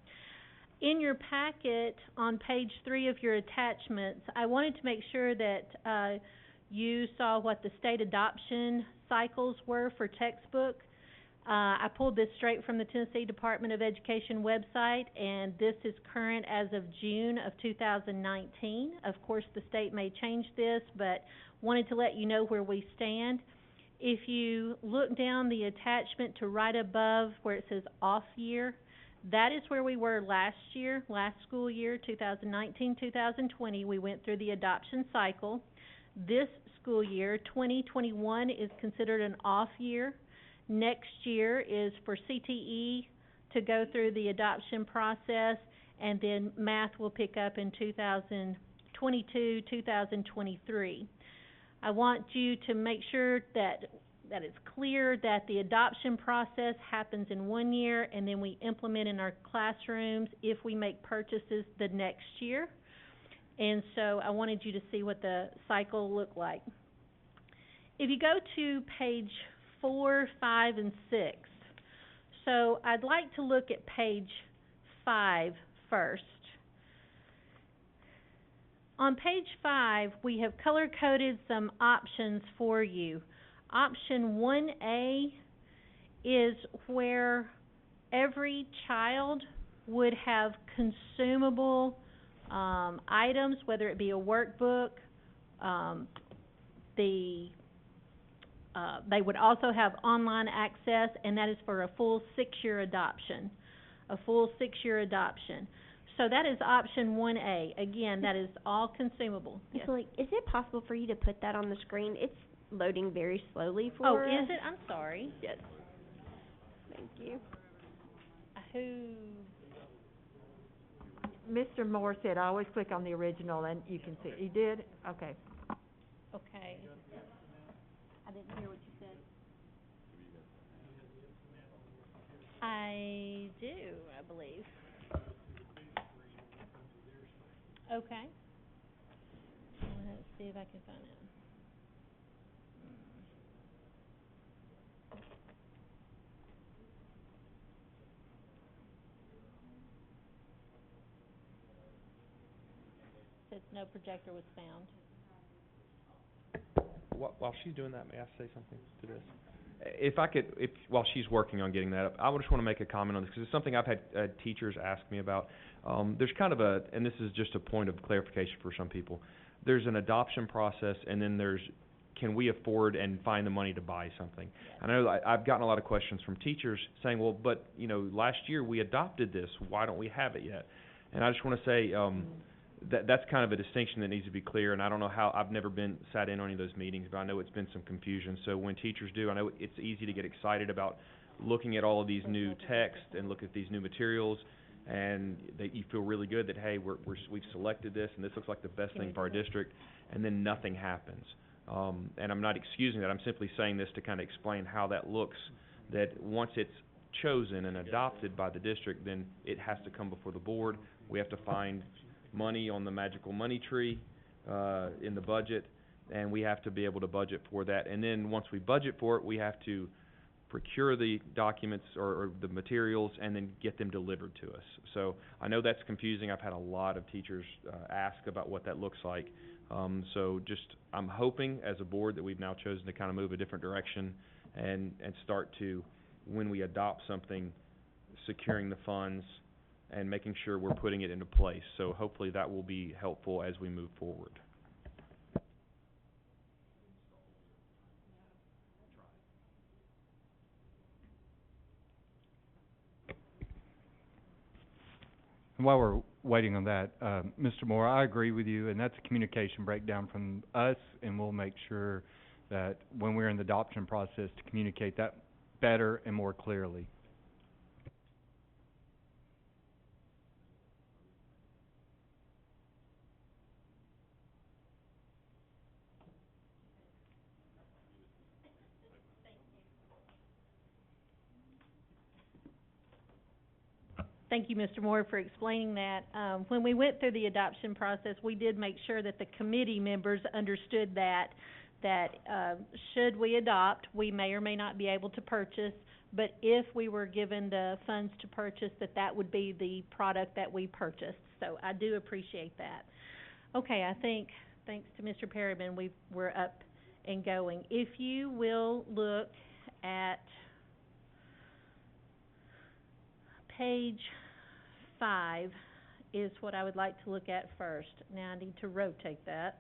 In your packet, on page 3 of your attachments, I wanted to make sure that you saw what the state adoption cycles were for textbook. I pulled this straight from the Tennessee Department of Education website, and this is current as of June of 2019. Of course, the state may change this, but wanted to let you know where we stand. If you look down the attachment to right above where it says off year, that is where we were last year, last school year, 2019-2020. We went through the adoption cycle. This school year, 2021, is considered an off year. Next year is for CTE to go through the adoption process, and then math will pick up in 2022, 2023. I want you to make sure that it's clear that the adoption process happens in 1 year, and then we implement in our classrooms if we make purchases the next year. And so I wanted you to see what the cycle looked like. If you go to page 4, 5, and 6, so I'd like to look at page 5 first. On page 5, we have color-coded some options for you. Option 1A is where every child would have consumable items, whether it be a workbook. They would also have online access, and that is for a full 6-year adoption. A full 6-year adoption. So that is option 1A. Again, that is all consumable. Yes. So, like, is it possible for you to put that on the screen? It's loading very slowly for Oh, us. is it? I'm sorry. Yes. Thank you. Mr. Moore said, I always click on the original, and you can see it. You did? Okay. Okay. I didn't hear what you said. I do, I believe. Okay. Let's see if I can find it. Says no projector was found. While she's doing that, may I say something to this? While she's working on getting that up, I just want to make a comment on this, because it's something I've had teachers ask me about. There's kind of and this is just a point of clarification for some people. There's an adoption process, and then there's, can we afford and find the money to buy something? Yes. I know I've gotten a lot of questions from teachers saying, well, but, last year we adopted this. Why don't we have it yet? And I just want to say, that's kind of a distinction that needs to be clear, and I don't know how, I've never sat in on any of those meetings, but I know it's been some confusion. So when teachers do, I know it's easy to get excited about looking at all of these new texts and look at these new materials, and that you feel really good that, hey, we've selected this, and this looks like the best thing for our district, and then nothing happens. And I'm not excusing that, I'm simply saying this to kind of explain how that looks, that once it's chosen and adopted by the district, then it has to come before the board. We have to find money on the magical money tree in the budget, and we have to be able to budget for that. And then once we budget for it, we have to procure the documents or the materials and then get them delivered to us. So I know that's confusing. I've had a lot of teachers ask about what that looks like. So I'm hoping as a board that we've now chosen to kind of move a different direction and start to, when we adopt something, securing the funds and making sure we're putting it into place. So hopefully that will be helpful as we move forward. And while we're waiting on that, Mr. Moore, I agree with you, and that's a communication breakdown from us, and we'll make sure that when we're in the adoption process to communicate that better and more clearly. Thank you, Mr. Moore, for explaining that. When we went through the adoption process, we did make sure that the committee members understood that should we adopt, we may or may not be able to purchase, but if we were given the funds to purchase, that would be the product that we purchased. So I do appreciate that. Okay, I think, thanks to Mr. Perryman, we're up and going. If you will look at page 5 is what I would like to look at first. Now I need to rotate that.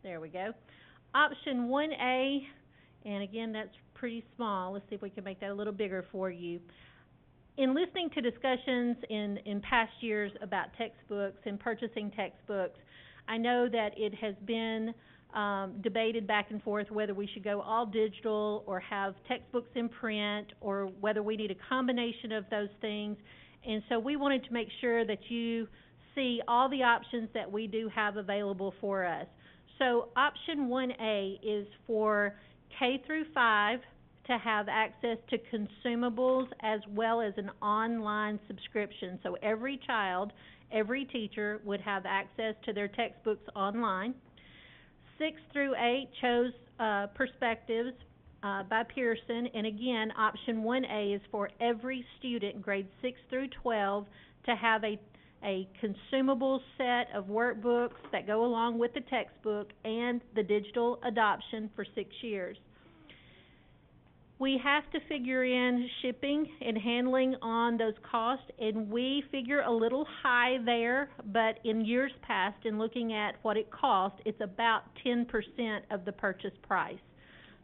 There we go. Option 1A, and again, that's pretty small. Let's see if we can make that a little bigger for you. In listening to discussions in past years about textbooks and purchasing textbooks, I know that it has been debated back and forth whether we should go all digital or have textbooks in print, or whether we need a combination of those things. And so we wanted to make sure that you see all the options that we do have available for us. So option 1A is for K through 5 to have access to consumables as well as an online subscription. So every child, every teacher would have access to their textbooks online. 6 through 8 chose Perspectives by Pearson, and again, option 1A is for every student, grades 6 through 12, to have a consumable set of workbooks that go along with the textbook and the digital adoption for 6 years. We have to figure in shipping and handling on those costs, and we figure a little high there, but in years past, in looking at what it cost, it's about 10% of the purchase price.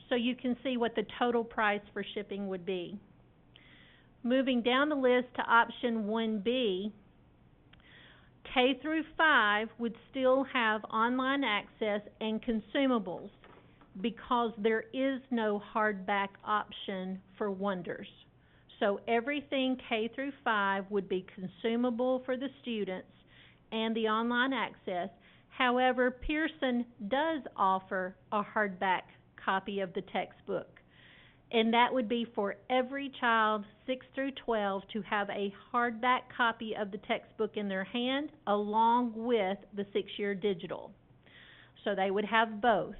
So you can see what the total price for shipping would be. Moving down the list to option 1B, K through 5 would still have online access and consumables, because there is no hardback option for Wonders. So everything K through 5 would be consumable for the students and the online access. However, Pearson does offer a hardback copy of the textbook, and that would be for every child 6 through 12 to have a hardback copy of the textbook in their hand along with the 6-year digital. So they would have both.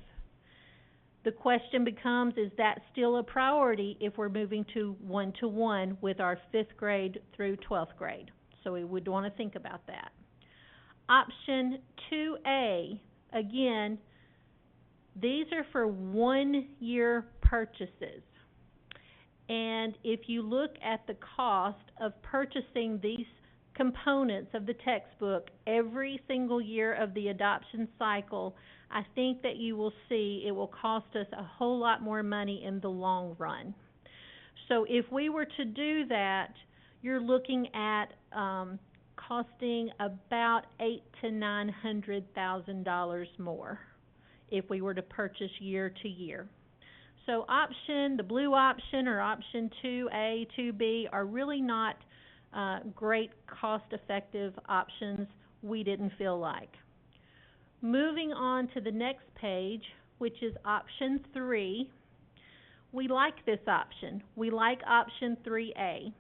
The question becomes, is that still a priority if we're moving to 1-to-1 with our 5th grade through 12th grade? So we would want to think about that. Option 2A, again, these are for 1-year purchases. And if you look at the cost of purchasing these components of the textbook every single year of the adoption cycle, I think that you will see it will cost us a whole lot more money in the long run. So if we were to do that, you're looking at costing about $800,000 to $900,000 more if we were to purchase year to year. So the blue option or option 2A, 2B are really not great cost-effective options, we didn't feel like. Moving on to the next page, which is option 3, we like this option. We like option 3A.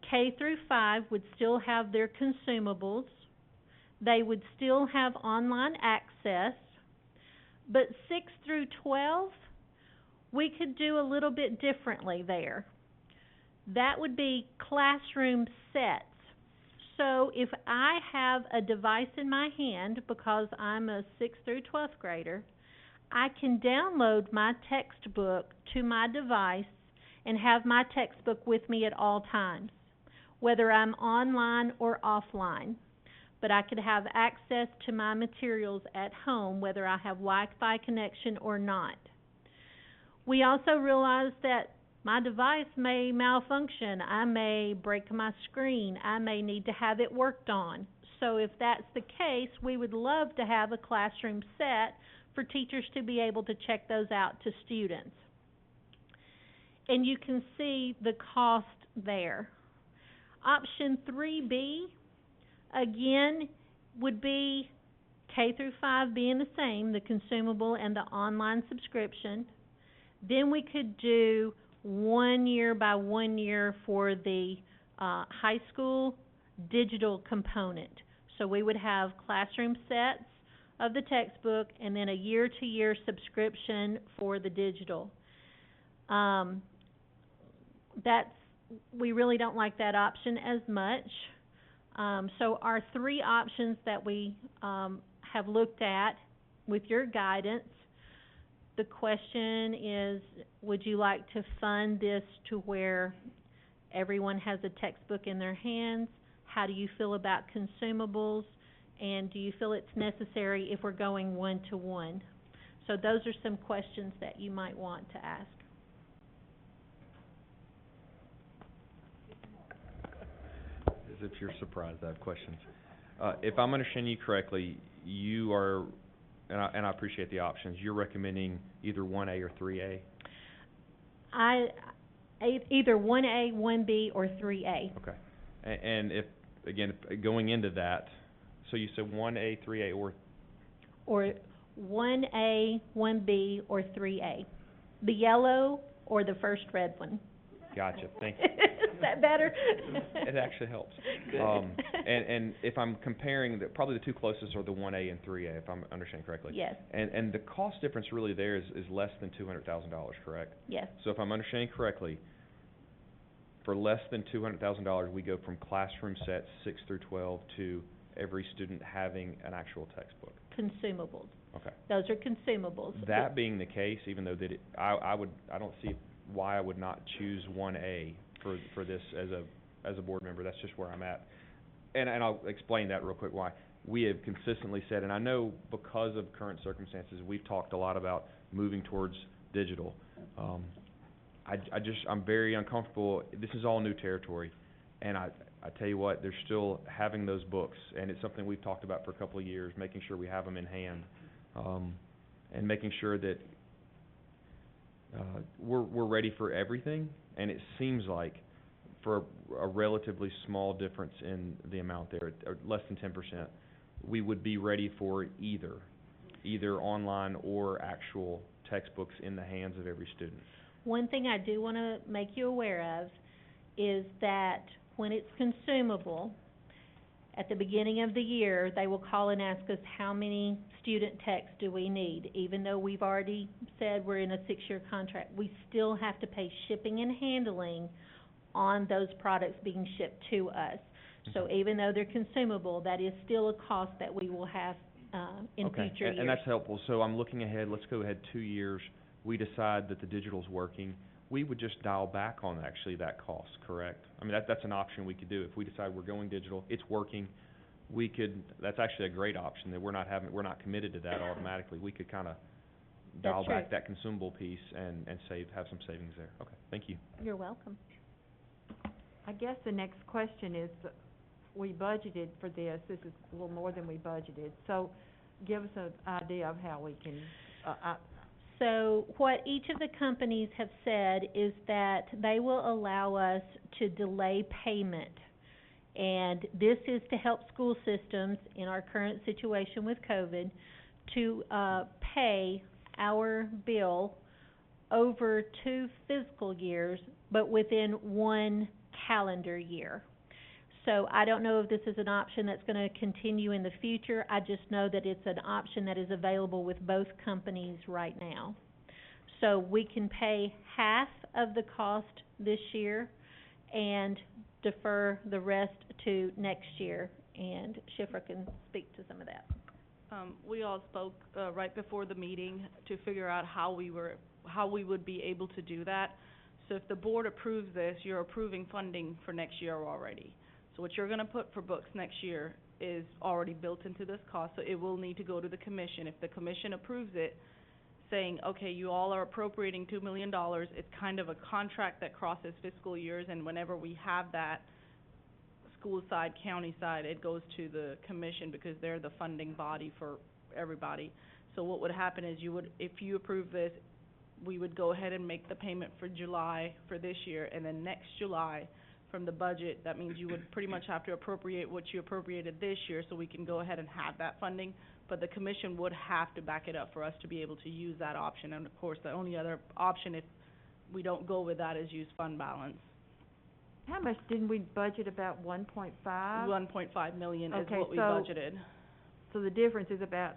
K through 5 would still have their consumables. They would still have online access. But 6 through 12, we could do a little bit differently there. That would be classroom sets. So if I have a device in my hand, because I'm a 6th through 12th grader, I can download my textbook to my device and have my textbook with me at all times, whether I'm online or offline. But I could have access to my materials at home, whether I have Wi-Fi connection or not. We also realized that my device may malfunction. I may break my screen. I may need to have it worked on. So if that's the case, we would love to have a classroom set for teachers to be able to check those out to students. And you can see the cost there. Option 3B, again, would be K through 5 being the same, the consumable and the online subscription. Then we could do 1 year by 1 year for the high school digital component. So we would have classroom sets of the textbook and then a year-to-year subscription for the digital. We really don't like that option as much. So our 3 options that we have looked at with your guidance, the question is, would you like to fund this to where everyone has a textbook in their hands? How do you feel about consumables? And do you feel it's necessary if we're going 1-to-1? So those are some questions that you might want to ask. As if you're surprised I have questions. If I'm understanding you correctly, you are and I appreciate the options, you're recommending either 1A or 3A? Either 1A, 1B, or 3A. Okay. And if, again, if going into that, so you said 1A, 3A, or? Or 1A, 1B, or 3A. The yellow or the first red one. Gotcha, thank you. Is that better? It actually helps. Good. And if I'm comparing, probably the two closest are the 1A and 3A, if I'm understanding correctly. Yes. And the cost difference really there is less than $200,000, correct? Yes. So if I'm understanding correctly, for less than $200,000, we go from classroom sets 6 through 12 to every student having an actual textbook. Consumables. Okay. Those are consumables. That being the case, even though that I don't see why I would not choose 1A for this as a board member. That's just where I'm at. And I'll explain that real quick why. We have consistently said, and I know because of current circumstances, we've talked a lot about moving towards digital. I'm very uncomfortable. This is all new territory, and I tell you what, they're still having those books, and it's something we've talked about for a couple of years, making sure we have them in hand, and making sure that we're ready for everything. And it seems like for a relatively small difference in the amount there, or less than 10%, we would be ready for either online or actual textbooks in the hands of every student. One thing I do want to make you aware of is that when it's consumable, at the beginning of the year, they will call and ask us how many student texts do we need. Even though we've already said we're in a 6-year contract, we still have to pay shipping and handling on those products being shipped to us. So even though they're consumable, that is still a cost that we will have in future years. And that's helpful. So I'm looking ahead, let's go ahead 2 years, we decide that the digital's working, we would just dial back on actually that cost, correct? I mean, that's an option we could do. If we decide we're going digital, it's working, that's actually a great option, that we're not committed to that automatically. We could kind of dial back that consumable piece and have some savings there. Okay, thank you. You're welcome. I guess the next question is, we budgeted for this. This is a little more than we budgeted. So give us an idea of how we can, So what each of the companies have said is that they will allow us to delay payment. And this is to help school systems in our current situation with COVID to pay our bill over 2 fiscal years, but within 1 calendar year. So I don't know if this is an option that's going to continue in the future. I just know that it's an option that is available with both companies right now. So we can pay half of the cost this year and defer the rest to next year, and Shifra can speak to some of that. We all spoke right before the meeting to figure out how we would be able to do that. So if the board approves this, you're approving funding for next year already. So what you're going to put for books next year is already built into this cost, so it will need to go to the commission. If the commission approves it, saying, okay, you all are appropriating $2 million, it's kind of a contract that crosses fiscal years, and whenever we have that, school side, county side, it goes to the commission because they're the funding body for everybody. So what would happen is if you approve this, we would go ahead and make the payment for July for this year, and then next July from the budget, that means you would pretty much have to appropriate what you appropriated this year so we can go ahead and have that funding. But the commission would have to back it up for us to be able to use that option. And of course, the only other option if we don't go with that is use fund balance. how much didn't we budget, about 1.5? 1.5 million is Okay, what we so- budgeted. So the difference is about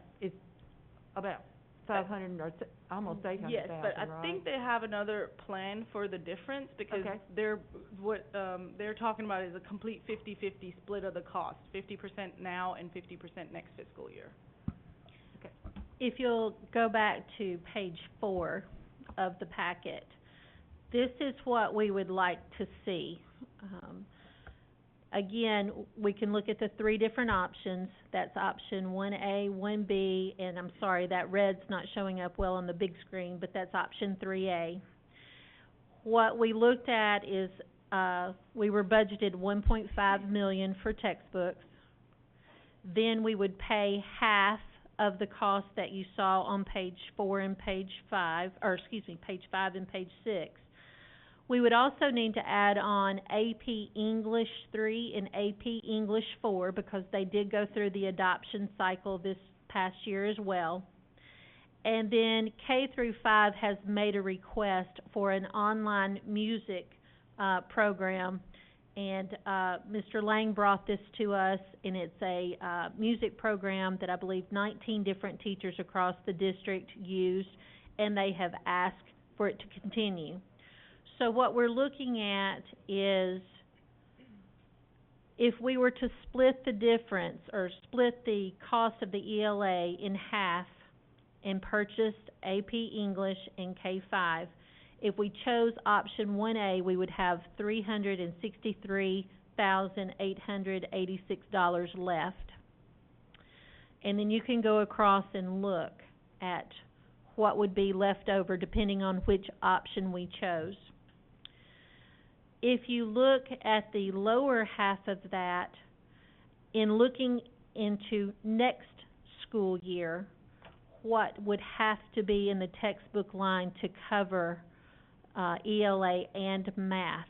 500 or almost 800,000, Yes, but I right? think they have another plan for the difference because Okay. they're talking about is a complete 50-50 split of the cost, 50% now and 50% next fiscal year. If you'll go back to page 4 of the packet, this is what we would like to see. Again, we can look at the 3 different options. That's option 1A, 1B, and I'm sorry, that red's not showing up well on the big screen, but that's option 3A. What we looked at is, we were budgeted $1.5 million for textbooks. Then we would pay half of the cost that you saw on page 4 and page 5, or excuse me, page 5 and page 6. We would also need to add on AP English 3 and AP English 4 because they did go through the adoption cycle this past year as well. And then K through 5 has made a request for an online music program, and Mr. Lang brought this to us, and it's a music program that I believe 19 different teachers across the district used, and they have asked for it to continue. So what we're looking at is if we were to split the difference or split the cost of the ELA in half and purchased AP English and K-5, if we chose option 1A, we would have $363,886 left. And then you can go across and look at what would be left over depending on which option we chose. If you look at the lower half of that, in looking into next school year, what would have to be in the textbook line to cover ELA and math.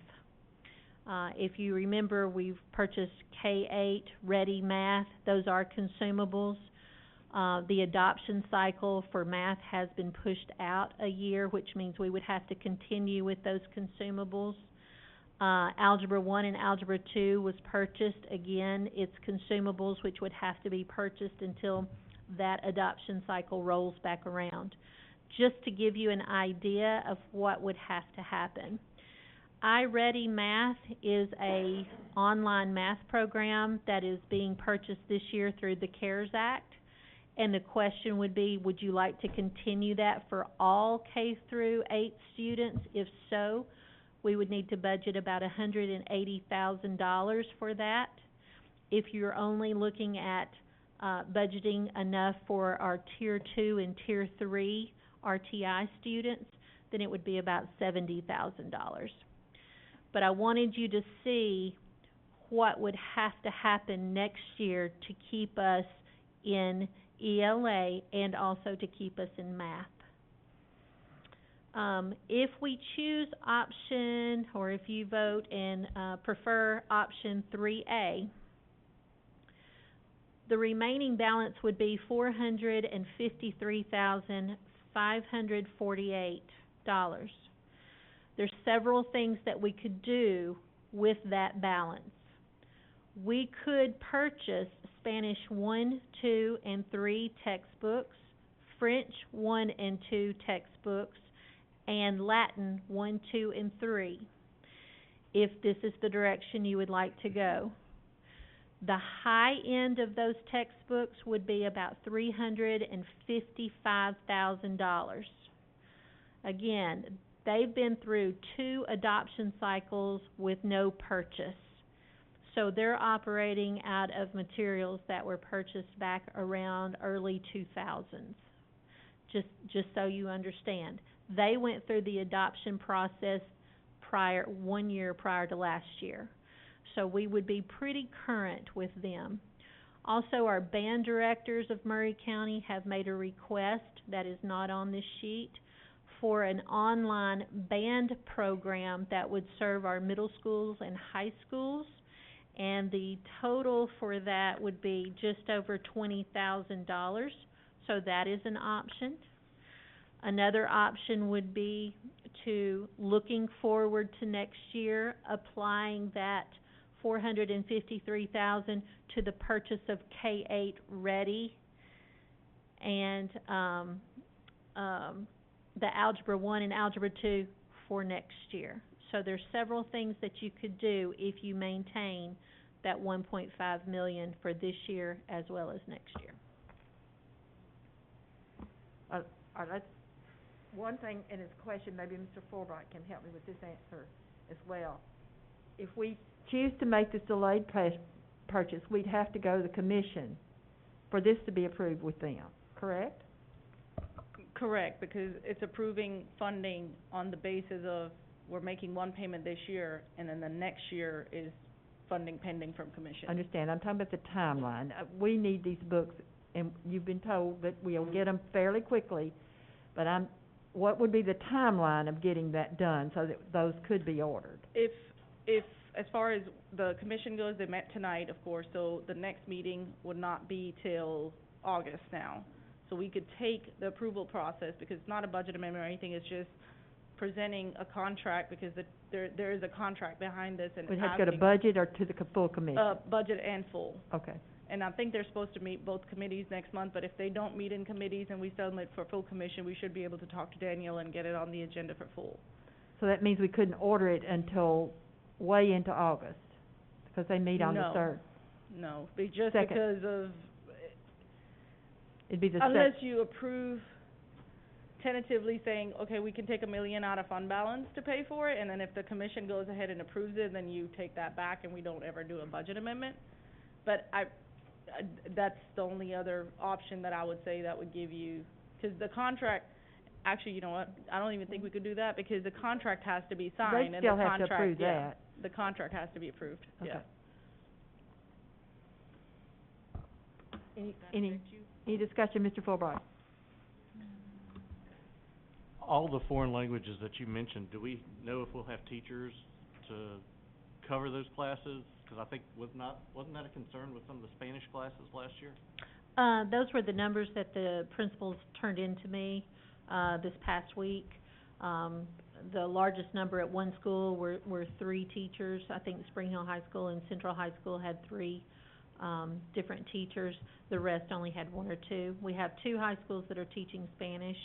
If you remember, we've purchased K-8 Ready Math. Those are consumables. The adoption cycle for math has been pushed out a year, which means we would have to continue with those consumables. Algebra 1 and Algebra 2 was purchased. Again, it's consumables which would have to be purchased until that adoption cycle rolls back around. Just to give you an idea of what would have to happen. iReady Math is a online math program that is being purchased this year through the CARES Act. And the question would be, would you like to continue that for all K through 8 students? If so, we would need to budget about $180,000 for that. If you're only looking at budgeting enough for our Tier 2 and Tier 3 RTI students, then it would be about $70,000. But I wanted you to see what would have to happen next year to keep us in ELA and also to keep us in math. If we choose option, or if you vote and prefer option 3A, the remaining balance would be $453,548. There's several things that we could do with that balance. We could purchase Spanish 1, 2, and 3 textbooks, French 1 and 2 textbooks, and Latin 1, 2, and 3, if this is the direction you would like to go. The high end of those textbooks would be about $355,000. Again, they've been through 2 adoption cycles with no purchase. So they're operating out of materials that were purchased back around early 2000s. Just so you understand. They went through the adoption process 1 year prior to last year. So we would be pretty current with them. Also, our band directors of Murray County have made a request that is not on this sheet for an online band program that would serve our middle schools and high schools. And the total for that would be just over $20,000. So that is an option. Another option would be to, looking forward to next year, applying that $453,000 to the purchase of K-8 Ready and the Algebra 1 and Algebra 2 for next year. So there's several things that you could do if you maintain that $1.5 million for this year as well as next year. One thing in his question, maybe Mr. Fulbright can help me with this answer as well. If we choose to make this delayed purchase, we'd have to go to the commission for this to be approved with them, correct? Correct, because it's approving funding on the basis of we're making one payment this year, and then the next year is funding pending from commission. Understand, I'm talking about the timeline. We need these books and you've been told that we'll get them fairly quickly, but what would be the timeline of getting that done so that those could be ordered? If, as far as the commission goes, they met tonight, of course, so the next meeting would not be till August now. So we could take the approval process, because it's not a budget amendment or anything, it's just presenting a contract, because there is a contract behind this, and Would it have to go to budget or to the full commission? Budget and full. Okay. And I think they're supposed to meet both committees next month, but if they don't meet in committees and we send it for full commission, we should be able to talk to Daniel and get it on the agenda for full. So that means we couldn't order it until way into August, because they meet on the third? No, just Second. because of, It'd be the unless you approve tentatively saying, okay, we can take $1 million out of fund balance to pay for it, and then if the commission goes ahead and approves it, then you take that back and we don't ever do a budget amendment. But that's the only other option that I would say that would give you, because the contract, actually, you know what, I don't even think we could do that, because the contract has to be signed, and the still have to contract, approve yeah, that. the contract has to be approved, Okay. yeah. Any discussion, Mr. Fulbright? All the foreign languages that you mentioned, do we know if we'll have teachers to cover those classes? Because I think wasn't that a concern with some of the Spanish classes last year? Those were the numbers that the principals turned in to me, this past week. The largest number at one school were 3 teachers. I think Spring Hill High School and Central High School had 3, different teachers. The rest only had 1 or 2. We have 2 high schools that are teaching Spanish,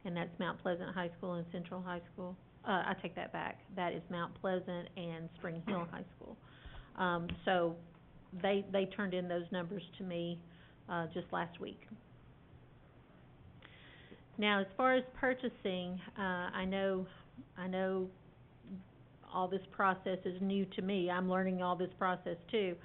and that's Mount Pleasant High School and Central High School. I take that back. That is Mount Pleasant and Spring Hill High School. So they turned in those numbers to me, just last week. Now, as far as purchasing, I know all this process is new to me. I'm learning all this process too.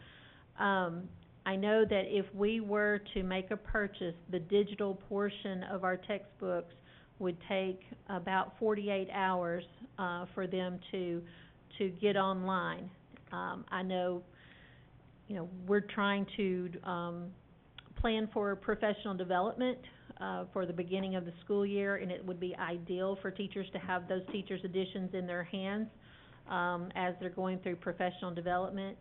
I know that if we were to make a purchase, the digital portion of our textbooks would take about 48 hours, for them to get online. I know, we're trying to, plan for professional development, for the beginning of the school year, and it would be ideal for teachers to have those teachers' editions in their hands, as they're going through professional development.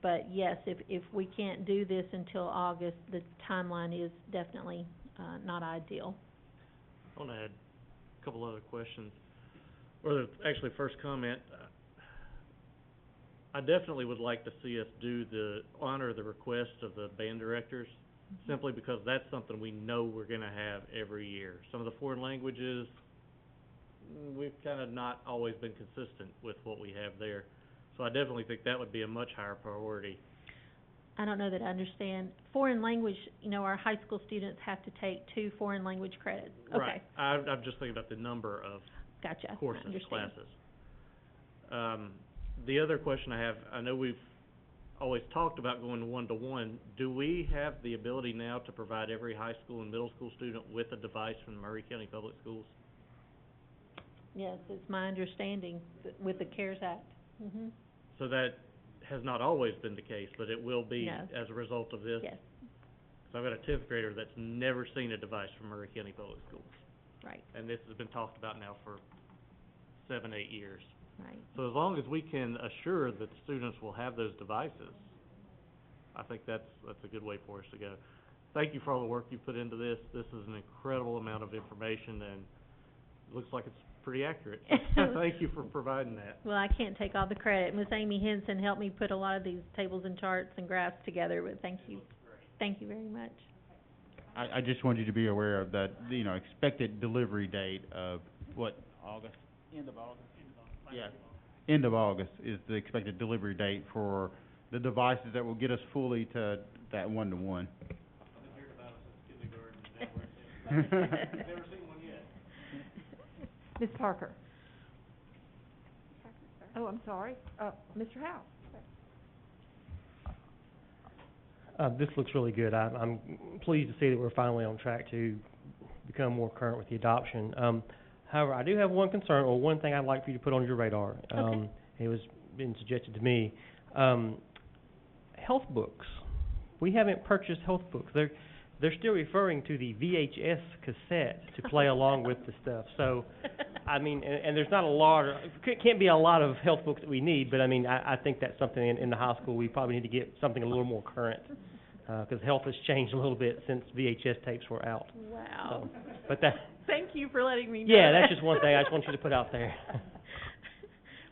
But yes, if we can't do this until August, the timeline is definitely, not ideal. I want to add a couple other questions, or actually first comment. I definitely would like to see us honor the request of the band directors, simply because that's something we know we're gonna have every year. Some of the foreign languages, we've kind of not always been consistent with what we have there. So I definitely think that would be a much higher priority. I don't know that I understand. Foreign language, our high school students have to take 2 foreign language credits. Okay. Right. I'm just thinking about the number of Gotcha. courses, I understand. classes. The other question I have, I know we've always talked about going 1-to-1. Do we have the ability now to provide every high school and middle school student with a device from the Maury County Public Schools? Yes, it's my understanding with the CARES Act. Mhm. So that has not always been the case, but it will be No. as a result of this? Yes. So I've got a 10th grader that's never seen a device from Maury County Public Schools. Right. And this has been talked about now for 7-8 years. Right. So as long as we can assure that the students will have those devices, I think that's a good way for us to go. Thank you for all the work you put into this. This is an incredible amount of information, and it looks like it's pretty accurate. Thank you for providing that. Well, I can't take all the credit. Miss Amy Henson helped me put a lot of these tables and charts and graphs together, but thank you. Thank you very much. I just wanted you to be aware of that, expected delivery date of August? End of August? Yeah, end of August is the expected delivery date for the devices that will get us fully to that 1-to-1. Never seen one yet. Ms. Parker? Oh, I'm sorry. Mr. Howe? This looks really good. I'm pleased to see that we're finally on track to become more current with the adoption. However, I do have one concern, or one thing I'd like for you to put on your radar. It was been suggested to me. Health books. we haven't purchased health books. They're still referring to the VHS cassette to play along with the stuff. So, I mean, and there's not a lot, can't be a lot of health books that we need, but I mean, I think that's something in the high school, we probably need to get something a little more current. 'Cause health has changed a little bit since VHS tapes were out. Wow. So, but that. Thank you for letting me know Yeah, that. that's just one thing I just want you to put out there.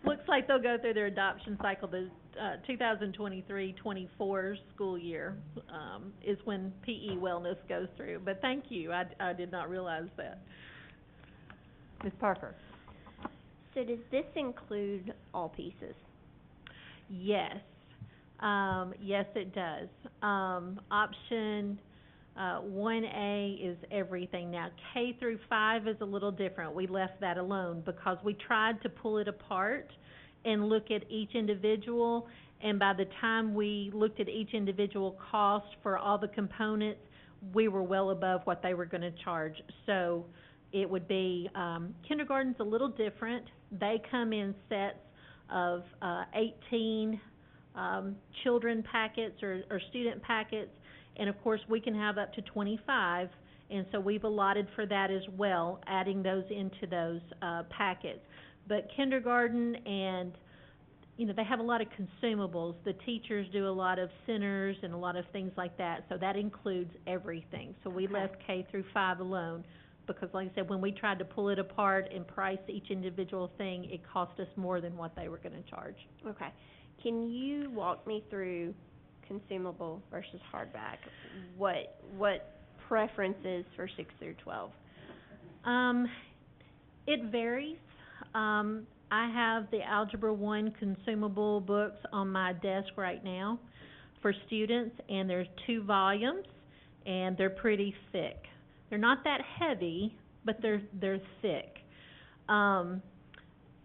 Looks like they'll go through their adoption cycle. The 2023-24 school year is when PE wellness goes through. But thank you. I did not realize that. Ms. Parker? So does this include all pieces? Yes. Yes, it does. Option 1A is everything. Now, K through 5 is a little different. We left that alone because we tried to pull it apart and look at each individual, and by the time we looked at each individual cost for all the components, we were well above what they were going to charge. So it would be, kindergarten's a little different. They come in sets of 18 children packets or student packets, and of course we can have up to 25, and so we've allotted for that as well, adding those into those packets. But kindergarten, and you know, they have a lot of consumables. The teachers do a lot of centers and a lot of things like that, so that includes everything. So we left K through 5 alone because, like I said, when we tried to pull it apart and price each individual thing, it cost us more than what they were going to charge. Okay. Can you walk me through consumable versus hardback? What preferences for 6 through 12? It varies. I have the Algebra 1 consumable books on my desk right now for students, and there's 2 volumes, and they're pretty thick. They're not that heavy, but they're thick. And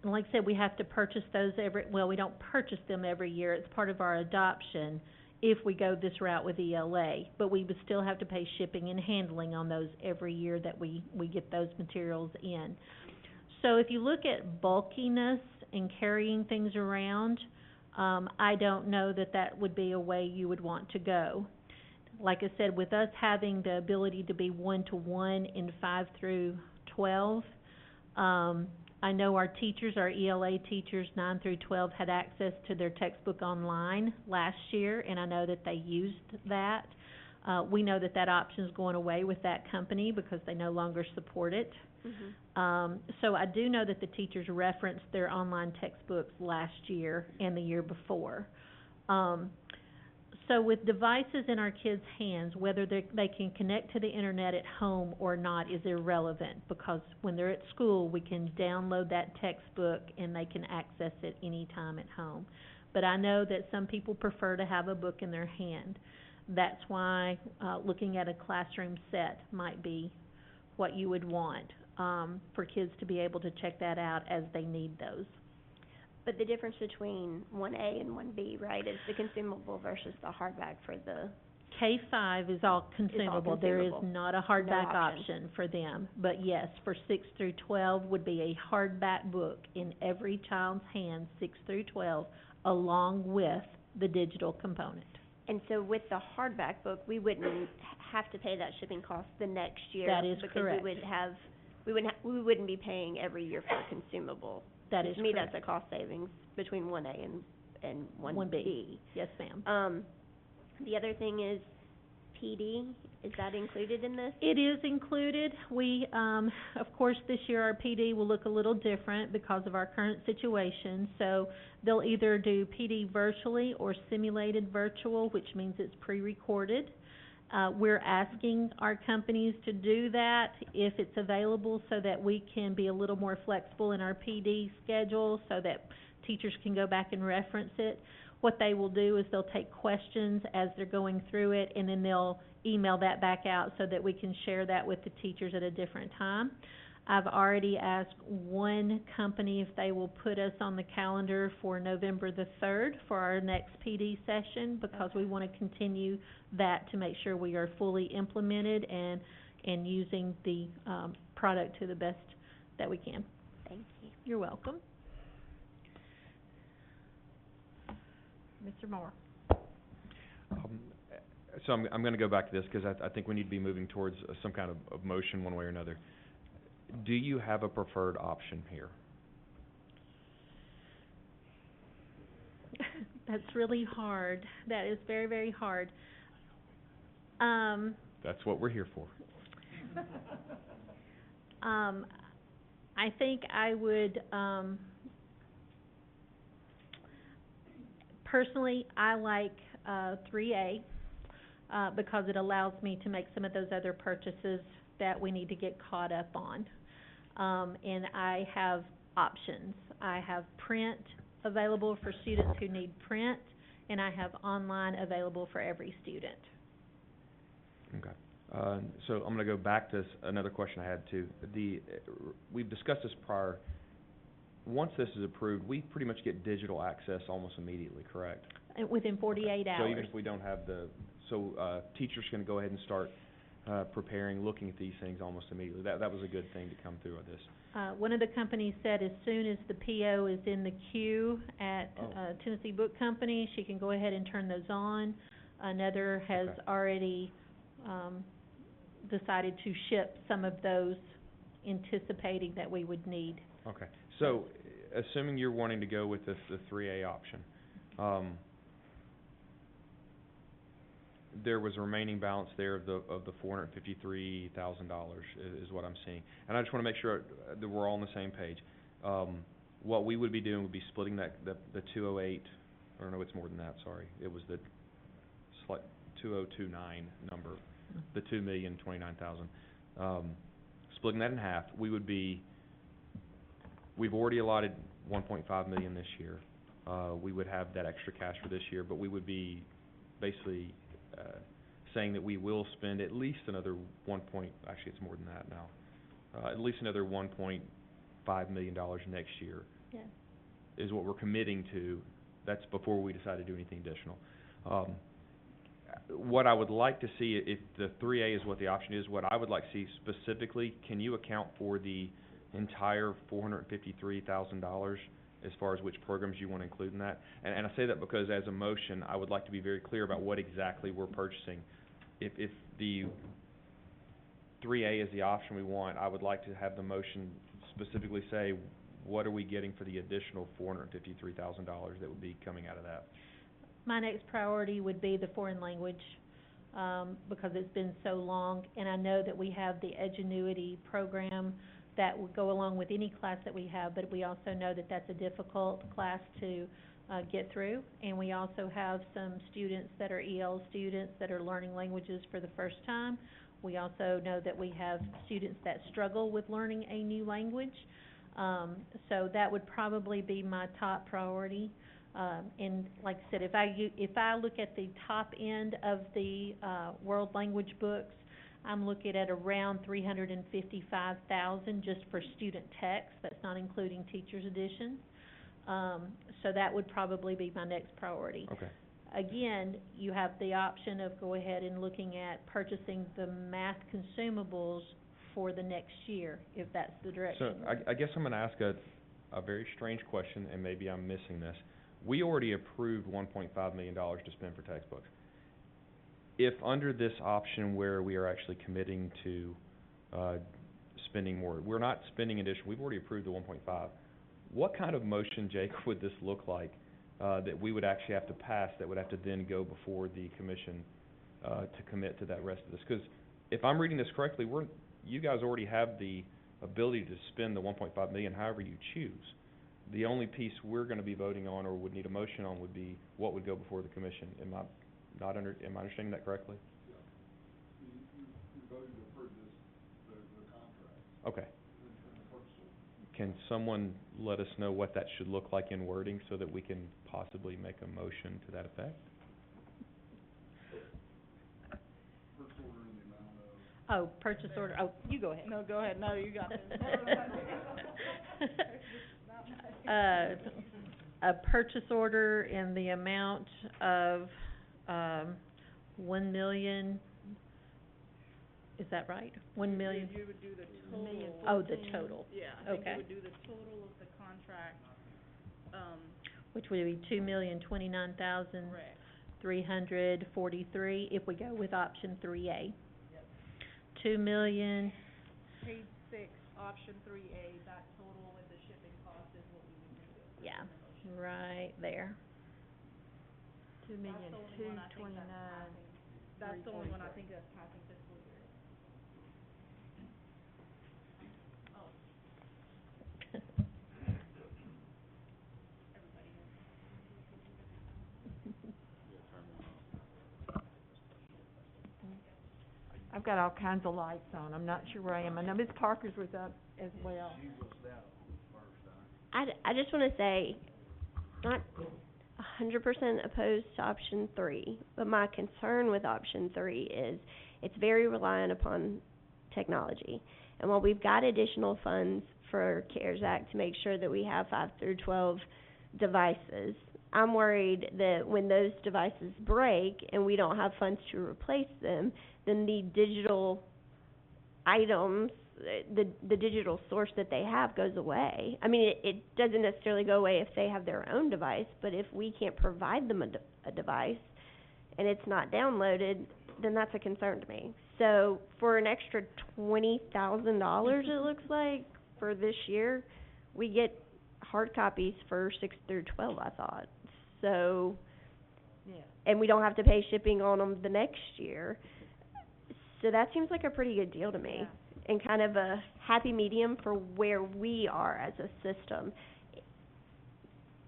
like I said, we have to purchase those we don't purchase them every year. It's part of our adoption if we go this route with ELA. But we would still have to pay shipping and handling on those every year that we get those materials in. So if you look at bulkiness and carrying things around, I don't know that would be a way you would want to go. Like I said, with us having the ability to be 1-to-1 in 5 through 12, I know our teachers, our ELA teachers, 9 through 12, had access to their textbook online last year, and I know that they used that. We know that option is going away with that company because they no longer support it. Mm-hmm. So I do know that the teachers referenced their online textbooks last year and the year before. So with devices in our kids' hands, whether they can connect to the internet at home or not is irrelevant, because when they're at school, we can download that textbook and they can access it anytime at home. But I know that some people prefer to have a book in their hand. That's why looking at a classroom set might be what you would want for kids to be able to check that out as they need those. But the difference between 1A and 1B, right, is the consumable versus the hardback for the... K-5 is all consumable. There is not a hardback No option. option for them. But yes, for 6 through 12 would be a hardback book in every child's hand, 6 through 12, along with the digital component. And so with the hardback book, we wouldn't have to pay that shipping cost the next year. That is correct. Because we wouldn't be paying every year for a consumable. That is To me, correct. that's a cost savings between 1A and 1B. 1B. Yes, ma'am. The other thing is PD. Is that included in this? It is included. We, of course, this year our PD will look a little different because of our current situation. So they'll either do PD virtually or simulated virtual, which means it's pre-recorded. We're asking our companies to do that if it's available so that we can be a little more flexible in our PD schedule so that teachers can go back and reference it. What they will do is they'll take questions as they're going through it, and then they'll email that back out so that we can share that with the teachers at a different time. I've already asked one company if they will put us on the calendar for November the 3rd for our next PD session, because we want to continue that to make sure we are fully implemented and using the product to the best that we can. Thank you. You're welcome. Mr. Moore. So I'm gonna go back to this, 'cause I think we need to be moving towards some kind of motion one way or another. Do you have a preferred option here? That's really hard. That is very, very hard. That's what we're here for. I think I would, personally, I like, 3A, because it allows me to make some of those other purchases that we need to get caught up on. And I have options. I have print available for students who need print, and I have online available for every student. Okay. So I'm gonna go back to another question I had too. We've discussed this prior. Once this is approved, we pretty much get digital access almost immediately, correct? Within 48 hours. So even if we don't have teachers can go ahead and start preparing, looking at these things almost immediately. That was a good thing to come through with this. One of the companies said as soon as the PO is in the queue at Tennessee Book Company, she can go ahead and turn those on. Another has already decided to ship some of those, anticipating that we would need. Okay. So, assuming you're wanting to go with the 3A option, there was a remaining balance there of the $453,000 is what I'm seeing. And I just want to make sure that we're all on the same page. What we would be doing would be splitting the 208, or no, it's more than that, sorry. It was the 2029 number, the $2,029,000. Splitting that in half, we've already allotted $1.5 million this year. We would have that extra cash for this year, but we would be basically saying that we will spend at least another actually it's more than that now, at least another $1.5 million next year. Yeah. Is what we're committing to. That's before we decide to do anything additional. What I would like to see, if the 3A is what the option is, what I would like to see specifically, can you account for the entire $453,000 as far as which programs you want to include in that? And I say that because as a motion, I would like to be very clear about what exactly we're purchasing. If the 3A is the option we want, I would like to have the motion specifically say, what are we getting for the additional $453,000 that would be coming out of that? My next priority would be the foreign language, because it's been so long, and I know that we have the Edgenuity program that would go along with any class that we have, but we also know that that's a difficult class to get through. And we also have some students that are EL students that are learning languages for the first time. We also know that we have students that struggle with learning a new language. So that would probably be my top priority. And like I said, if I look at the top end of the world language books, I'm looking at around $355,000 just for student text. That's not including teachers' editions. So that would probably be my next priority. Okay. Again, you have the option of go ahead and looking at purchasing the math consumables for the next year, if that's the direction. So I guess I'm going to ask a very strange question, and maybe I'm missing this. We already approved $1.5 million to spend for textbooks. If under this option where we are actually committing to spending more, we're not spending additional, we've already approved the 1.5. What kind of motion, Jake, would this look like that we would actually have to pass, that would have to then go before the commission to commit to that rest of this? Because if I'm reading this correctly, you guys already have the ability to spend the 1.5 million however you choose. The only piece we're going to be voting on or would need a motion on would be what would go before the commission. Am I understanding that correctly? Yeah. You voted to approve the contract. Okay. And the purchase order. Can someone let us know what that should look like in wording so that we can possibly make a motion to that effect? Purchase order in the amount of... Oh, purchase order, oh, you go ahead. No, go ahead, no, you got it. A purchase order in the amount of, $1 million, is that right? $1 million? You would do the total. Oh, the total. Yeah, I think Okay. you would do the total of the contract, Which would be $2,029,000. correct. $2,343,343 if we go with option 3A. 2,000,000, Page 6, option 3A, that total with the shipping cost is what we would do. yeah, right there. 2,229,343. That's the only one I think that's passing fiscal year. I've got all kinds of lights on, I'm not sure where I am. I know Ms. Parker's was up as well. I just wanna say, not 100% opposed to option 3, but my concern with option 3 is it's very reliant upon technology. And while we've got additional funds for CARES Act to make sure that we have 5 through 12 devices, I'm worried that when those devices break and we don't have funds to replace them, then the digital items, the digital source that they have goes away. I mean, it doesn't necessarily go away if they have their own device, but if we can't provide them a device and it's not downloaded, then that's a concern to me. So for an extra $20,000, it looks like, for this year, we get hard copies for 6 through 12, I thought. So, Yeah. and we don't have to pay shipping on them the next year. So that seems like a pretty good deal to me, and kind of a happy medium for where we are as a system.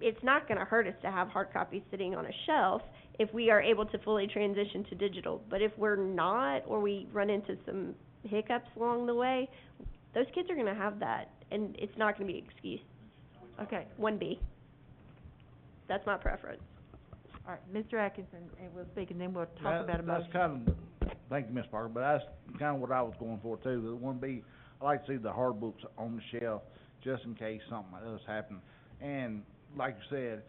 It's not gonna hurt us to have hard copies sitting on a shelf if we are able to fully transition to digital. But if we're not, or we run into some hiccups along the way, those kids are gonna have that, and it's not gonna be an excuse. Okay, 1B. That's my preference. all right, Mr. Atkinson, and we'll speak, and then we'll talk about a motion. That's kind of, thank you, Ms. Parker, but that's kind of what I was going for too. The 1B, I like to see the hard books on the shelf, just in case something does happen. And like you said,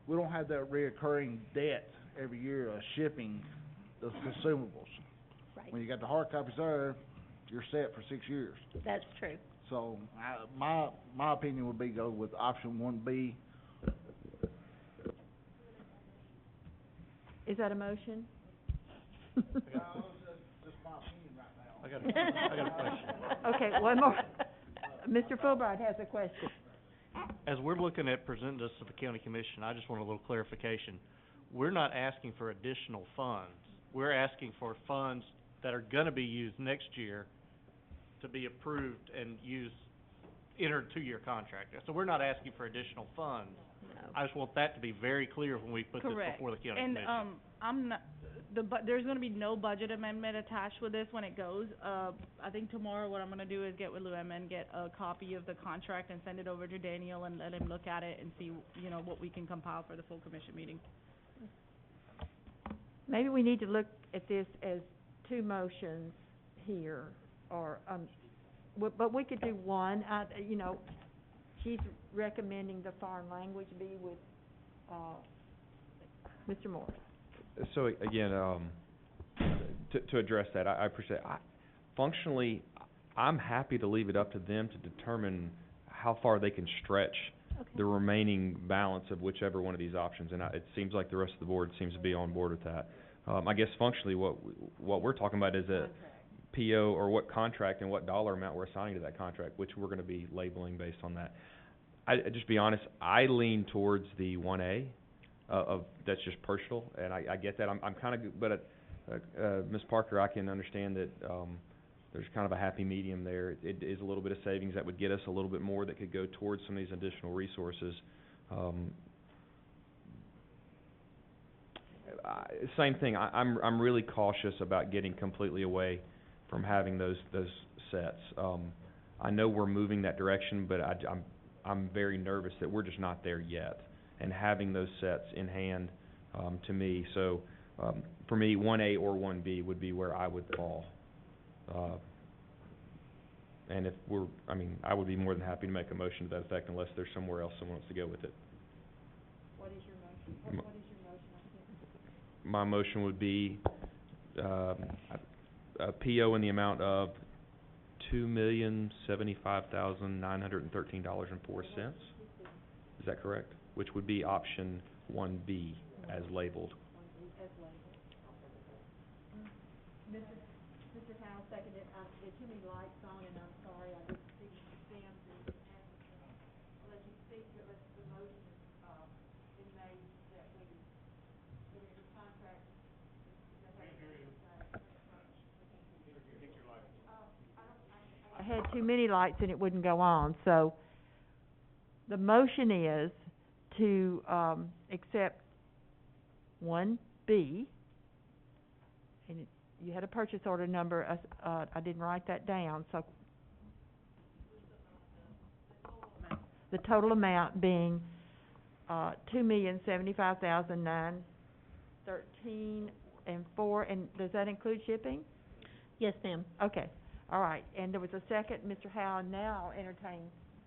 we don't have that reoccurring debt every year of shipping the consumables. Right. When you got the hard copies there, you're set for 6 years. That's true. So, my opinion would be go with option 1B. Is that a motion? I got a question. Okay, one more. Mr. Fulbright has a question. As we're looking at presenting this to the county commission, I just want a little clarification. We're not asking for additional funds. We're asking for funds that are gonna be used next year to be approved and used, enter a 2-year contract. So we're not asking for additional funds. No. I just want that to be very clear when we put this before the county commission. And, I'm not, there's gonna be no budget amendment attached with this when it goes. I think tomorrow what I'm gonna do is get with Luema and get a copy of the contract and send it over to Daniel and let him look at it and see, what we can compile for the full commission meeting. Maybe we need to look at this as 2 motions here, or, but we could do one. She's recommending the foreign language be with, Mr. Moore. So again, to address that, I appreciate it. Functionally, I'm happy to leave it up to them to determine how far they can stretch the remaining balance of whichever one of these options, and it seems like the rest of the board seems to be on board with that. I guess functionally, what we're talking about is a PO, or what contract and what dollar amount we're assigning to that contract, which we're gonna be labeling based on that. I just be honest, I lean towards the 1A, that's just personal, and I get that. I'm kinda, but, Ms. Parker, I can understand that, there's kind of a happy medium there. It is a little bit of savings that would get us a little bit more that could go towards some of these additional resources. Same thing, I'm really cautious about getting completely away from having those sets. I know we're moving that direction, but I'm very nervous that we're just not there yet. And having those sets in hand, to me, so, for me, 1A or 1B would be where I would fall. And if I would be more than happy to make a motion to that effect unless there's somewhere else someone wants to go with it. What is your motion? What is your motion? My motion would be, a PO in the amount of $2,075,913.04. Is that correct? Which would be option 1B as labeled. Mr. Howell seconded, there's too many lights on, and I'm sorry, I didn't see Sam's and I'll let you speak to it, the motion, is made that we, that it's a contract, I had too many lights and it wouldn't go on, so the motion is to, accept 1B, and you had a purchase order number, I didn't write that down, so the total amount being, $2,075,913.04, and does that include shipping? Yes, ma'am. Okay, all right, and there was a second, Mr. Howell, now entertain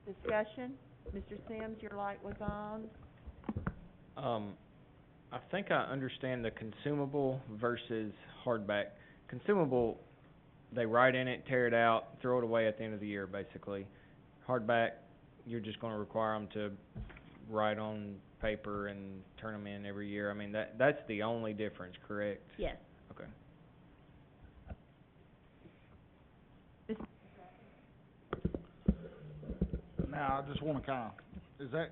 discussion. Mr. Sims, your light was on. I think I understand the consumable versus hardback. Consumable, they write in it, tear it out, throw it away at the end of the year, basically. Hardback, you're just gonna require them to write on paper and turn them in every year. I mean, that's the only difference, correct? Yes. Okay. Now, I just wanna is that,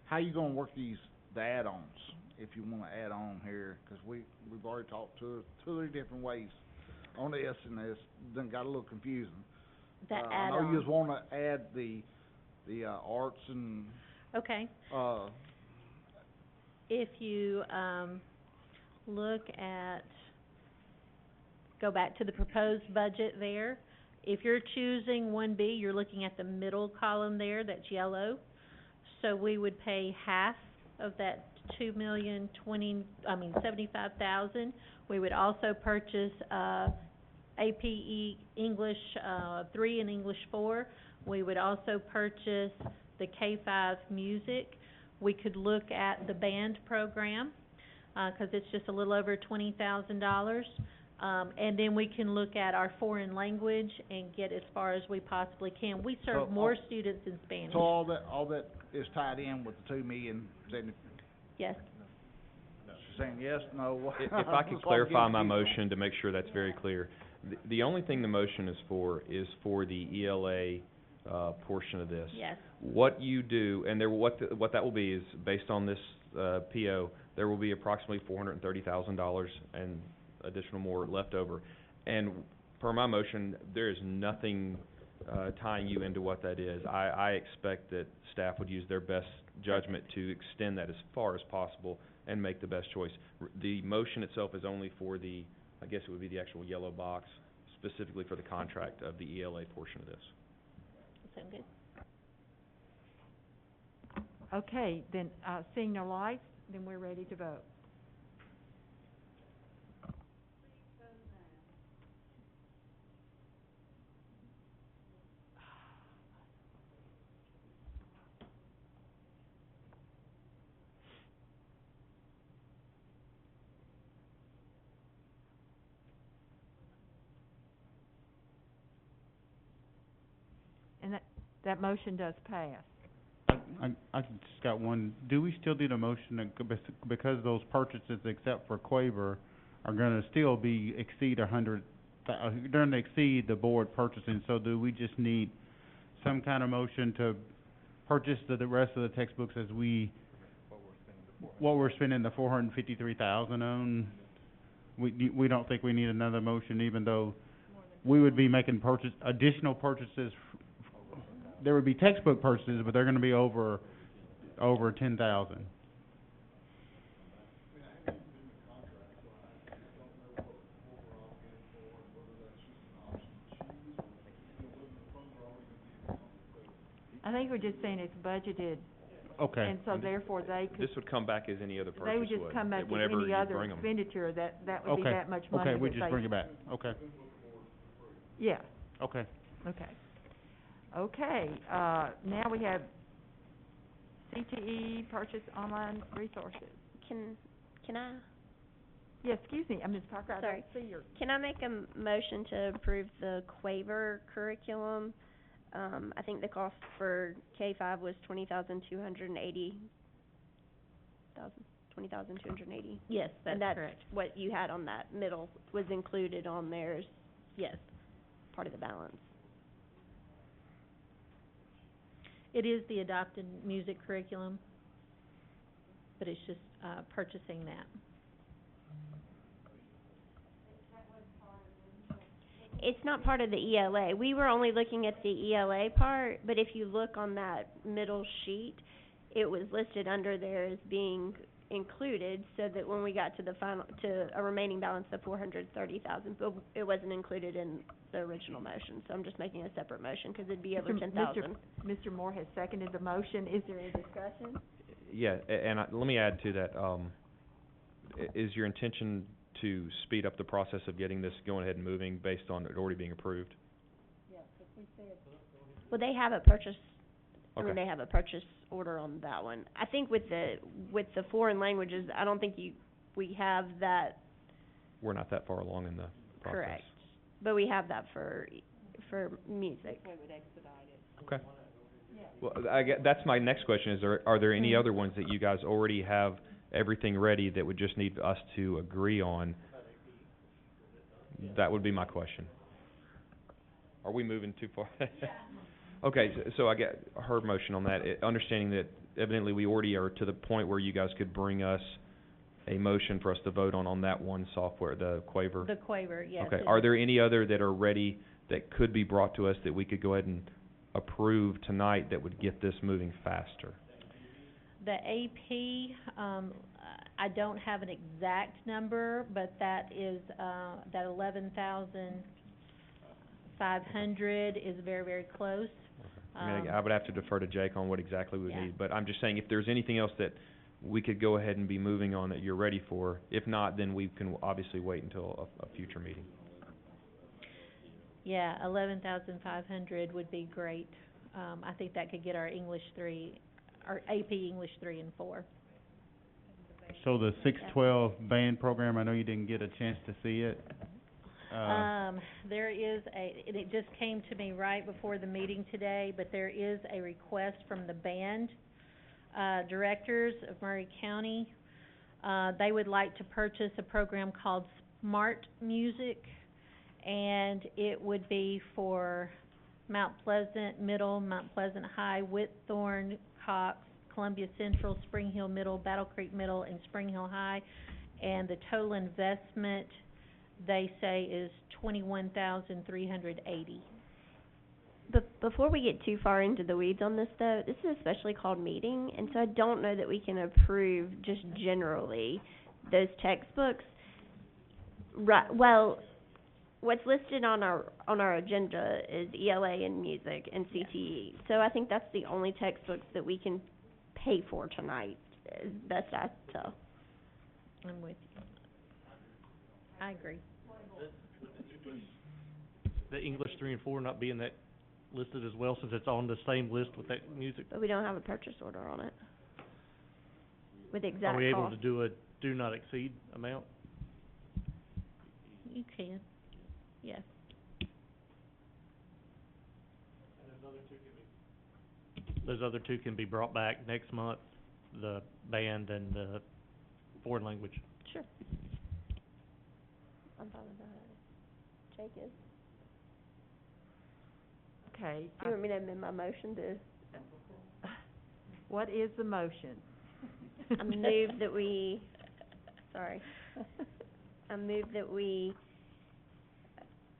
how you gonna work the add-ons, if you wanna add on here? 'Cause we've already talked two or three different ways on this, and this done got a little confusing. That I know add-on. you just wanna add the arts and, Okay. If you, look at, go back to the proposed budget there. If you're choosing 1B, you're looking at the middle column there, that's yellow. So we would pay half of that $75,000. We would also purchase, APE English, 3 and English 4. We would also purchase the K-5 music. We could look at the band program, 'cause it's just a little over $20,000. And then we can look at our foreign language and get as far as we possibly can. We serve more students in Spanish. so all that is tied in with the 2,000,000, Yes. She's saying yes, no? If I could clarify my motion to make sure that's very clear. The only thing the motion is for the ELA, portion of this. Yes. What you do, and what that will be is, based on this, PO, there will be approximately $430,000 and additional more left over. And per my motion, there is nothing, tying you into what that is. I expect that staff would use their best judgment to extend that as far as possible and make the best choice. The motion itself is only for the, I guess it would be the actual yellow box, specifically for the contract of the ELA portion of this. Sound good? Okay, then, seeing no lights, then we're ready to vote. And that motion does pass. I just got one. Do we still need a motion because those purchases, except for Quaver, are gonna still exceed gonna exceed the board purchasing, so do we just need some kind of motion to purchase the rest of the textbooks as what we're spending the $453,000 on? We don't think we need another motion, even though we would be making additional purchases. There would be textbook purchases, but they're gonna be over 10,000. I think we're just saying it's budgeted. Okay. And so therefore they could. This would come back as any other purchase They would just come back as whenever any you other bring 'em. expenditure, that would be that much money Okay, we that just they- bring it back. Okay. Yeah, Okay. okay. Okay, now we have CTE, purchase online resources. Can I, Yeah, excuse me, Ms. Parker, I Sorry. don't see your, can I make a motion to approve the Quaver curriculum? I think the cost for K-5 was $20,280. $20,280. Yes, that's And that's correct. what you had on that middle was included on there as Yes. part of the balance. It is the adopted music curriculum, but it's just, purchasing that. It's not part of the ELA. We were only looking at the ELA part, but if you look on that middle sheet, it was listed under there as being included, so that when we got to the final, to a remaining balance of 430,000, but it wasn't included in the original motion, so I'm just making a separate motion, because it'd be over 10,000. Mr. Moore has seconded the motion. Is there any discussion? Yeah, let me add to that, is your intention to speed up the process of getting this going ahead and moving based on it already being approved? Well, they have a purchase, I mean, Okay. they have a purchase order on that one. I think with the foreign languages, I don't think we have that. We're not that far along in the process. Correct. But we have that for music. Okay. Well, that's my next question, are there any other ones that you guys already have everything ready that would just need us to agree on? That would be my question. Are we moving too far? Okay, so I get her motion on that, understanding that evidently we already are to the point where you guys could bring us a motion for us to vote on that one software, the Quaver? The Quaver, yes. Okay, are there any other that are ready that could be brought to us that we could go ahead and approve tonight that would get this moving faster? The AP, I don't have an exact number, but that is, that 11,500 is very, very close. I mean, I would have to defer to Jake on what exactly we would Yeah. need, but I'm just saying, if there's anything else that we could go ahead and be moving on that you're ready for, if not, then we can obviously wait until a future meeting. Yeah, 11,500 would be great. I think that could get our English 3, our AP English 3 and 4. So the 612 band program, I know you didn't get a chance to see it. There is and it just came to me right before the meeting today, but there is a request from the band, directors of Murray County. They would like to purchase a program called Smart Music, and it would be for Mount Pleasant Middle, Mount Pleasant High, Whitthorne, Cox, Columbia Central, Spring Hill Middle, Battle Creek Middle, and Spring Hill High. And the total investment, they say, is $21,380. But before we get too far into the weeds on this, though, this is a specially called meeting, and so I don't know that we can approve just generally those textbooks. Right, well, what's listed on our agenda is ELA and music and CTE. So I think that's the only textbooks that we can pay for tonight, as best I tell. I'm with you. I agree. The English 3 and 4 not being that listed as well, since it's on the same list with that music? But we don't have a purchase order on it with exact cost. Are we able to do a do not exceed amount? You can, yes. Those other two can be brought back next month, the band and the foreign language. Sure. I'm fine with that. Jake is. Okay. Do you want me to amend my motion to? What is the motion? I move that we, sorry. I move that we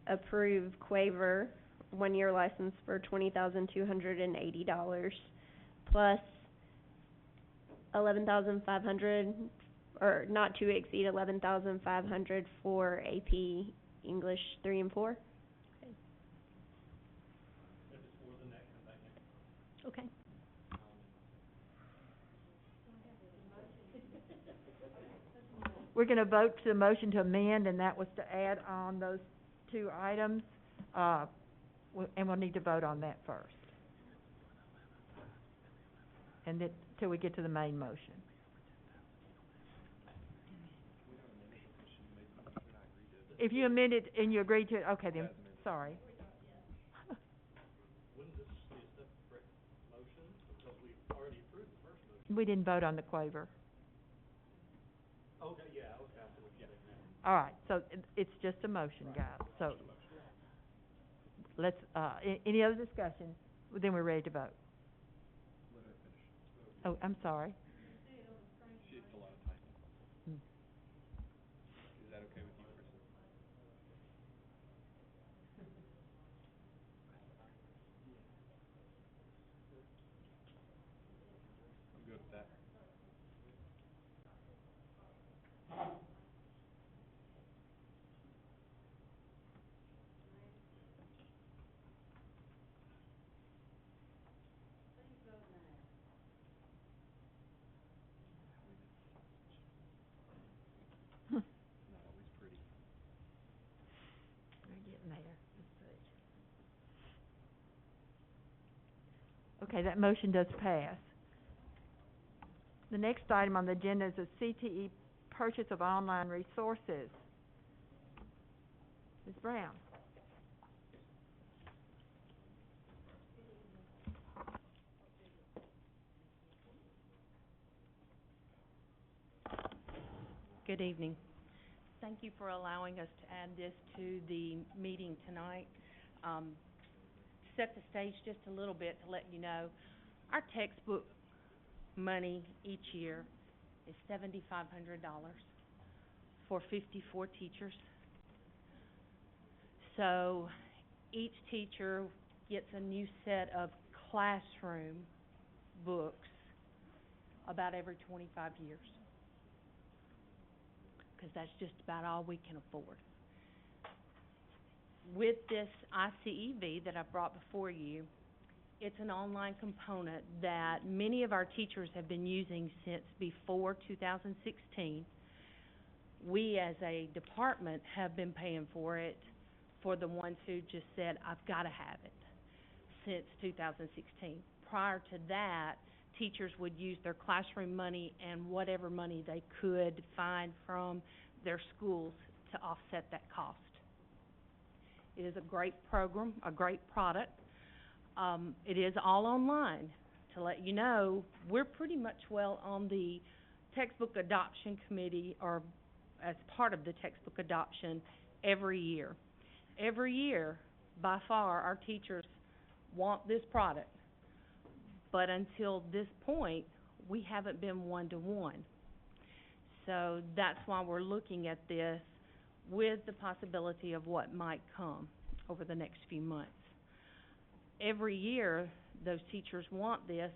approve Quaver, 1-year license for $20,280, plus 11,500, or not to exceed 11,500 for AP English 3 and 4. Okay. We're gonna vote to the motion to amend, and that was to add on those two items. And we'll need to vote on that first. And then, till we get to the main motion. If you amend it and you agree to it, okay then, sorry. We didn't vote on the Quaver. All right, so it's just a motion, guys, so let's, any other discussion? Then we're ready to vote. Oh, I'm sorry. Hmm. Is that okay with you, Kristen? I'm good with that. Not always pretty. We're getting there. Let's see. Okay, that motion does pass. The next item on the agenda is a CTE purchase of online resources. Ms. Brown? Good evening. Thank you for allowing us to add this to the meeting tonight. Set the stage just a little bit to let you know, our textbook money each year is $7,500 for 54 teachers. So each teacher gets a new set of classroom books about every 25 years. Because that's just about all we can afford. With this ICEV that I brought before you, it's an online component that many of our teachers have been using since before 2016. We as a department have been paying for it for the ones who just said, I've got to have it, since 2016. Prior to that, teachers would use their classroom money and whatever money they could find from their schools to offset that cost. It is a great program, a great product. It is all online. To let you know, we're pretty much well on the textbook adoption committee, or as part of the textbook adoption every year. Every year, by far, our teachers want this product. But until this point, we haven't been one-to-one. So that's why we're looking at this with the possibility of what might come over the next few months. Every year, those teachers want this,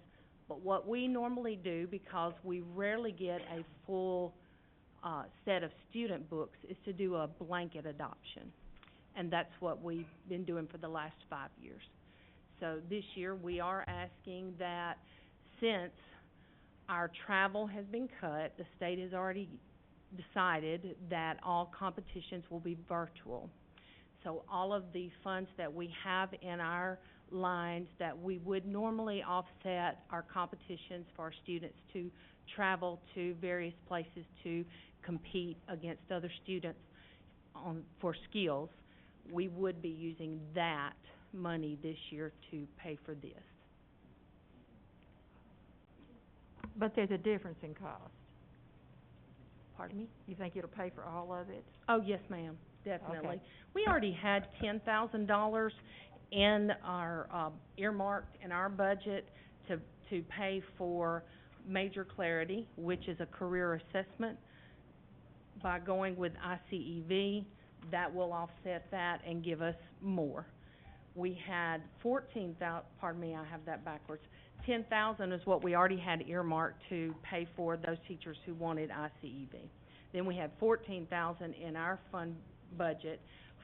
but what we normally do, because we rarely get a full set of student books, is to do a blanket adoption. And that's what we've been doing for the last 5 years. So this year, we are asking that, since our travel has been cut, the state has already decided that all competitions will be virtual. So all of the funds that we have in our lines that we would normally offset our competitions for our students to travel to various places to compete against other students for skills, we would be using that money this year to pay for this. But there's a difference in cost. Pardon me? You think it'll pay for all of it? Oh, yes, ma'am, definitely. Okay. We already had $10,000 in our, earmarked in our budget to pay for Major Clarity, which is a career assessment. By going with ICEV, that will offset that and give us more. We had pardon me, I have that backwards. 10,000 is what we already had earmarked to pay for those teachers who wanted ICEV. Then we had 14,000 in our fund budget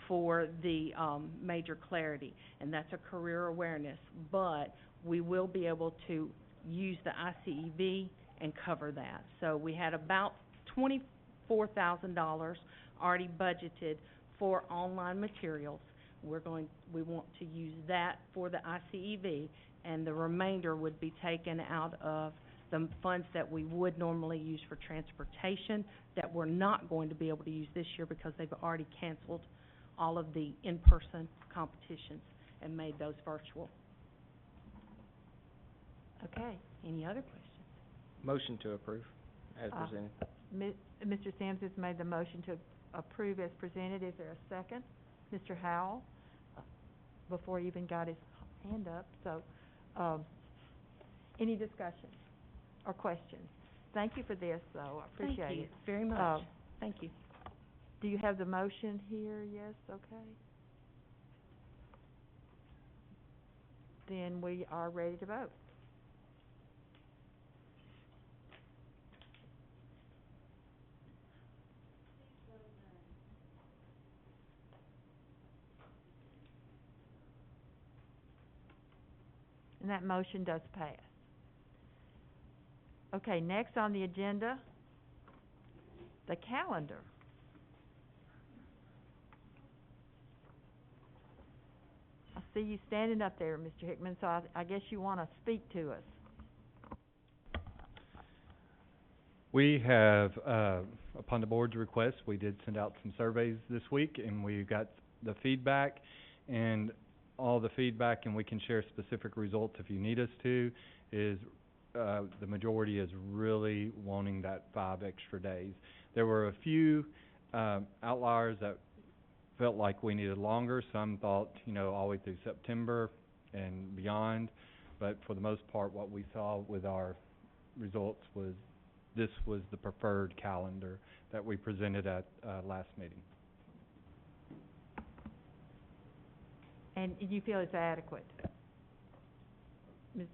for the Major Clarity, and that's a career awareness. But we will be able to use the ICEV and cover that. So we had about $24,000 already budgeted for online materials. We want to use that for the ICEV, and the remainder would be taken out of the funds that we would normally use for transportation that we're not going to be able to use this year because they've already canceled all of the in-person competitions and made those virtual. Okay, any other questions? Motion to approve, as presented. Mr. Sims has made the motion to approve as presented. Is there a second? Mr. Howell, before he even got his hand up, so, any discussion or questions? Thank you for this, though, I appreciate it. Thank you very much. Thank you. Do you have the motion here? Yes, okay. Then we are ready to vote. And that motion does pass. Okay, next on the agenda, the calendar. I see you standing up there, Mr. Hickman, so I guess you want to speak to us. We have, upon the board's request, we did send out some surveys this week, and we got the feedback, and all the feedback, and we can share specific results if you need us to, is the majority is really wanting that 5 extra days. There were a few outliers that felt like we needed longer. Some thought, all the way through September and beyond. But for the most part, what we saw with our results was this was the preferred calendar that we presented at last meeting. And you feel it's adequate? Ms.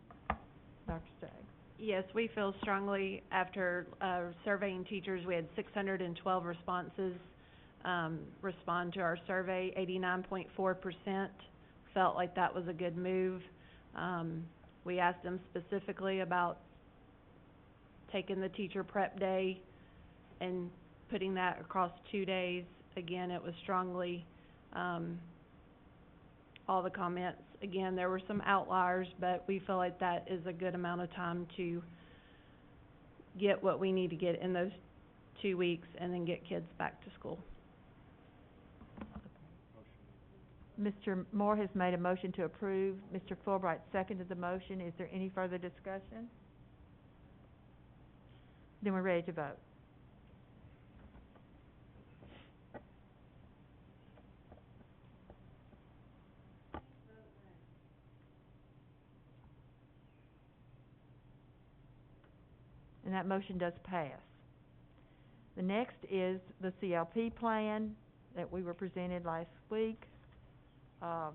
Dr. Staggs? Yes, we feel strongly after surveying teachers, we had 612 responses respond to our survey. 89.4% felt like that was a good move. We asked them specifically about taking the teacher prep day and putting that across 2 days. Again, it was strongly all the comments. Again, there were some outliers, but we feel like that is a good amount of time to get what we need to get in those 2 weeks and then get kids back to school. Mr. Moore has made a motion to approve. Mr. Fulbright seconded the motion. Is there any further discussion? Then we're ready to vote. And that motion does pass. The next is the CLP plan that we were presented last week. I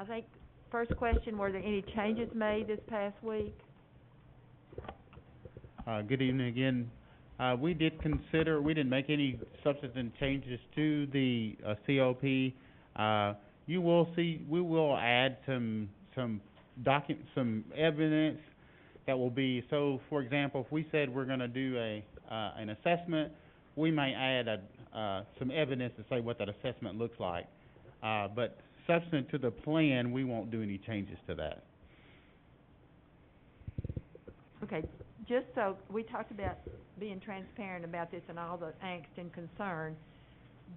think, first question, were there any changes made this past week? Good evening again. We didn't make any substantive changes to the COP. You will see, we will add some evidence that will be, so for example, if we said we're gonna do an assessment, we may add some evidence to say what that assessment looks like. But subsequent to the plan, we won't do any changes to that. Okay, just so, we talked about being transparent about this and all the angst and concern.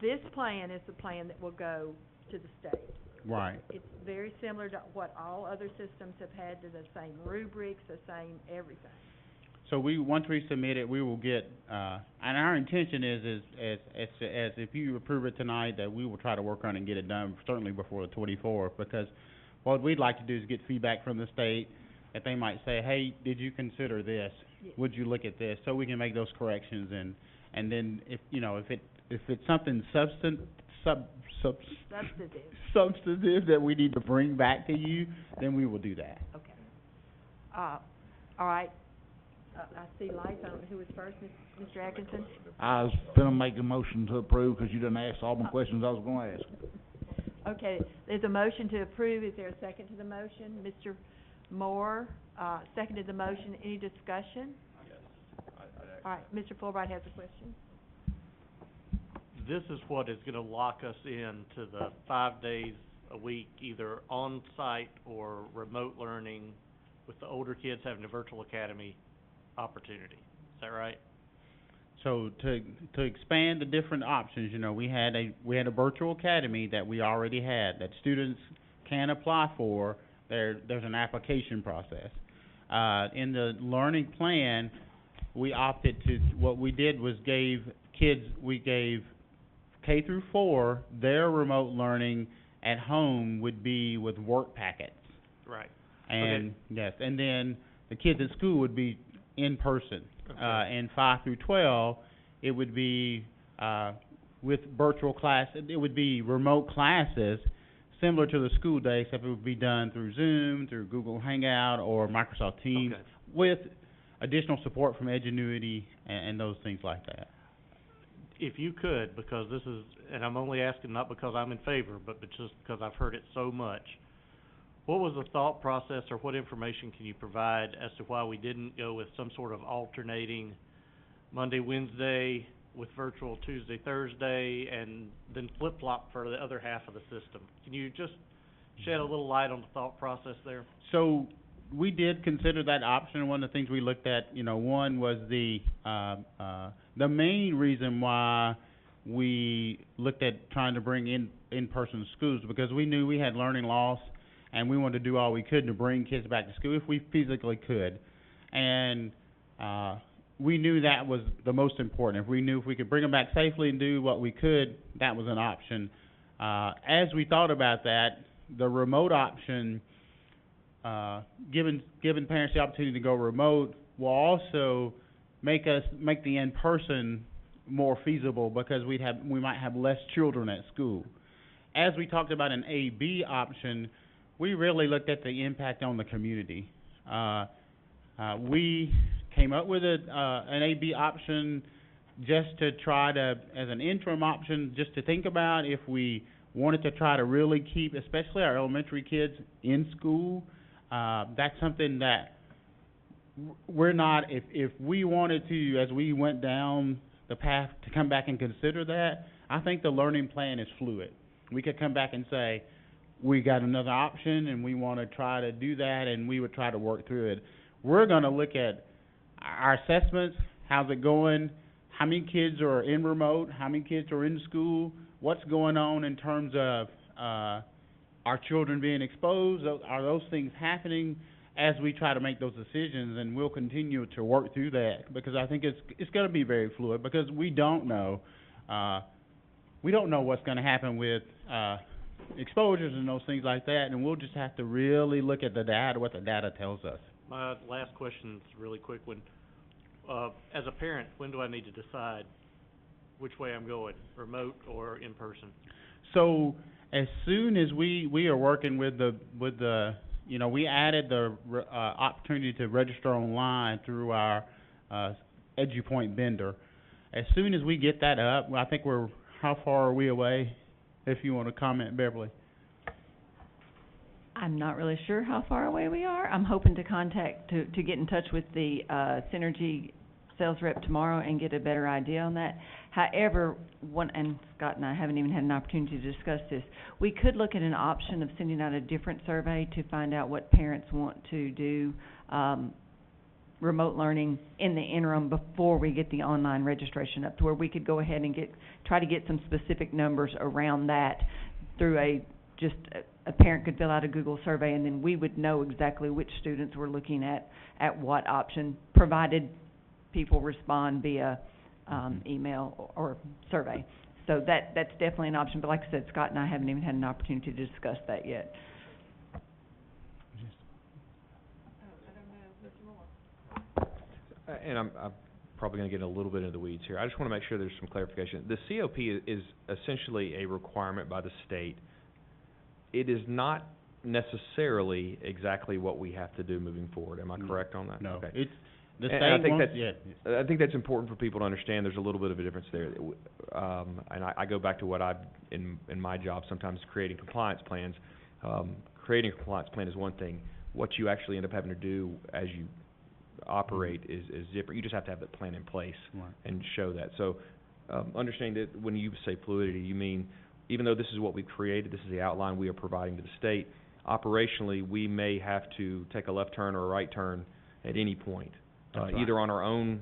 This plan is the plan that will go to the state. Right. It's very similar to what all other systems have had, to the same rubrics, the same everything. So once we submit it, we will get, and our intention is if you approve it tonight, that we will try to work on it and get it done certainly before the 24th, because what we'd like to do is get feedback from the state, that they might say, hey, did you consider this? Yes. Would you look at this? So we can make those corrections, and then if it's something substantive that we need to bring back to you, then we will do that. Okay. All right. I see lights. I don't know who was first, Mr. Atkinson? I was gonna make a motion to approve, because you didn't ask all my questions I was gonna ask. Okay, there's a motion to approve. Is there a second to the motion? Mr. Moore, seconded the motion. Any discussion? Yes. All right, Mr. Fulbright has a question. This is what is gonna lock us in to the 5 days a week, either on-site or remote learning, with the older kids having a virtual academy opportunity. Is that right? So to expand the different options, we had a virtual academy that we already had, that students can apply for. There's an application process. In the learning plan, we opted to, what we did was gave K through 4, their remote learning at home would be with work packets. Right. And, yes, and then the kids at school would be in person. And 5 through 12, it would be, with virtual class, it would be remote classes, similar to the school day, except it would be done through Zoom, through Google Hangout, or Microsoft Teams, with additional support from Edgenuity and those things like that. If you could, because this is, and I'm only asking not because I'm in favor, but just because I've heard it so much, what was the thought process, or what information can you provide as to why we didn't go with some sort of alternating Monday, Wednesday, with virtual Tuesday, Thursday, and then flip-flop for the other half of the system? Can you just shed a little light on the thought process there? So, we did consider that option. One of the things we looked at, one was the main reason why we looked at trying to bring in-person schools, because we knew we had learning loss, and we wanted to do all we could to bring kids back to school if we physically could. And we knew that was the most important. If we could bring them back safely and do what we could, that was an option. As we thought about that, the remote option, giving parents the opportunity to go remote, will also make the in-person more feasible, because we might have less children at school. As we talked about an A/B option, we really looked at the impact on the community. We came up with an A/B option just to try to, as an interim option, just to think about if we wanted to try to really keep, especially our elementary kids, in school. That's something that we're not, if we wanted to, as we went down the path to come back and consider that, I think the learning plan is fluid. We could come back and say, we got another option and we want to try to do that, and we would try to work through it. We're going to look at our assessments, how's it going, how many kids are in remote, how many kids are in school, what's going on in terms of our children being exposed, are those things happening, as we try to make those decisions. And we'll continue to work through that, because I think it's going to be very fluid, because we don't know what's going to happen with exposures and those things like that, and we'll just have to really look at the data, what the data tells us. My last question is a really quick one. As a parent, when do I need to decide which way I'm going, remote or in person? So, as soon as we are working with the we added the opportunity to register online through our EduPoint vendor. As soon as we get that up, I think how far are we away? If you want to comment, Beverly. I'm not really sure how far away we are. I'm hoping to get in touch with the Synergy sales rep tomorrow and get a better idea on that. However, and Scott and I haven't even had an opportunity to discuss this, we could look at an option of sending out a different survey to find out what parents want to do remote learning in the interim before we get the online registration up, to where we could go ahead and try to get some specific numbers around that through a parent could fill out a Google survey, and then we would know exactly which students we're looking at what option, provided people respond via email or survey. So that's definitely an option, but like I said, Scott and I haven't even had an opportunity to discuss that yet. And I'm probably going to get a little bit into the weeds here. I just want to make sure there's some clarification. The COP is essentially a requirement by the state. It is not necessarily exactly what we have to do moving forward. Am I correct on that? No. Okay. It's the state I think that's important for people to understand. There's a little bit of a difference there. And I go back to what I've, in my job, sometimes creating compliance plans. Creating a compliance plan is one thing. What you actually end up having to do as you operate is different. You just have to have that plan in place and show that. So understanding that when you say fluidity, you mean even though this is what we've created, this is the outline we are providing to the state, operationally we may have to take a left turn or a right turn at any point, either on our own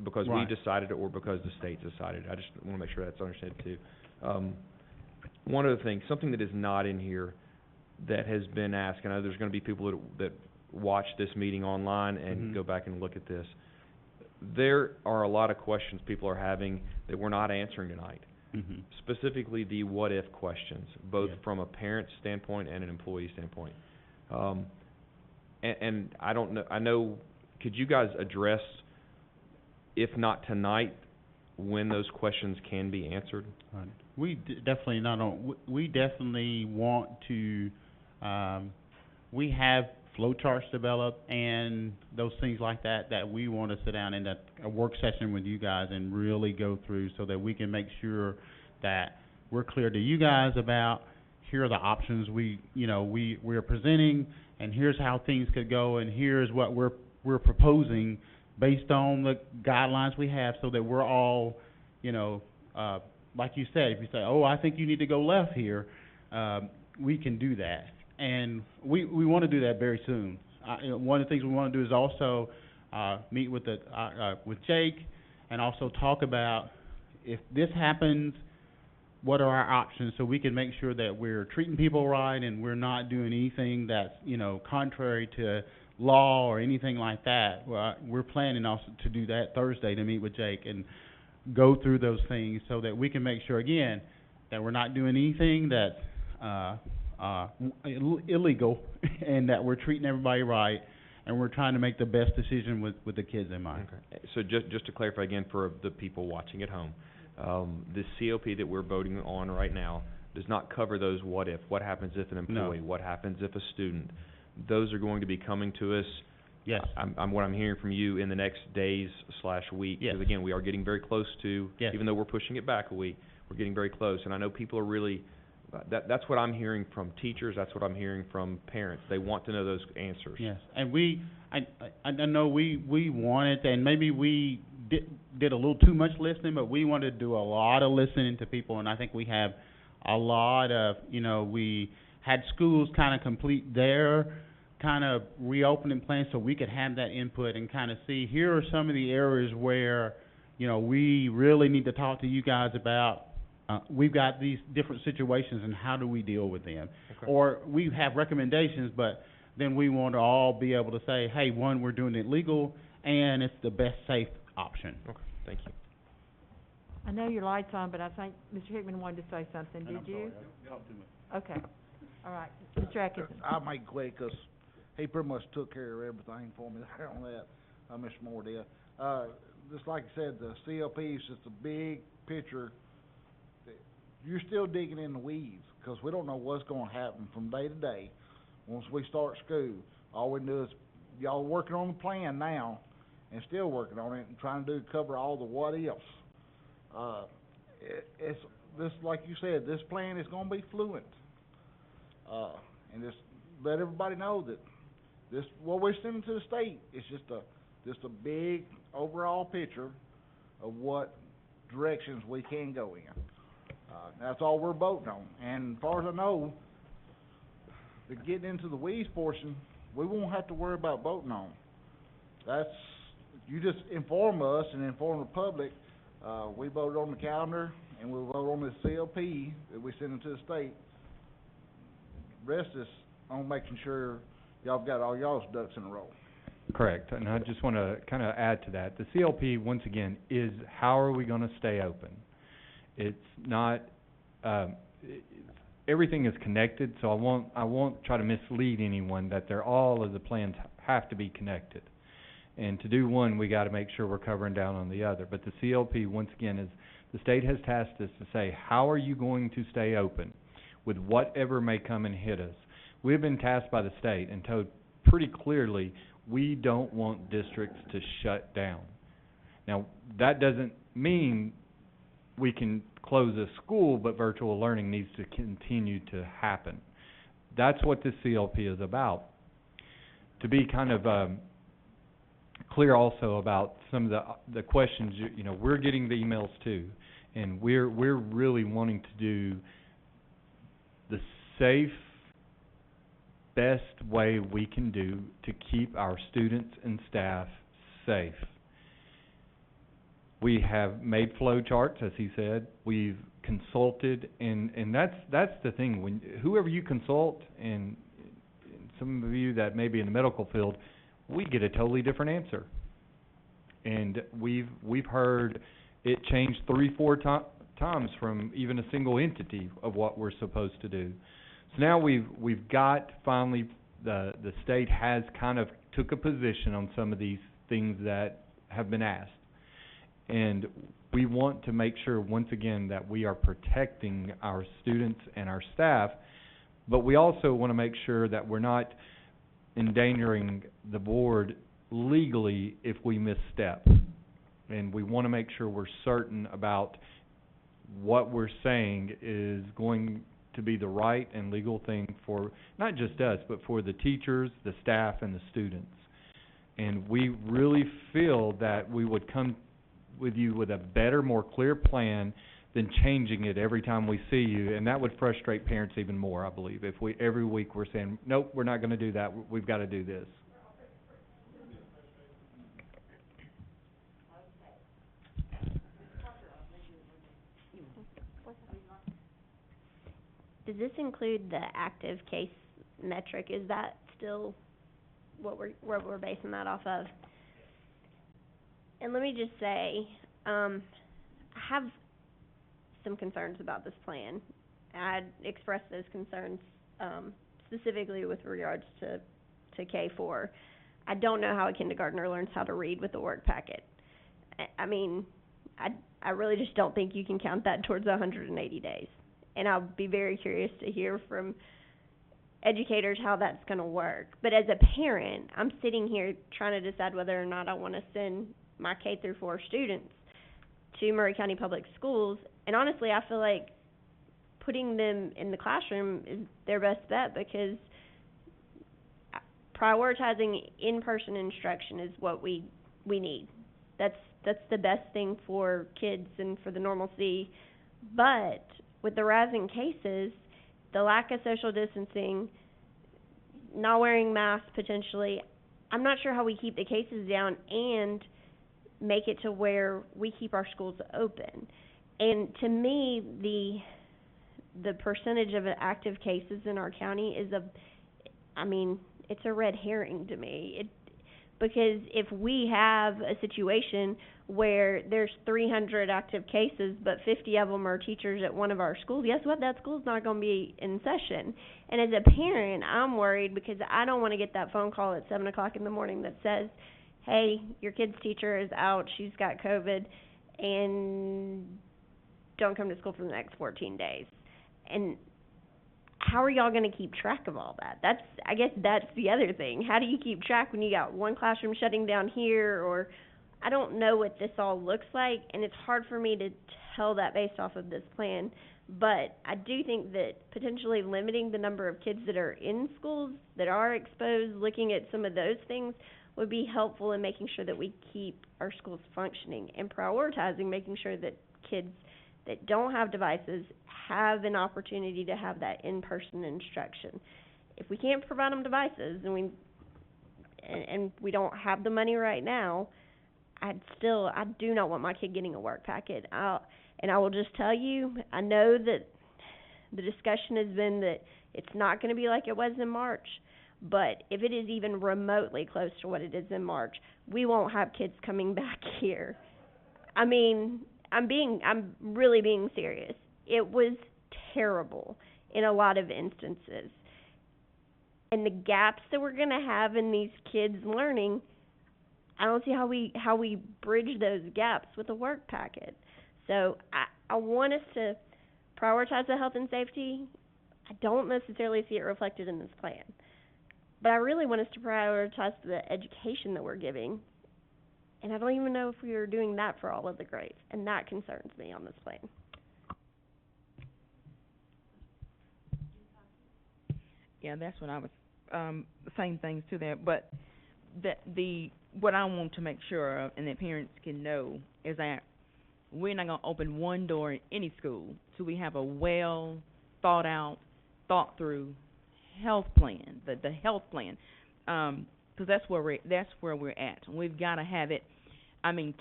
because we decided it or because the state decided it. I just want to make sure that's understood too. One other thing, something that is not in here that has been asked, and I know there's going to be people that watch this meeting online and Mhm. go back and look at this. There are a lot of questions people are having that we're not answering tonight. Mhm. Specifically the what-if questions, both Yeah. from a parent standpoint and an employee standpoint. And I don't know, I know, could you guys address, if not tonight, when those questions can be answered? Right. We definitely not on, we definitely want to, we have flow charts developed and those things like that, that we want to sit down in a work session with you guys and really go through so that we can make sure that we're clear to you guys about, here are the options we're presenting, and here's how things could go, and here's what we're proposing based on the guidelines we have, so that we're all, like you said, if you say, oh, I think you need to go left here, we can do that. And we want to do that very soon. One of the things we want to do is also meet with with Jake, and also talk about, if this happens, what are our options, so we can make sure that we're treating people right and we're not doing anything that's contrary to law or anything like that. We're planning also to do that Thursday, to meet with Jake and go through those things so that we can make sure, again, that we're not doing anything that's illegal and that we're treating everybody right, and we're trying to make the best decision with the kids in mind. Okay. So just to clarify again for the people watching at home, the COP that we're voting on right now does not cover those what happens if an employee, No. what happens if a student. Those are going to be coming to us. Yes. What I'm hearing from you in the next days/week. Yes. Because again, we are getting very close to, Yes. even though we're pushing it back a week, we're getting very close. And I know people are really, that's what I'm hearing from teachers, that's what I'm hearing from parents. They want to know those answers. Yes, and I know we wanted, and maybe we did a little too much listening, but we wanted to do a lot of listening to people, and I think we have a lot of, we had schools kind of complete their kind of reopening plans so we could have that input and kind of see, here are some of the areas where, we really need to talk to you guys about. We've got these different situations, and how do we deal with them? Okay. Or we have recommendations, but then we want to all be able to say, hey, one, we're doing it legal, and it's the best safe option. Okay, thank you. I know your light's on, but I think Mr. Hickman wanted to say something. Did you? Okay. All right. Mr. Atkinson. I'll make it quick, 'cause he pretty much took care of everything for me there on that, Mr. Moore did. Just like I said, the CLP is just a big picture. You're still digging in the weeds, 'cause we don't know what's gonna happen from day to day. Once we start school, all we do is, y'all working on the plan now, and still working on it, and trying to cover all the what-ifs. It's, this, like you said, this plan is gonna be fluent. And just let everybody know that this, what we're sending to the state, is just a big overall picture of what directions we can go in. That's all we're voting on, and as far as I know, the getting into the weeds portion, we won't have to worry about voting on. That's, you just inform us and inform the public, we voted on the calendar, and we'll vote on the CLP that we send into the state. Rest is on making sure y'all got all y'all's ducks in a row. Correct, and I just want to kind of add to that. The CLP, once again, is how are we going to stay open? It's not, everything is connected, so I won't try to mislead anyone that they're all of the plans have to be connected. And to do one, we got to make sure we're covering down on the other. But the CLP, once again, is the state has tasked us to say, how are you going to stay open with whatever may come and hit us? We've been tasked by the state and told pretty clearly, we don't want districts to shut down. Now, that doesn't mean we can close a school, but virtual learning needs to continue to happen. That's what this CLP is about. To be kind of clear also about some of the questions, we're getting the emails too, and we're really wanting to do the safe, best way we can do to keep our students and staff safe. We have made flow charts, as he said. We've consulted, and that's the thing. When whoever you consult, and some of you that may be in the medical field, we get a totally different answer. And we've heard it change 3-4 times from even a single entity of what we're supposed to do. So now we've got, finally, the state has kind of took a position on some of these things that have been asked. And we want to make sure, once again, that we are protecting our students and our staff, but we also want to make sure that we're not endangering the board legally if we misstep. And we want to make sure we're certain about what we're saying is going to be the right and legal thing for not just us, but for the teachers, the staff, and the students. And we really feel that we would come with you with a better, more clear plan than changing it every time we see you, and that would frustrate parents even more, I believe, if we every week we're saying, nope, we're not going to do that, we've got to do this. Does this include the active case metric? Is that still what we're basing that off of? And let me just say, I have some concerns about this plan. I'd expressed those concerns specifically with regards to K4. I don't know how a kindergartner learns how to read with a work packet. I mean, I really just don't think you can count that towards 180 days. And I'll be very curious to hear from educators how that's going to work. But as a parent, I'm sitting here trying to decide whether or not I want to send my K through 4 students to Murray County Public Schools. And honestly, I feel like putting them in the classroom is their best bet, because prioritizing in-person instruction is what we need. That's the best thing for kids and for the normalcy. But with the rising cases, the lack of social distancing, not wearing masks potentially, I'm not sure how we keep the cases down and make it to where we keep our schools open. And to me, the percentage of active cases in our county is it's a red herring to me. Because if we have a situation where there's 300 active cases, but 50 of them are teachers at one of our schools, guess what? That school's not going to be in session. And as a parent, I'm worried because I don't want to get that phone call at 7 o'clock in the morning that says, hey, your kid's teacher is out, she's got COVID, and don't come to school for the next 14 days. And how are y'all going to keep track of all that? I guess that's the other thing. How do you keep track when you got one classroom shutting down here, or I don't know what this all looks like, and it's hard for me to tell that based off of this plan. But I do think that potentially limiting the number of kids that are in schools that are exposed, looking at some of those things, would be helpful in making sure that we keep our schools functioning and prioritizing making sure that kids that don't have devices have an opportunity to have that in-person instruction. If we can't provide them devices and we don't have the money right now, I do not want my kid getting a work packet. And I will just tell you, I know that the discussion has been that it's not going to be like it was in March, but if it is even remotely close to what it is in March, we won't have kids coming back here. I mean, I'm really being serious. It was terrible in a lot of instances. And the gaps that we're going to have in these kids learning, I don't see how we bridge those gaps with a work packet. So I want us to prioritize the health and safety. I don't necessarily see it reflected in this plan. But I really want us to prioritize the education that we're giving. And I don't even know if we are doing that for all of the grades. And that concerns me on this plan. Yeah, that's what I was, same things to that, but what I want to make sure of and that parents can know is that we're not gonna open one door in any school till we have a well thought out, thought through health plan, the health plan. 'Cause that's where we're at. We've gotta have it,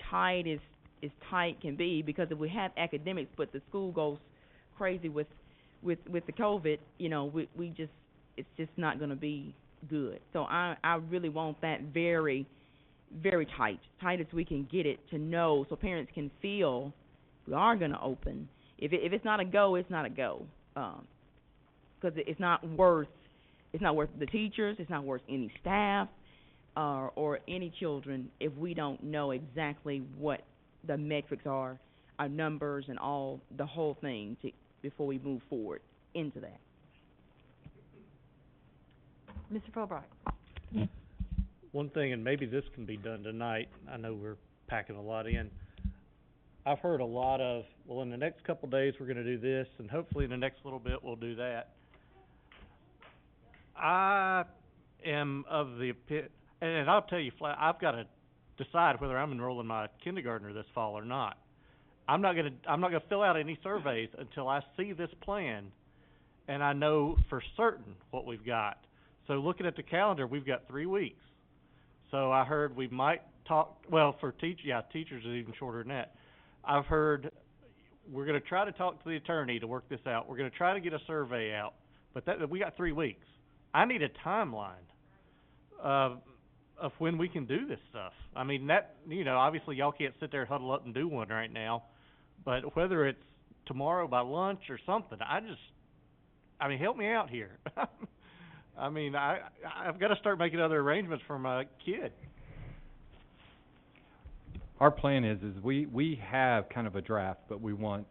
tight as tight can be, because if we have academics but the school goes crazy with the COVID, it's just not going to be good. So I really want that very, very tight as we can get it, to know, so parents can feel we are gonna open. If it's not a go, it's not a go. 'Cause it's not worth the teachers, it's not worth any staff, or any children if we don't know exactly what the metrics are, our numbers and the whole thing before we move forward into that. Mr. Fulbright. One thing, and maybe this can be done tonight, I know we're packing a lot in. I've heard a lot of, well, in the next couple of days, we're gonna do this, and hopefully in the next little bit, we'll do that. I am of the and I'll tell you flat, I've gotta decide whether I'm enrolling my kindergartner this fall or not. I'm not gonna fill out any surveys until I see this plan, and I know for certain what we've got. So looking at the calendar, we've got 3 weeks. So I heard we might talk, well, for teachers is even shorter than that. I've heard we're gonna try to talk to the attorney to work this out. We're gonna try to get a survey out, but we got 3 weeks. I need a timeline of when we can do this stuff. I mean, obviously y'all can't sit there and huddle up and do one right now, but whether it's tomorrow by lunch or something, help me out here. I mean, I've got to start making other arrangements for my kid. Our plan is we have kind of a draft, but we want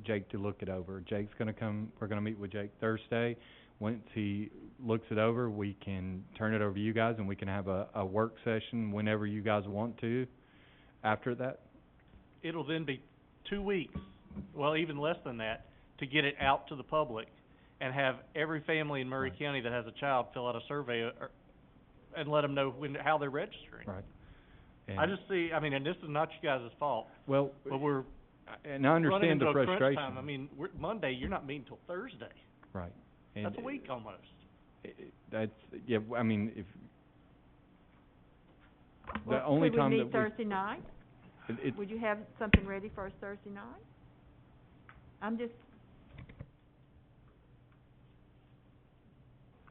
Jake to look it over. Jake's gonna come, we're gonna meet with Jake Thursday. Once he looks it over, we can turn it over to you guys, and we can have a work session whenever you guys want to after that. It'll then be 2 weeks, well, even less than that, to get it out to the public and have every family in Murray County that has a child fill out a survey and let them know how they're registering. Right. I just see, and this is not you guys' fault. Well, but we're and I understand running into the a crunch frustration. time. Monday, you're not meeting till Thursday. Right. And That's a week almost. That's, yeah, if the Well, only could time we that meet Thursday night? It- Would you have something ready for us Thursday night?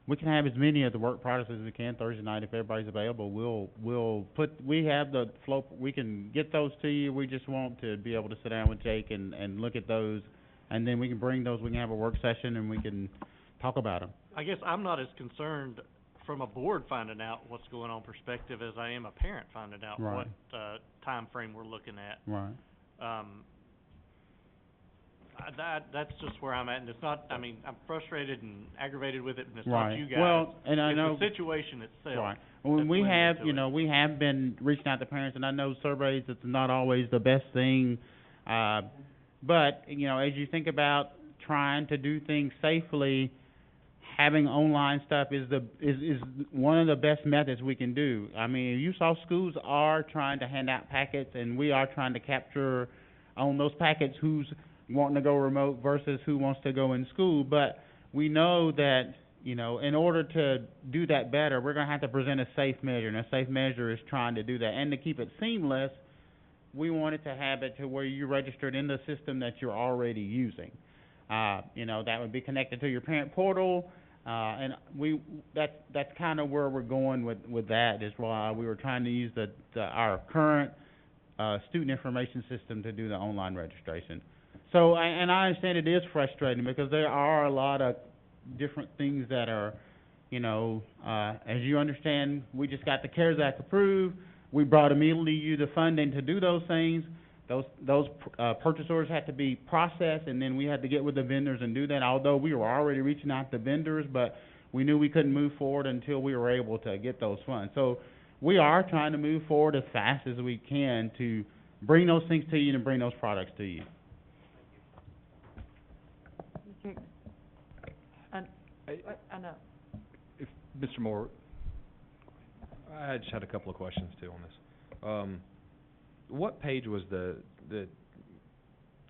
We can have as many of the work products as we can Thursday night if everybody's available. We have the flow, we can get those to you. We just want to be able to sit down with Jake and look at those, and then we can bring those, we can have a work session and we can talk about them. I guess I'm not as concerned from a board finding out what's going on perspective as I am a parent finding out Right. what, time frame we're looking at. Right. That's just where I'm at, and it's not, I'm frustrated and aggravated with it, and it's Right. not you guys. Well, and I know. It's the situation itself. Right. When we have, we have been reaching out to parents, and I know surveys, it's not always the best thing, but, as you think about trying to do things safely, having online stuff is one of the best methods we can do. You saw schools are trying to hand out packets, and we are trying to capture on those packets who's wanting to go remote versus who wants to go in school, but we know that, in order to do that better, we're gonna have to present a safe measure, and a safe measure is trying to do that. And to keep it seamless, we wanted to have it to where you registered in the system that you're already using. That would be connected to your parent portal, and that's kind of where we're going with that, is why we were trying to use our current, student information system to do the online registration. So, and I understand it is frustrating because there are a lot of different things that are, as you understand, we just got the CARES Act approved. We brought immediately you the funding to do those things. Those purchase orders had to be processed, and then we had to get with the vendors and do that, although we were already reaching out to vendors, but we knew we couldn't move forward until we were able to get those funds. So we are trying to move forward as fast as we can to bring those things to you and bring those products to you. I know. If Mr. Moore, I just had a couple of questions too on this. What page was that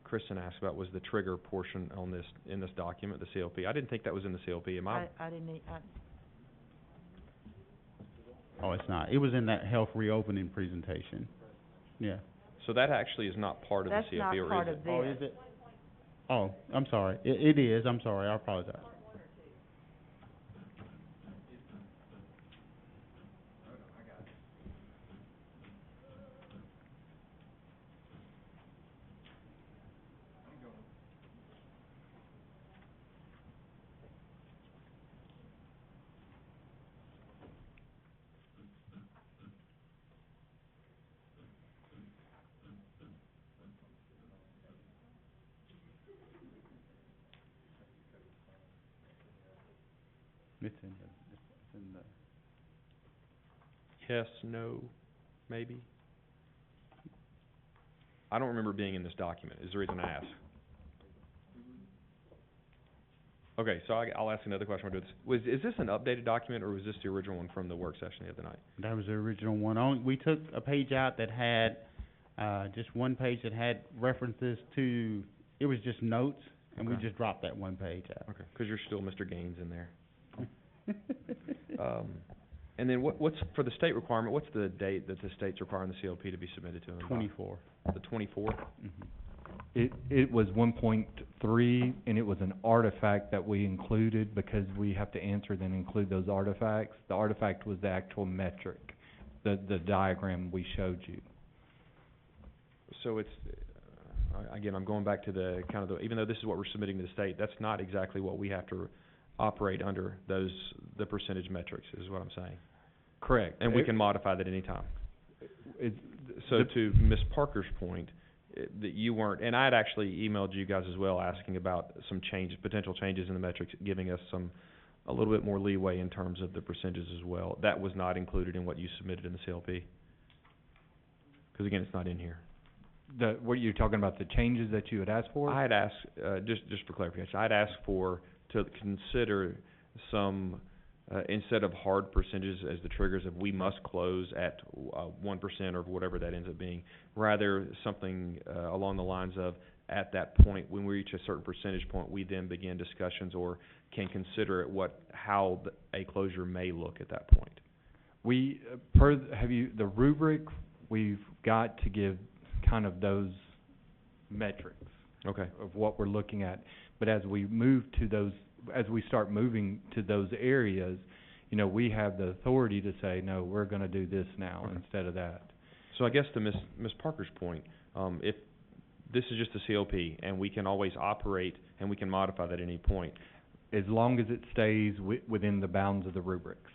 Kristen asked about was the trigger portion on this, in this document, the CLP? I didn't think that was in the CLP. I didn't Oh, it's not. It was in that health reopening presentation. Yeah. So that actually is not part of the CLP, or is it? That's not part of this. Oh, is it? Oh, I'm sorry. It is. I'm sorry. I apologize. It's in the, Yes, no, maybe? I don't remember being in this document, is the reason I ask. Okay, so I'll ask another question. Is this an updated document, or was this the original one from the work session the other night? that was the original one. We took a page out that had, just one page that had references to, it was just notes, and we Okay. just dropped that one page out. Okay, 'cause you're still Mr. Gaines in there. And then what's, for the state requirement, what's the date that the state's requiring the CLP to be submitted to them? 24. The 24th? It was 1.3, and it was an artifact that we included because we have to answer then include those artifacts. The artifact was the actual metric, the diagram we showed you. So it's, again, I'm going back to the, kind of the, even though this is what we're submitting to the state, that's not exactly what we have to operate under the percentage metrics, is what I'm saying. Correct. And we can modify that anytime. So to Ms. Parker's point, that you weren't, and I had actually emailed you guys as well asking about some changes, potential changes in the metrics, giving us a little bit more leeway in terms of the percentages as well. That was not included in what you submitted in the CLP. 'Cause again, it's not in here. What you're talking about, the changes that you had asked for? I had asked, just for clarification, I'd asked to consider some, instead of hard percentages as the triggers of we must close at 1% or whatever that ends up being, rather something along the lines of, at that point, when we reach a certain percentage point, we then begin discussions or can consider how a closure may look at that point. We, the rubric, we've got to give kind of those metrics. Okay. Of what we're looking at. But as we move to those, as we start moving to those areas, you know, we have the authority to say, no, we're gonna do this now instead of that. So I guess to Ms. Parker's point, if this is just a CLP and we can always operate and we can modify that at any point. As long as it stays within the bounds of the rubrics.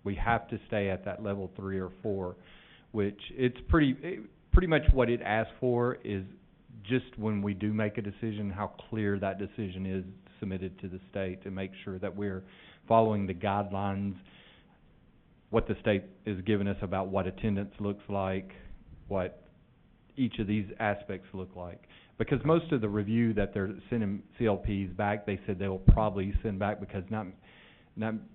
We have to stay at that level 3 or 4, which it's pretty much what it asks for is just when we do make a decision, how clear that decision is submitted to the state to make sure that we're following the guidelines, what the state is giving us about what attendance looks like, what each of these aspects look like. Because most of the review that they're sending CLPs back, they said they will probably send back because not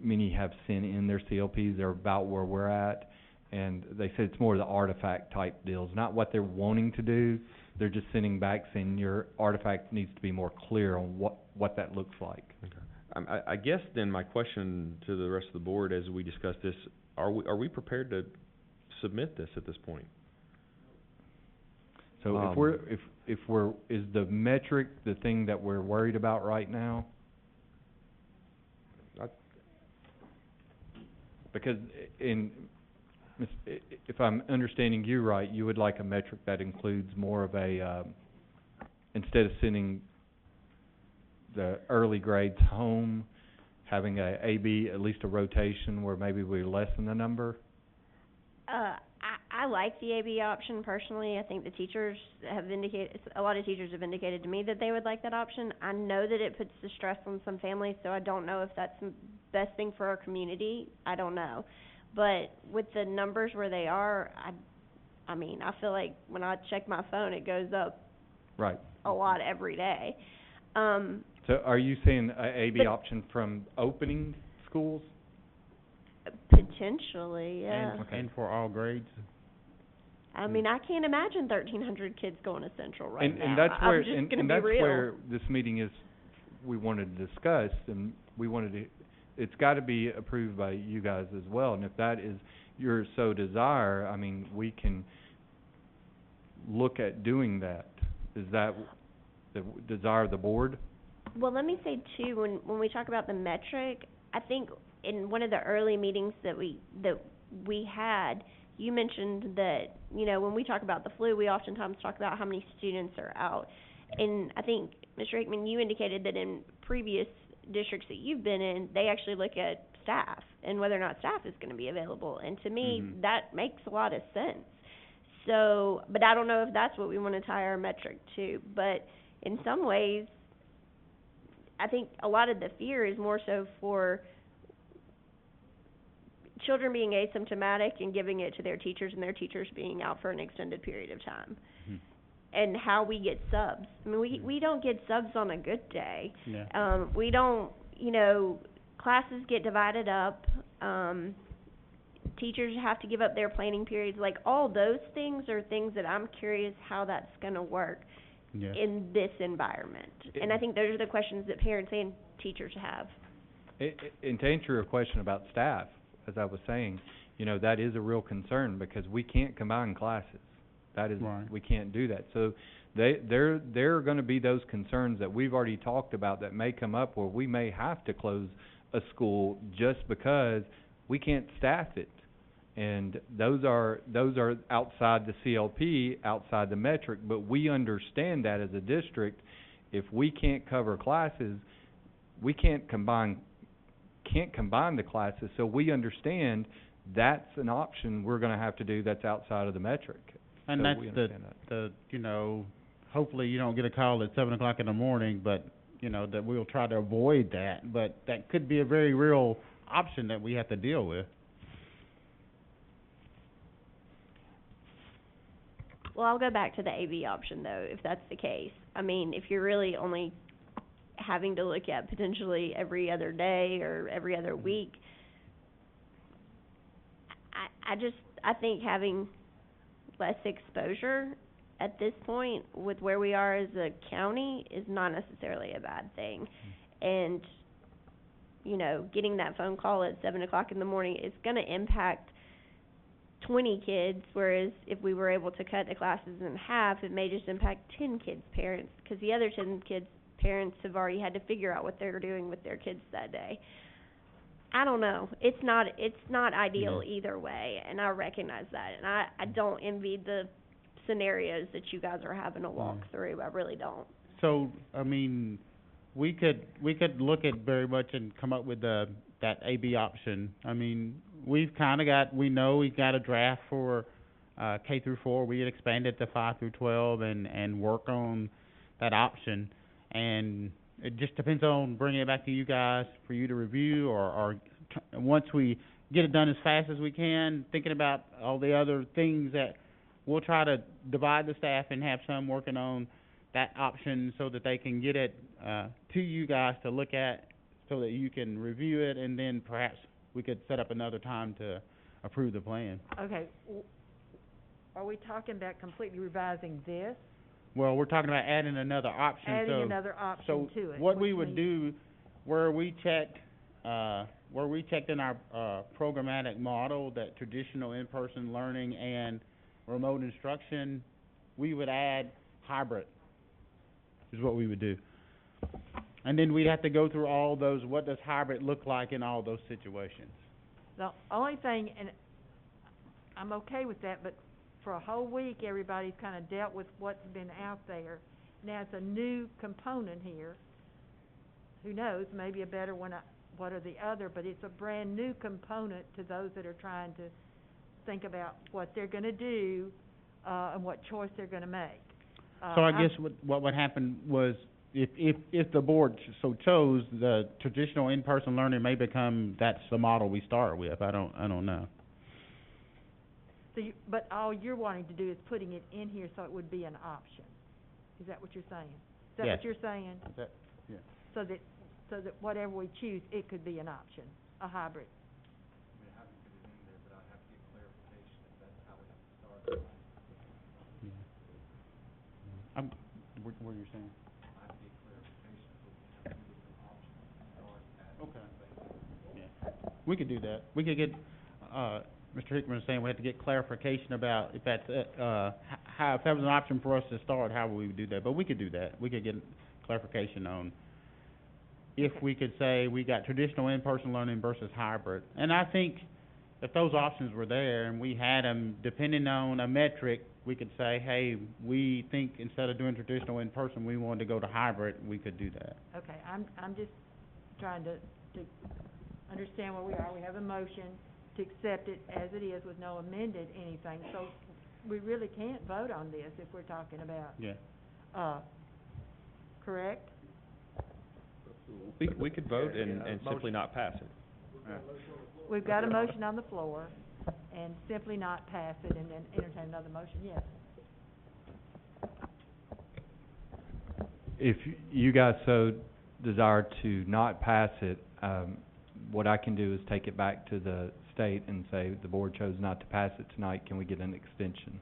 many have sent in their CLPs, they're about where we're at. And they said it's more the artifact type deals, not what they're wanting to do. They're just sending back saying your artifact needs to be more clear on what that looks like. Okay. I guess then my question to the rest of the board as we discuss this, are we prepared to submit this at this point? So is the metric the thing that we're worried about right now? Because if I'm understanding you right, you would like a metric that includes more of a, instead of sending the early grades home, having a AB, at least a rotation where maybe we lessen the number? I like the AB option personally. I think the teachers have indicated, a lot of teachers have indicated to me that they would like that option. I know that it puts the stress on some families, so I don't know if that's the best thing for our community. I don't know. But with the numbers where they are, I mean, I feel like when I check my phone, it goes up Right. a lot every day. So are you saying a AB option from opening schools? Potentially, yeah. And for all grades? I mean, I can't imagine 1,300 kids going to Central right now. And that's where, I'm just and gonna be that's real. where this meeting is, we wanted to discuss, and we wanted to, it's gotta be approved by you guys as well, and if that is your so desire, I mean, we can look at doing that. Is that the desire of the board? Well, let me say too, when we talk about the metric, I think in one of the early meetings that we had, you mentioned that, you know, when we talk about the flu, we oftentimes talk about how many students are out. And I think, Mr. Hickman, you indicated that in previous districts that you've been in, they actually look at staff and whether or not staff is going to be available. And to me, that makes a lot of sense. So, but I don't know if that's what we want to tie our metric to. But in some ways, I think a lot of the fear is more so for children being asymptomatic and giving it to their teachers and their teachers being out for an extended period of time. And how we get subs. I mean, we don't get subs on a good day. Yeah. We don't, you know, classes get divided up. Teachers have to give up their planning periods. Like, all those things are things that I'm curious how that's gonna work in this environment. And I think those are the questions that parents and teachers have. And to answer your question about staff, as I was saying, you know, that is a real concern because we can't combine classes. That is, we can't do that. So there are going to be those concerns that we've already talked about that may come up where we may have to close a school just because we can't staff it. And those are outside the CLP, outside the metric, but we understand that as a district, if we can't cover classes, we can't combine the classes, so we understand that's an option we're going to have to do that's outside of the metric. And So that's we understand that. you know, hopefully you don't get a call at 7 o'clock in the morning, but, you know, that we'll try to avoid that. But that could be a very real option that we have to deal with. Well, I'll go back to the AV option though, if that's the case. I mean, if you're really only having to look at potentially every other day or every other week, I think having less exposure at this point with where we are as a county is not necessarily a bad thing. And, you know, getting that phone call at 7 o'clock in the morning is gonna impact 20 kids, whereas if we were able to cut the classes in half, it may just impact 10 kids' parents, because the other 10 kids' parents have already had to figure out what they're doing with their kids that day. I don't know. It's not ideal either way, and I recognize that. And I don't envy the scenarios that you guys are having to walk through. I really don't. So, I mean, we could look at very much and come up with that AB option. I mean, we know we've got a draft for K through 4. We had expanded to 5 through 12 and work on that option. And it just depends on bringing it back to you guys for you to review, or once we get it done as fast as we can, thinking about all the other things that we'll try to divide the staff and have some working on that option so that they can get it to you guys to look at so that you can review it, and then perhaps we could set up another time to approve the plan. Okay, are we talking about completely revising this? Well, we're talking about adding another option. Adding another option to it. So what we would do, where we checked in our programmatic model that traditional in-person learning and remote instruction, we would add hybrid, is what we would do. And then we'd have to go through all those, what does hybrid look like in all those situations? The only thing, and I'm okay with that, but for a whole week, everybody's kind of dealt with what's been out there. Now it's a new component here. Who knows, maybe a better one, one or the other, but it's a brand new component to those that are trying to think about what they're gonna do, and what choice they're gonna make. So I guess what would happen was, if the board so chose, the traditional in-person learning may become, that's the model we start with. I don't know. So but all you're wanting to do is putting it in here so it would be an option. Is that what you're saying? Is that what you're saying? Yeah. So that whatever we choose, it could be an option, a hybrid. What are you saying? Okay. Yeah. We could do that. We could get, Mr. Hickman was saying we have to get clarification about if that's, how, if that was an option for us to start, how we would do that. But we could do that. We could get clarification on if we could say we got traditional in-person learning versus hybrid. And I think if those options were there and we had them, depending on a metric, we could say, hey, we think instead of doing traditional in-person, we wanted to go to hybrid, we could do that. Okay, I'm just trying to understand where we are. We have a motion to accept it as it is with no amended anything, so we really can't vote on this if we're talking about. Yeah. Correct? We could vote and simply not pass it. We've got a motion on the floor, and simply not pass it and then entertain another motion, yes. If you guys so desire to not pass it, what I can do is take it back to the state and say, the board chose not to pass it tonight, can we get an extension?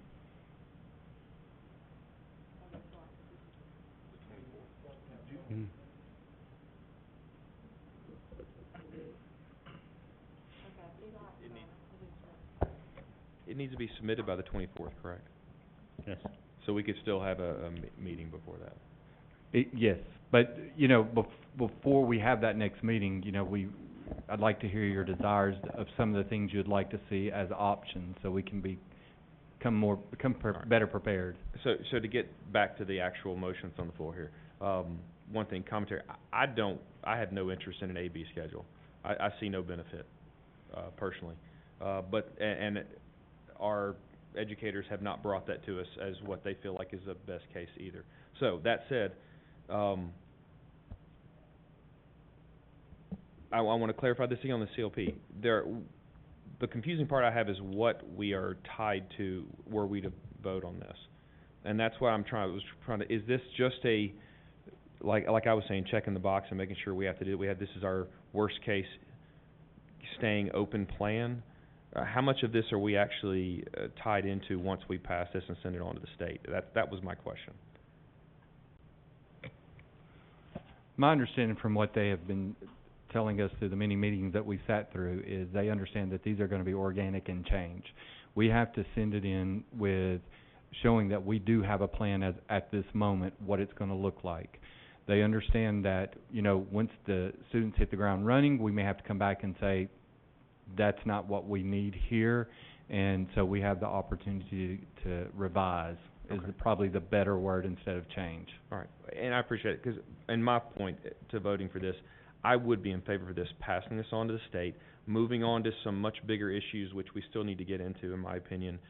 It needs to be submitted by the 24th, correct? Yes. So we could still have a meeting before that. Yes, but, you know, before we have that next meeting, you know, I'd like to hear your desires of some of the things you'd like to see as options, so we can become better prepared. So to get back to the actual motions on the floor here, one thing, commentary, I have no interest in an A-B schedule. I see no benefit, personally. And our educators have not brought that to us as what they feel like is the best case either. So, that said, I want to clarify this thing on the CLP. The confusing part I have is what we are tied to were we to vote on this. And that's what is this just a, like I was saying, checking the box and making sure we have to do, this is our worst case staying open plan? How much of this are we actually tied into once we pass this and send it on to the state? That was my question. My understanding from what they have been telling us through the many meetings that we sat through is they understand that these are going to be organic and change. We have to send it in with showing that we do have a plan at this moment, what it's going to look like. They understand that, you know, once the students hit the ground running, we may have to come back and say, that's not what we need here, and so we have the opportunity to revise, is probably the better word instead of change. All right, and I appreciate it, because, and my point to voting for this, I would be in favor of this, passing this on to the state, moving on to some much bigger issues, which we still need to get into, in my opinion,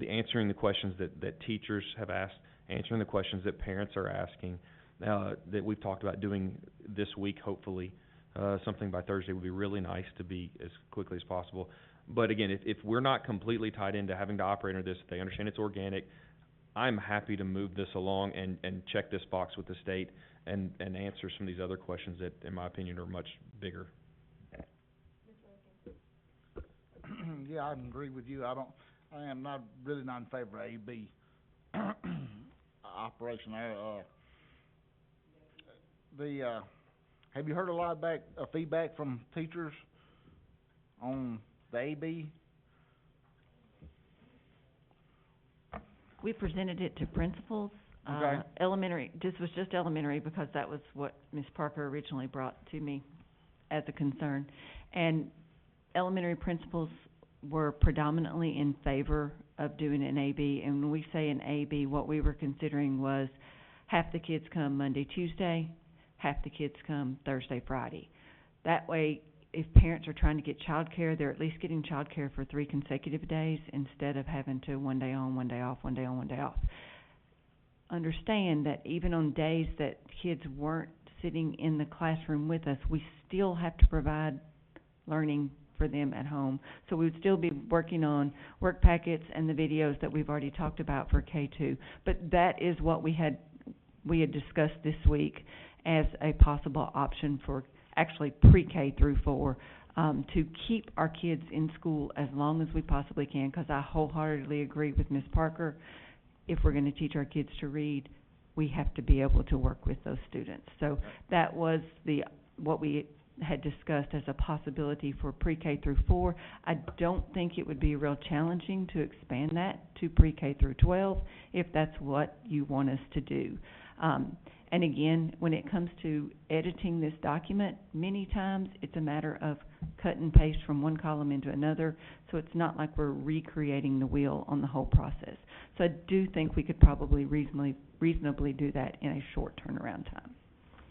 answering the questions that teachers have asked, answering the questions that parents are asking, that we've talked about doing this week, hopefully. Something by Thursday would be really nice to be as quickly as possible. But again, if we're not completely tied into having to operate under this, if they understand it's organic, I'm happy to move this along and check this box with the state and answer some of these other questions that, in my opinion, are much bigger. Yeah, I agree with you. I am not really not in favor of A-B operation there. Have you heard a lot of feedback from teachers on the A-B? We presented it to principals. Okay. This was just elementary because that was what Ms. Parker originally brought to me as a concern. And elementary principals were predominantly in favor of doing an A-B. And when we say an A-B, what we were considering was half the kids come Monday, Tuesday, half the kids come Thursday, Friday. That way, if parents are trying to get childcare, they're at least getting childcare for 3 consecutive days instead of having to one day on, one day off, one day on, one day off. Understand that even on days that kids weren't sitting in the classroom with us, we still have to provide learning for them at home. So we would still be working on work packets and the videos that we've already talked about for K2. But that is what we had discussed this week as a possible option for actually pre-K through 4, to keep our kids in school as long as we possibly can, because I wholeheartedly agree with Ms. Parker. If we're going to teach our kids to read, we have to be able to work with those students. So that was what we had discussed as a possibility for pre-K through 4. I don't think it would be real challenging to expand that to pre-K through 12 if that's what you want us to do. And again, when it comes to editing this document, many times it's a matter of cut and paste from one column into another, so it's not like we're recreating the wheel on the whole process. So I do think we could probably reasonably do that in a short turnaround time.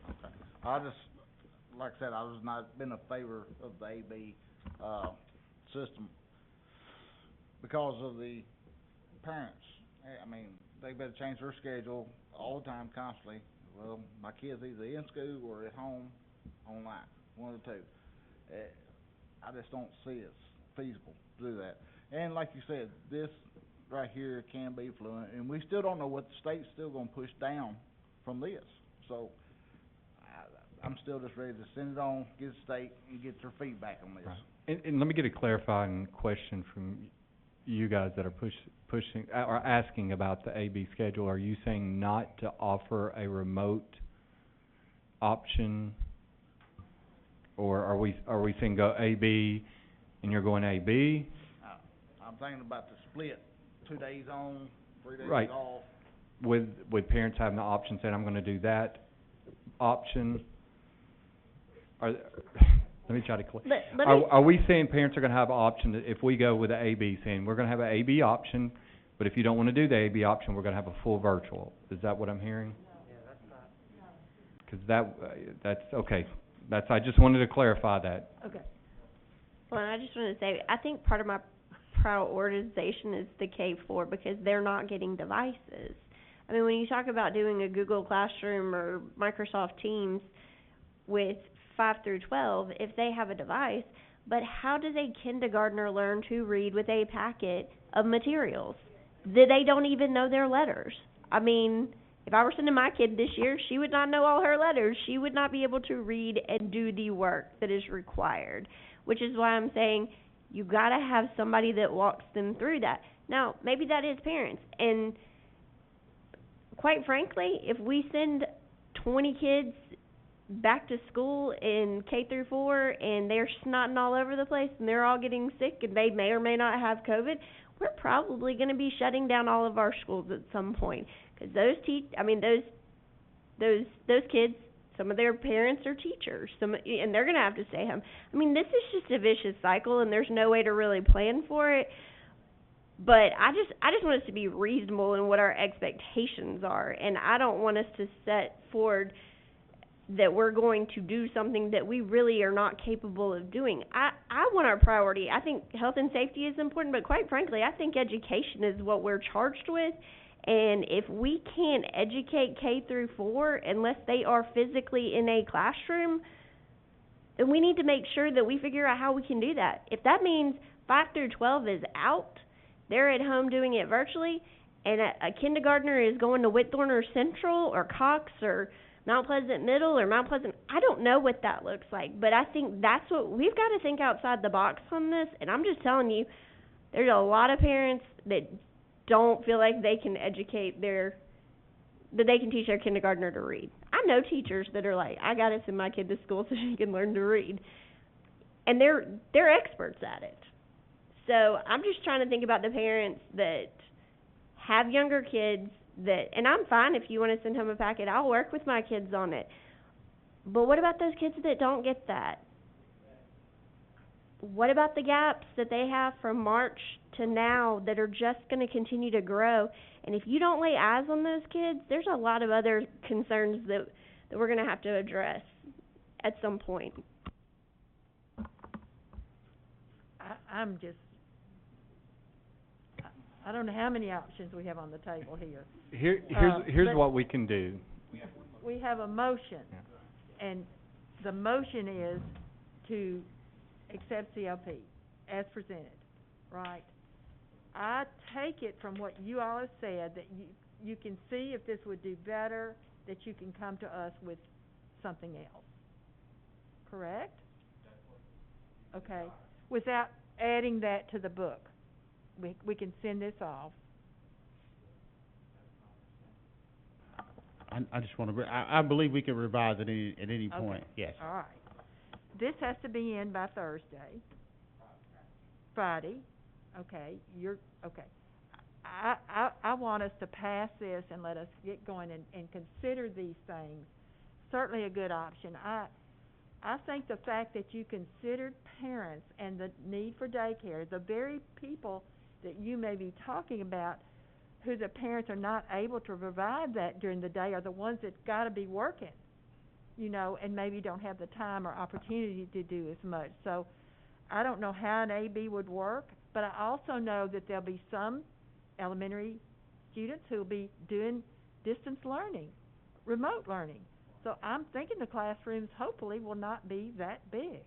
Okay. Like I said, I was not been a favor of the A-B system because of the parents. I mean, they better change their schedule all the time, constantly. Well, my kid's either in school or at home online, one of the two. I just don't see it's feasible to do that. And like you said, this right here can be fluent, and we still don't know what the state's still gonna push down from this. So, I'm still just ready to send it on, get the state, and get their feedback on this. Right. And let me get a clarifying question from you guys that are pushing, or asking about the AB schedule. Are you saying not to offer a remote option? Or are we saying go AB and you're going AB? I'm thinking about the split, 2 days on, 3 days Right. off. With parents having the option, saying, I'm gonna do that option? Let me try to are we saying parents are gonna have an option that if we go with the AB, saying we're gonna have an AB option, but if you don't wanna do the AB option, we're gonna have a full virtual? Is that what I'm hearing? Yeah, that's not. 'Cause that's, okay. I just wanted to clarify that. Okay. Well, and I just wanted to say, I think part of my prioritization is the K-4 because they're not getting devices. I mean, when you talk about doing a Google Classroom or Microsoft Teams with 5 through 12, if they have a device, but how does a kindergartner learn to read with a packet of materials that they don't even know their letters? I mean, if I were sending my kid this year, she would not know all her letters. She would not be able to read and do the work that is required, which is why I'm saying you got to have somebody that walks them through that. Now, maybe that is parents, and quite frankly, if we send 20 kids back to school in K through 4 and they're snotting all over the place and they're all getting sick and they may or may not have COVID, we're probably going to be shutting down all of our schools at some point. Because those kids, some of their parents are teachers, and they're going to have to stay home. I mean, this is just a vicious cycle, and there's no way to really plan for it. But I just want us to be reasonable in what our expectations are, and I don't want us to set forward that we're going to do something that we really are not capable of doing. I want our priority. I think health and safety is important, but quite frankly, I think education is what we're charged with. And if we can't educate K through 4 unless they are physically in a classroom, then we need to make sure that we figure out how we can do that. If that means 5 through 12 is out, they're at home doing it virtually, and a kindergartner is going to Whitthorne or Central or Cox or Mount Pleasant Middle or Mount Pleasant, I don't know what that looks like, but I think that's what, we've got to think outside the box on this, and I'm just telling you, there's a lot of parents that don't feel like they can that they can teach their kindergartner to read. I know teachers that are like, I gotta send my kid to school so she can learn to read. And they're experts at it. So I'm just trying to think about the parents that have younger kids and I'm fine if you want to send home a packet, I'll work with my kids on it. But what about those kids that don't get that? What about the gaps that they have from March to now that are just going to continue to grow? And if you don't lay eyes on those kids, there's a lot of other concerns that we're going to have to address at some point. I don't know how many options we have on the table here. Here's what we can do. We have a motion, and the motion is to accept CLP as presented, right? I take it from what you all have said that you can see if this would do better, that you can come to us with something else. Correct? Okay. Without adding that to the book. We can send this off. I just want to, I believe we can revise it at any point, yes. All right. This has to be in by Thursday. Friday. Okay, okay. I want us to pass this and let us get going and consider these things. Certainly a good option. I think the fact that you considered parents and the need for daycare, the very people that you may be talking about who the parents are not able to provide that during the day are the ones that got to be working, and maybe don't have the time or opportunity to do as much. So I don't know how an AB would work, but I also know that there'll be some elementary students who will be doing distance learning, remote learning. So I'm thinking the classrooms hopefully will not be that big.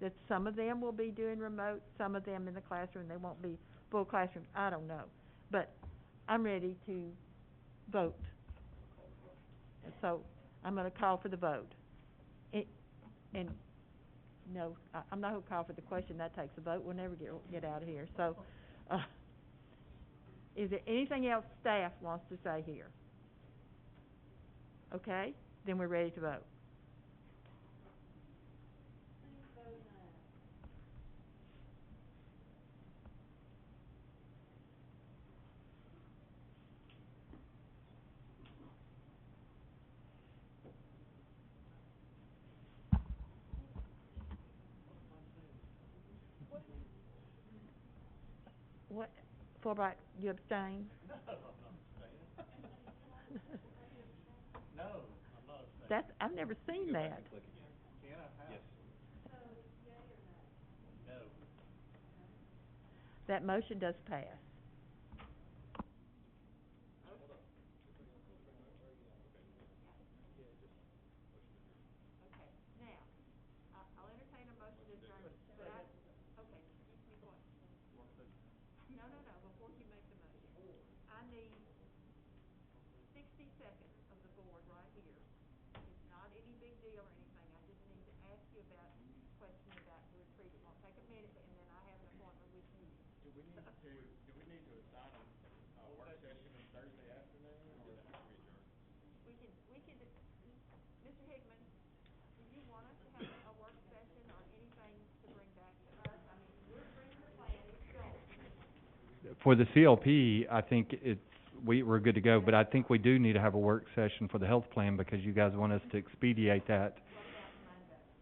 that some of them will be doing remote, some of them in the classroom, they won't be full classroom, I don't know. But I'm ready to vote. And so, I'm gonna call for the vote. I'm not gonna call for the question, that takes a vote, we'll never get out of here. So, is there anything else staff wants to say here? Okay, then we're ready to vote. What, Fulbright, you abstain? No, I'm not abstaining. That's, I've never seen that. Can I pass? Yes. No. That motion does pass. I'll entertain a motion to adjourn, but No, before you make the motion. I need 60 seconds of the board right here. It's not any big deal or anything, I just need to ask you about, question about the retreat. It won't take a minute, and then I have an appointment with you. Do we need to assign a work session on Thursday afternoon, or is it We can, Mr. Hickman, do you want us to have a work session or anything to bring back to us? I mean, we're bringing the plan, it's going. For the CLP, I think we're good to go, but I think we do need to have a work session for the health plan because you guys want us to expedite that.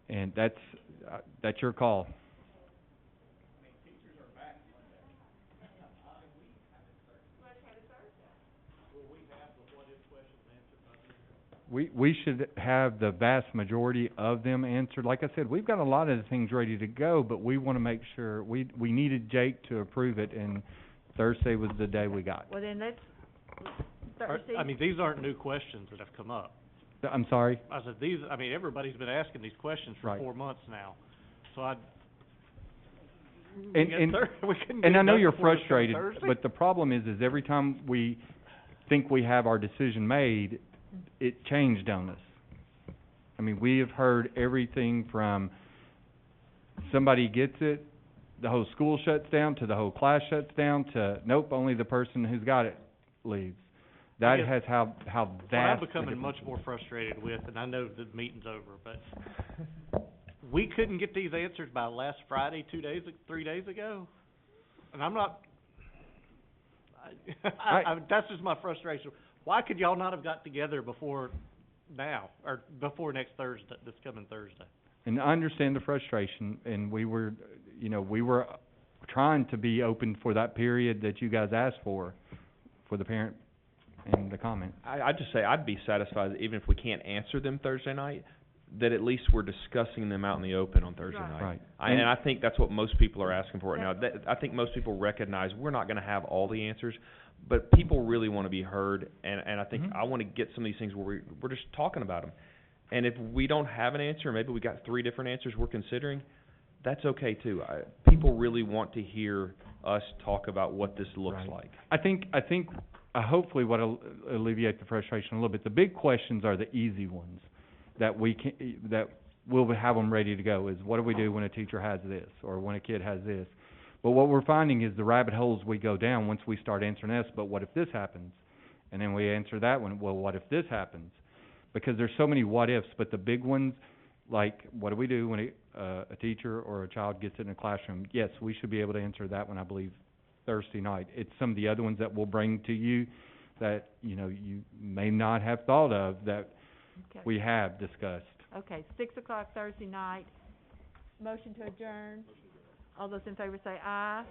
And that's your call. We should have the vast majority of them answered. Like I said, we've got a lot of the things ready to go, but we want to make sure, we needed Jake to approve it, and Thursday was the day we got. Well, then let's, Thursday. I mean, these aren't new questions that have come up. I'm sorry? I said, everybody's been asking these questions for Right. 4 months now. So And I know you're frustrated, but the problem is every time we think we have our decision made, it changed on us. I mean, we have heard everything from somebody gets it, the whole school shuts down, to the whole class shuts down, to nope, only the person who's got it leaves. That has how vast. What I'm becoming much more frustrated with, and I know the meeting's over, but we couldn't get these answers by last Friday, 3 days ago, and I'm not. That's just my frustration. Why could y'all not have got together before now, or before next Thursday, this coming Thursday? And I understand the frustration, and we were trying to be open for that period that you guys asked for the parent and the comment. I'd just say I'd be satisfied that even if we can't answer them Thursday night, that at least we're discussing them out in the open on Thursday night. Right. And I think that's what most people are asking for right now. I think most people recognize we're not gonna have all the answers, but people really wanna be heard, and I think I wanna get some of these things where we're just talking about them. And if we don't have an answer, maybe we got 3 different answers we're considering, that's okay too. People really want to hear us talk about what this looks like. I think hopefully what'll alleviate the frustration a little bit. The big questions are the easy ones that we'll have them ready to go. Is what do we do when a teacher has this, or when a kid has this? But what we're finding is the rabbit holes we go down once we start answering this. But what if this happens? And then we answer that one. Well, what if this happens? Because there's so many what ifs. But the big ones, like what do we do when a teacher or a child gets in a classroom? Yes, we should be able to answer that one, I believe, Thursday night. It's some of the other ones that we'll bring to you that, you may not have thought of that we have discussed. Okay, 6 o'clock Thursday night. Motion to adjourn. All those in favor say aye.